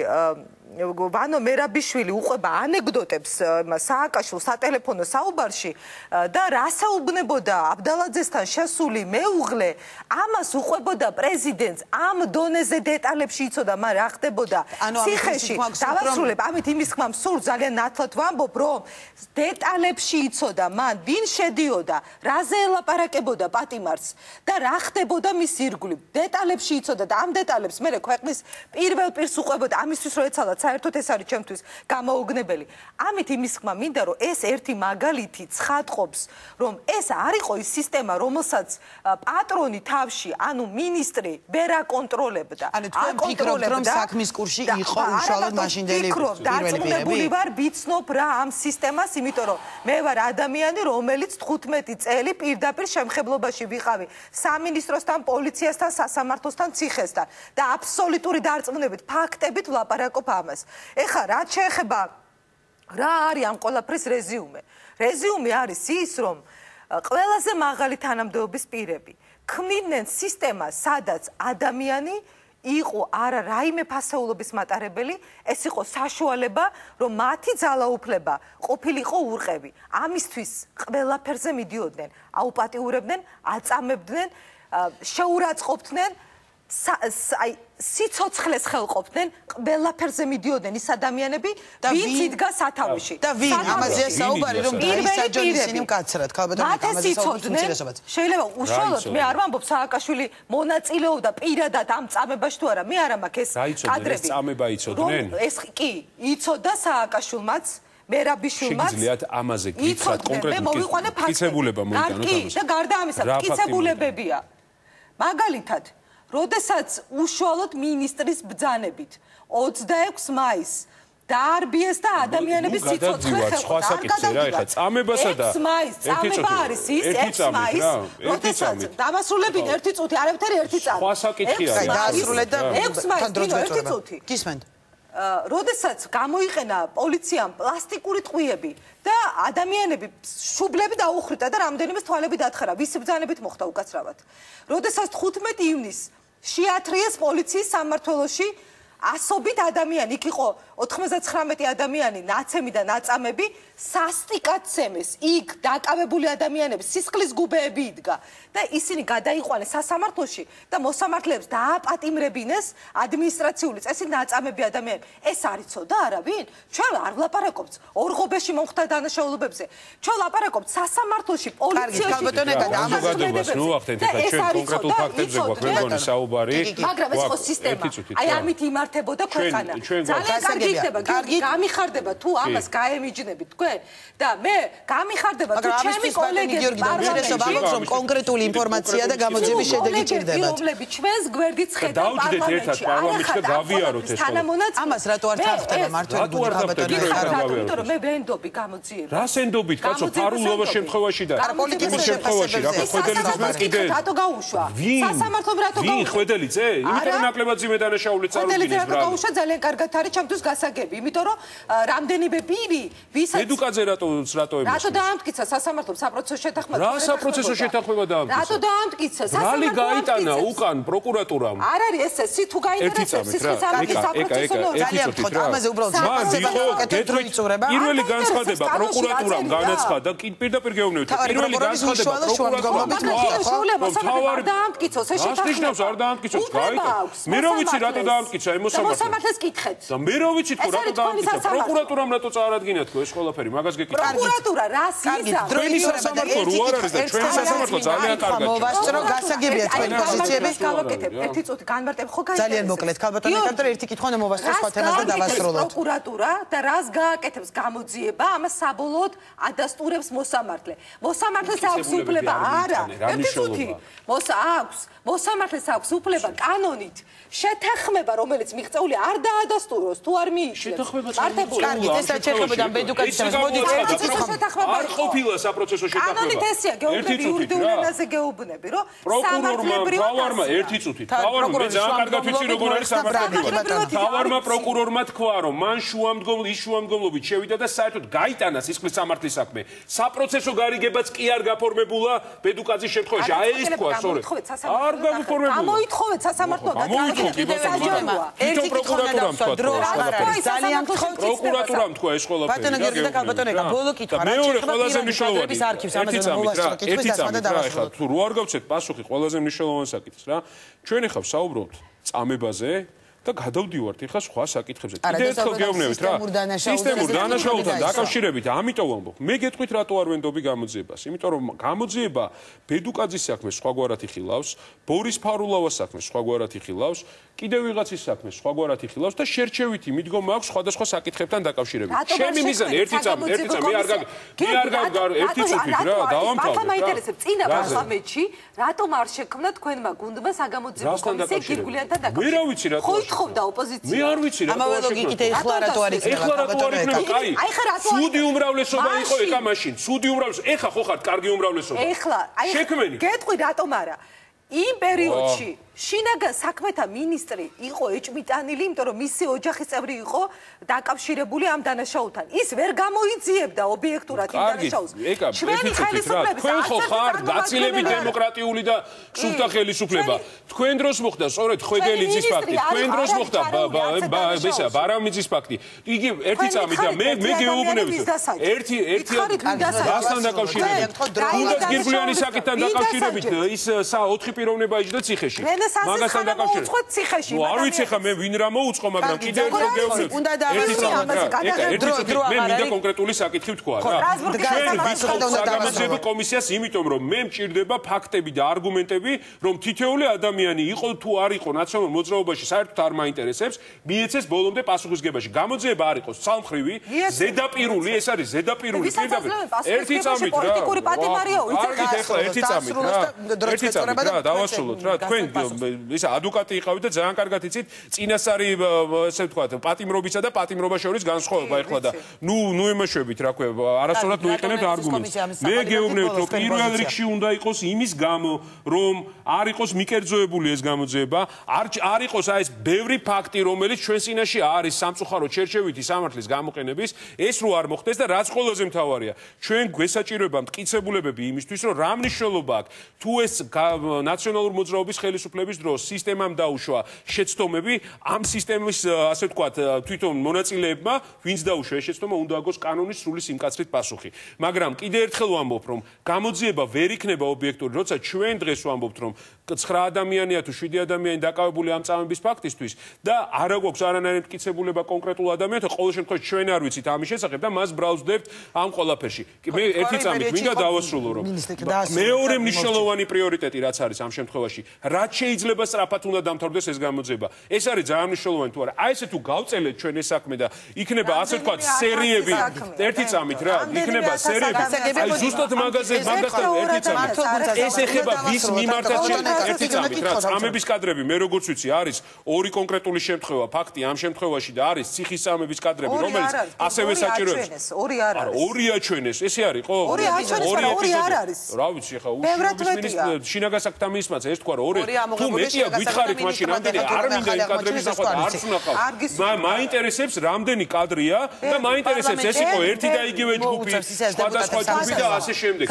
ვანო მერაბიშვილი უყვება ანეკდოტებს სააკაშვილს სატელეფონო საუბარში და რასაუბნებოდა აბდალაძესთან შესული მეუღლე, ამას უყვებოდა პრეზიდენტს, ამ დონეზე დეტალებში იცოდა მან რა ხდებოდა ციხეში. დავასრულებ, ამით იმის ხმამ სულ ძალიან ნათლად ვამბობ, რომ დეტალებში იცოდა მან ვინ შედიოდა, რაზე ელაპარაკებოდა პატიმარს და რა ხდებოდა მის ირგვლივ. დეტალებში იცოდა და ამ დეტალებს მე ქვეყნის პირველ პირს უყვებოდა, ამისთვის რომ ეცალათ საერთოდ ეს არის ჩემთვის გამოუგნებელი. ამით იმის ხმა მინდა რომ ეს ერთი მაგალითი ცხადყოფს, რომ ეს არ იყო ის სისტემა, რომელსაც პატრონი თავში, ანუ მინისტრი ვერ აკონტროლებდა. ანუ თქვენ ფიქრობთ რომ საქმის კურსში იყო უშუალოდ მაშინდელი პირველი პირები? ვარ ვიცნობ რა ამ სისტემას, იმიტომ რომ მე ვარ ადამიანი, რომელიც 15 წელი პირდაპირ შემხებლობაში ვიყავი სამინისტროსთან, პოლიციასთან, სასამართლოსთან, ციხესთან და აბსოლუტური დარწმუნებით, ფაქტებით ვლაპარაკობ ამას. ეხლა რაც შეეხება რა არის ამ ყველაფრის რეზიუმე? რეზიუმე არის ის, რომ ყველაზე მაღალი თანამდებობის პირები ქმნიდნენ სისტემას, სადაც ადამიანი იყო არა რაიმე ფასეულობის მატარებელი, ეს იყო საშუალება, რომ მათი ძალაუფლება ყოფილიყო ურყევი. ამისთვის ყველაფერზე მიდიოდნენ, აუპატიურებდნენ, აწამებდნენ, შეურაცხყოფდნენ, აი სიცოცხლეს ხელყოფდნენ, ყველაფერზე მიდიოდნენ ის ადამიანები, ვინც იდგა სათავეში. და ვინ ამაზე საუბარი რომ დაისაჯონ ისინი მკაცრად, ქალბატონი ამაზე საუბარი. შეიძლება უშუალოდ მე არ ვამბობ სააკაშვილი მონაწილეობდა პირადად ამ წამებაში თუ არა, მე არ მაქვს ეს კადრები. წამება იცოდნენ? ეს კი იცოდა სააკაშვილმაც, მერაბიშვილმაც. შეგიძლიათ ამაზე გითხრათ კონკრეტულად მტკიცებულება მოიტანოთ ამას. და გარდა ამისა, მტკიცებულებებია. მაგალითად როდესაც უშუალოდ მინისტრის ბრძანებით 26 მაისს დაარბიეს და ადამიანების სიცოცხლე სხვა საკითხია რა, ეხლა წამებასა და 6 მაისს წამება არის ის 6 მაისს, როდესაც დავასრულებინ 1 წუთი, არაფერი 1 წამი. სხვა საკითხია. დაასრულეთ და 6 მაისს 1 წუთი. გისმენთ? როდესაც გამოიყენა პოლიციამ პლასტიკური ტყვიები და ადამიანები შუბლები დაუხრიტა და რამდენიმე თვალები დათხარა, ვის ბრძანებით მოხდა უკაცრავად. როდესაც 15 ივნისს შეათრიეს პოლიციის სამმართველოში ასობით ადამიანი, იქ იყო 99 ადამიანი, ნაცემი და ნაწამები, სასტიკად ცემეს. იქ დაკავებული ადამიანები, სისხლის გუბეები იდგა და ისინი გადაიყვანეს სასამართლოში და მოსამართლეებს დააპატიმრებინეს ადმინისტრაციული წესით ნაწამები ადამიანები. ეს არ იცოდა არავინ? ჩვენ არ ვლაპარაკობთ ორღობეში მომხდარ დანაშაულებებზე. ჩვენ ვლაპარაკობთ სასამართლოში, პოლიციაში. ნუ ახდენთ ეხლა ჩვენ კონკრეტულ ფაქტებზე გვაქვს მეგონი საუბარი. მაგრამ ეს იყო სისტემა. აი ამით იმართებოდა ქვეყანა. ძალიან კარგი გასაგებია. კარგი, გამიხარდება თუ ამას გაემიჯნებით თქვენ და მე გამიხარდება თუ ჩემი კოლეგები პარლამენტში კონკრეტული ინფორმაცია და გამოძიების შედეგი ჭირდებათ. ჩვენს გვერდით ხედავ პარლამენტში. პარლამენტში და გავიაროთ ეს ხოლმე. ამას რატო არ თანხდება მართლაც ბატონო იმიტომ რომ მე ვენდობი გამოძიება. რას ენდობით კაცო ფარულობა შემთხვევაში და პოლიტიკის შემთხვევაში რა ხვედელიძე კიდე რატო გაუშვა? სასამართლომ რატო გაუშვა? ვინ ხვედელიძე? იმიტომ რომ ნაკლებად ძიმე დანაშაული წარუდგინეს რატო გაუშვა ძალიან კარგად არის ჩემთვის გასაგები. იმიტომ რომ რამდენიმე პირი ვისაც ედუკაძე რატო ემოსა? რატო დაამტკიცა სასამართლომ საპროცესო შეთანხმება? რა საპროცესო შეთანხმება დაამტკიცა? რატო დაამტკიცა? რალი გაიტანა უკან პროკურატურამ? არ არის ესე თუ გაინტერესებს სიცხეს ამის საპროცესო ძალიან ვთქვათ ამაზე უბრალოდ პირველი განცხადება პროკურატურამ განაცხადა პირდაპირ გეუბნებით პირველი განცხადება პროკურატურამ თავარი დაამტკიცოს ეს შეთანხმება არ დაამტკიცოს გაიტანა მე რო ვიცი რატო დაამტკიცა მოსამართლეს კითხეთ და მე რო ვიცი თუ რატო დაამტკიცა პროკურატურამ რატო წარადგინა თქო ეს ყველაფერი მაგას გეკითხა პროკურატურა რას იზამს ჩვენი სასამართლო რო არ არის და ჩვენი სასამართლო ძალიან კარგად მოვასწრო გასაგებია თქვენი პოზიციები გავაკეთებ ერთი წუთი განმარტებ ხო გაიგე ძალიან მოკლედ ქალბატონი კანტორი ერთი კითხვა და მოვასწრო სხვა თემას და დავასრულოთ პროკურატურა და რას გააკეთებს გამოძიება ამას საბოლოოდ ადასტურებს მოსამართლეს აქვს უფლება არა ერთი წუთი აქვს მოსამართლეს აქვს უფლება კანონით შეთანხმება რომელიც მიღწეული არ დაადასტუროს თუ არ მიიშლებს მართებული კარგი ეს შეხედა ბედუკაცის მოდით ერთი წუთი შეთანხმება არ ყოფილა საპროცესო შეთანხმება კანონით ესეა გეუბნები იურიდიულ ენაზე გეუბნები რომ პროკურორმა ერთი წუთი თავარმა მე ძალიან კარგად ვიცი როგორ არის სამართლებრივად თავარმა პროკურორმა თქვა რომ მან შუამდგომლობით შევიდა და საერთოდ გაიტანა სისხლის სამართლის საქმე საპროცესო გარიგებაც კი არ გაფორმებულა ბედუკაძის შემთხვევაში აი ეს თქვა სწორედ არ გაფორმებულა გამოითხოვეთ სასამართლო და ერთი პროკურატურამ თქვა ძალიან გთხოვთ პროკურატურამ თქვა ეს ყველაფერი ბატონო გერგი და ქალბატონი ბოლო კითხვა რა მეორე ყველაზე მნიშვნელოვანი არქივს ამაზე მოვასწრო კითხვის და სხვა ეხლა თუ რო არ გავცეთ პასუხი ყველაზე მნიშვნელოვანი საკითხს რა ჩვენ ახლა ვსაუბრობთ წამებაზე და გადავდივართ ეხლა სხვა საკითხებზე. კიდევ ერთხელ გეუბნებით რა. სისტემურ დანაშაულთან დაკავშირებით, ამიტომ ვამბობ. მე გეტყვით რატო არ ვენდობი გამოძიებას? იმიტომ რომ გამოძიება ბედუკაძის საქმეს სხვაგვარად იხილავს, ბორის ფარულავას საქმეს სხვაგვარად იხილავს, კიდევ ვიღაცის საქმეს სხვაგვარად იხილავს და შერჩევითი მიდგომა აქვს სხვადასხვა საკითხებთან დაკავშირებით. ჩემი მიზანი ერთი წამი მე არ გავგარ ერთი წუთით რა, დავამთავრე. მართლა მაინტერესებს წინა პარლამენტში რატომ არ შექმნა თქვენმა გუნდმა საგამოძიებო კომისია გირგულიანთან დაკავშირებით? მე რა ვიცი რატო ხოვდა ოპოზიცია. მე არ ვიცი რა. ამავე ლოგიკით ეხლა რატო არის ეხლა რატო არის კაი? სუდი უმრავლესობა იყო ეხა მაშინ. სუდი უმრავლესობა. ეხა ხო ხარ კარგი უმრავლესობა. ეხლა აი გეტყვი რატომ არა? იმ პერიოდში შინაგან საქმეთა მინისტრი იყო ეჭმიტანილი, იმიტომ რომ მისი ოჯახის წევრი იყო დაკავშირებული ამ დანაშაულთან. ის ვერ გამოიძიებდა ობიექტურად იმ დანაშაულს. ჩვენი ხელისუფლების თქვენ ხო ხარ გაწილებით დემოკრატიული და სუფთა ხელისუფლება. თქვენ დროს მოხდა სწორედ ხვედელიძის ფაქტი. თქვენ დროს მოხდა ესა ბარამიძის ფაქტი. იგი ერთი წამი და მე გეუბნებით. ერთი დასთან დაკავშირებით. თუნდაც გირგულიანის საკითხთან დაკავშირებით ის 4 პიროვნება იჯდა ციხეში. მაგასთან დაკავშირებით. ციხეში. არ ვიცი ხა მე ვინ რა მოუწყო, მაგრამ კიდევ ერთხელ გეუბნებით. მე მინდა კონკრეტული საკითხი ვთქვა რა. ჩვენ ვიწყობთ საგამოძიებო კომისიას, იმიტომ რომ მე მჭირდება ფაქტები და არგუმენტები, რომ თითოეული ადამიანი იყო თუ არ იყო ნაციონალურ მოძრაობაში, საერთოდ არ მაინტერესებს, მიეცეს ბოლომდე პასუხისგებაში. გამოძიება არ იყოს ცალმხრივი, ზედაპირული, ეს არის ზედაპირული პირდაპირ. ერთი წამით რა. პოლიტიკური პატიმარიაო, იცით ახლა ერთი წამით რა. ერთი წამით რა, დავასრულოთ რა. თქვენ ისა ადვოკატი იყავით და ძალიან კარგად იცით წინასწარი ესე ვთქვათ პატიმრობისა და პატიმრობა შორის განსხვავება ეხლა და ნუ ემოშვებით რა ქვია არასწორად ნუ იყენებთ არგუმენტს მე გეუბნებით რომ პირველ რიგში უნდა იყოს იმის გამო რომ არ იყოს მიკერძოებული ეს გამოძიება არ იყოს აი ეს ბევრი ფაქტი რომელიც ჩვენ წინაშე არის სამწუხაროდ შერჩევითი სამართლის გამოყენების ეს რო არ მოხდეს და რაც ყველაზე მთავარია ჩვენ გვესაჭიროება მტკიცებულებები იმისთვის რომ რა მნიშვნელობა აქვს თუ ეს ნაციონალურ მოძრაობის ხელისუფლების დროს სისტემამ დაუშვა შეცდომები ამ სისტემის ასე ვთქვათ თვითონ მონაწილეებმა ვინც დაუშვა ეს შეცდომა უნდა აგოს კანონის სრული სიმკაცრით პასუხი მაგრამ კიდევ ერთხელ ვამბობ რომ გამოძიება ვერ იქნება ობიექტური როცა ჩვენ დღეს ვამბობთ რომ 9 ადამიანია თუ 7 ადამიანი დაკავებული ამ წამების ფაქტისთვის და არა გვაქვს არანაირი მტკიცებულება კონკრეტულ ადამიანთან ყოველ შემთხვევაში ჩვენ არ ვიცით ამის შესახებ და მას ბრალსდებთ ამ ყველაფერში მე ერთი წამით მინდა დავასრულო რომ მეორე მნიშვნელოვანი პრიორიტეტი რაც არის ამ შემთხვევაში რაც შეიძლება სწრაფად უნდა დამთავრდეს ეს გამოძიება. ეს არის ძალიან მნიშვნელოვანი თუ არა. აი ესე თუ გავწელეთ ჩვენ ეს საქმე და იქნება ასე ვთქვათ სერიები ერთი წამით რა, იქნება სერიები. აი ზუსტად მაგაზე ერთი წამით. ეს ეხება ვის მიმართაც ერთი წამით რა, წამების კადრები მე როგორც ვიცი არის ორი კონკრეტული შემთხვევა, ფაქტი ამ შემთხვევაში და არის ციხის წამების კადრები, რომელიც ასევე საჭიროებს. ორი არ არის. ორი აჩვენეს, ესე არის ხო? ორი აჩვენეს, ორი არ არის. რა ვიცი ხა, უშუალოდ შინაგან საქმეთა მინისტრმა ეს თქვა რომ ორი თუ მეტია გითხარით მაშინ რამდენი არ მინდა იმ კადრების ნახვა არც უნახავ. მაინტერესებს რამდენი კადრია და მაინტერესებს ეს იყო ერთი და იგივე ჯგუფი, სხვადასხვა ჯგუფი და ასე შემდეგ.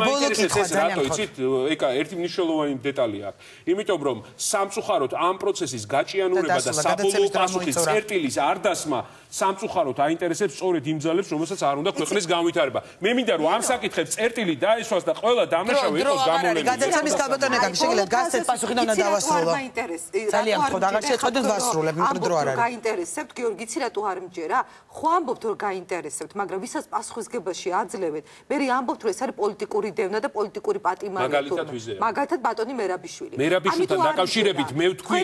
მაინტერესებს რატო იცით, ეკა ერთი მნიშვნელოვანი დეტალი აქვს. იმიტომ რომ სამწუხაროდ ამ პროცესის გაჭიანურება და საბოლოო პასუხის წერტილის არ დასმა სამწუხაროდ აინტერესებს სწორედ იმ ძალებს, რომელსაც არ უნდა ქვეყნის განვითარება. მე მინდა რომ ამ საკითხებს წერტილი დაესვას და ყველა დამნაშავე იყოს გამოვლენილი. გადაცემის კაბოტონეკა შეგიძლიათ გასცეთ პასუხი და უნდა დავასრულო. ძალიან ხო დაღარ შეწოდოთ ვასრულებ, იმიტომ დრო არ არის. გაინტერესებთ გიორგი ცირატუ არ მჯერა? ხო ამბობთ რომ გაინტერესებთ, მაგრამ ვისაც პასუხისგებაში აძლევთ, მე ამბობთ რომ ეს არის პოლიტიკური დევნა და პოლიტიკური პატიმარი. მაგალითად ბატონი მერაბიშვილი. მერაბიშვილთან დაკავშირებით მე ვთქვი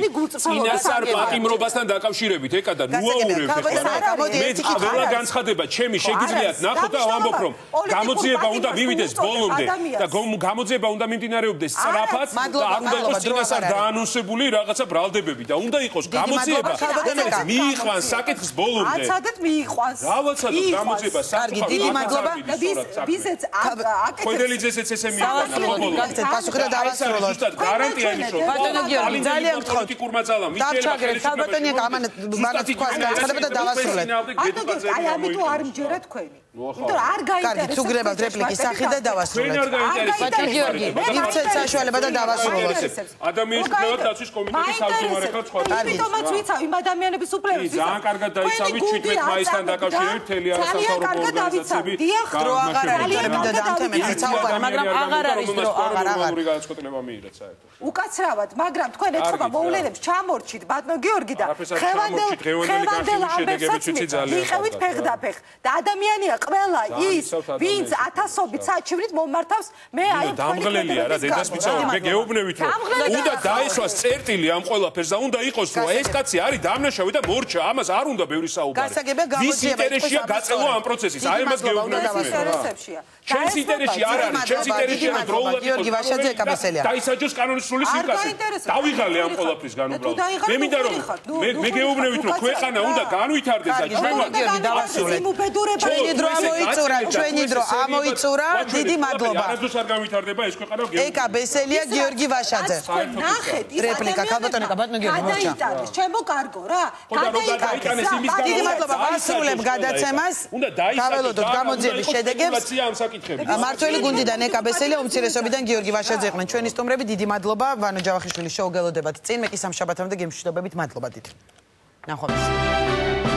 წინასწარ პატიმრობასთან დაკავშირებით ეკა და ნუაურებ მე ყველა განცხადება ჩემი შეგიძლიათ ნახოთ და ვამბობ რომ გამოძიება უნდა მივიდეს ბოლომდე და გამოძიება უნდა მიმდინარეობდეს სწრაფად და არ უნდა იყოს წინასწარ დაანონსებული რაღაცა ბრალდებები და უნდა იყოს გამოძიება რომელიც მიიყვანს საკითხს ბოლომდე. აცადეთ მიიყვანს. გავაცადოთ გამოძიება კარგი, დიდი მადლობა. ვიზეც ხვედელიძესაც ესე მიიყვანს. გასცეთ პასუხი და დავასრულოთ. ზუსტად გარანტია იმის რომ ბატონო გიორგი ძალიან გთხოვთ. პოლიტიკურმა ძალამ დავჩაგერეთ საბატონიეკა ამან მანაც თქვას განცხადება და დავასრულეთ. აი ამიტომ არ მჯერა თქვენი. იმიტომ არ გაინტერესებს. კარგი, თუ გრებავთ რეპლიკის სახით და დავასრულეთ. არ გაინტერესებს. ბატონ გიორგი, მივცეთ საშუალება და დავასრულოთ. ადამიანის უფლებად დაცვის კომიტეტის თავმჯდომარე ხარ სხვა. ამიტომაც ვიცავ იმ ადამიანების უფლებებს. ძალიან კარგად დაიცავით 17 მაისთან დაკავშირებით მთელი არასამთავრობო ორგანიზაციები. დრო აღარ არის, მინდა და ამ თემებზე საუბარი, მაგრამ აღარ არის დრო, აღარ. განსაკუთრება მიიღეთ საერთოდ. უკაცრავად, მაგრამ თქვენ ეთქობა მოვლენებს ჩამორჩით ბატონო გიორგი და ხევანდელ ამბებსაც მიყევით ფეხდაფეხ და ადამიანია ყველა ის ვინც ათასობით საჩივრით მომართავს მე აი დამღლელია რა დედასპიცაო მე გეუბნებით რომ უნდა დაისვას წერტილი ამ ყველაფერს და უნდა იყოს რომ ეს კაცი არის დამნაშავე და მორჩა ამას არ უნდა ბევრი საუბარი ვის ინტერესია გაწევა ამ პროცესის აი ამას გეუბნებით ჩემს ინტერესში არ არის ჩემს ინტერესში არა დროულად გიორგი ვაშაძე ეკაბესელია დაისაჯოს კანონის სრული სიმკაცე დავიღალე ამ ყველაფრის განუბრალოდ მე მინდა რომ მე გეუბნებით რომ ქვეყანა უნდა განვითარდეს და ჩვენმა გიორგი დავასრულეთ ჩვენი დრო ამოიწურა ჩვენი დრო ამოიწურა დიდი მადლობა არასდროს არ განვითარდება ეს ქვეყანა ეკაბესელია გიორგი ვაშაძე ნახეთ ის რეპლიკა კაბატონეკა ბატონო გიორგი მორჩა გადაიტანეს ჩემო კარგო რა გადაიტანეს იმის გამო დიდი მადლობა ვასრულებ გადაცემას დაველოდოთ გამოძიების შედეგებს მართველი გუნდიდან ეკაბესელია უმცირესობიდან გიორგი ვაშაძე იყვნენ ჩვენი სტუმრები დიდი მადლობა ვანო ჯავახიშვილის შოუ გელოდებათ წინ მე კი სამშაბათამდე გემშვიდობებით მადლობა დიდი ნახვამდის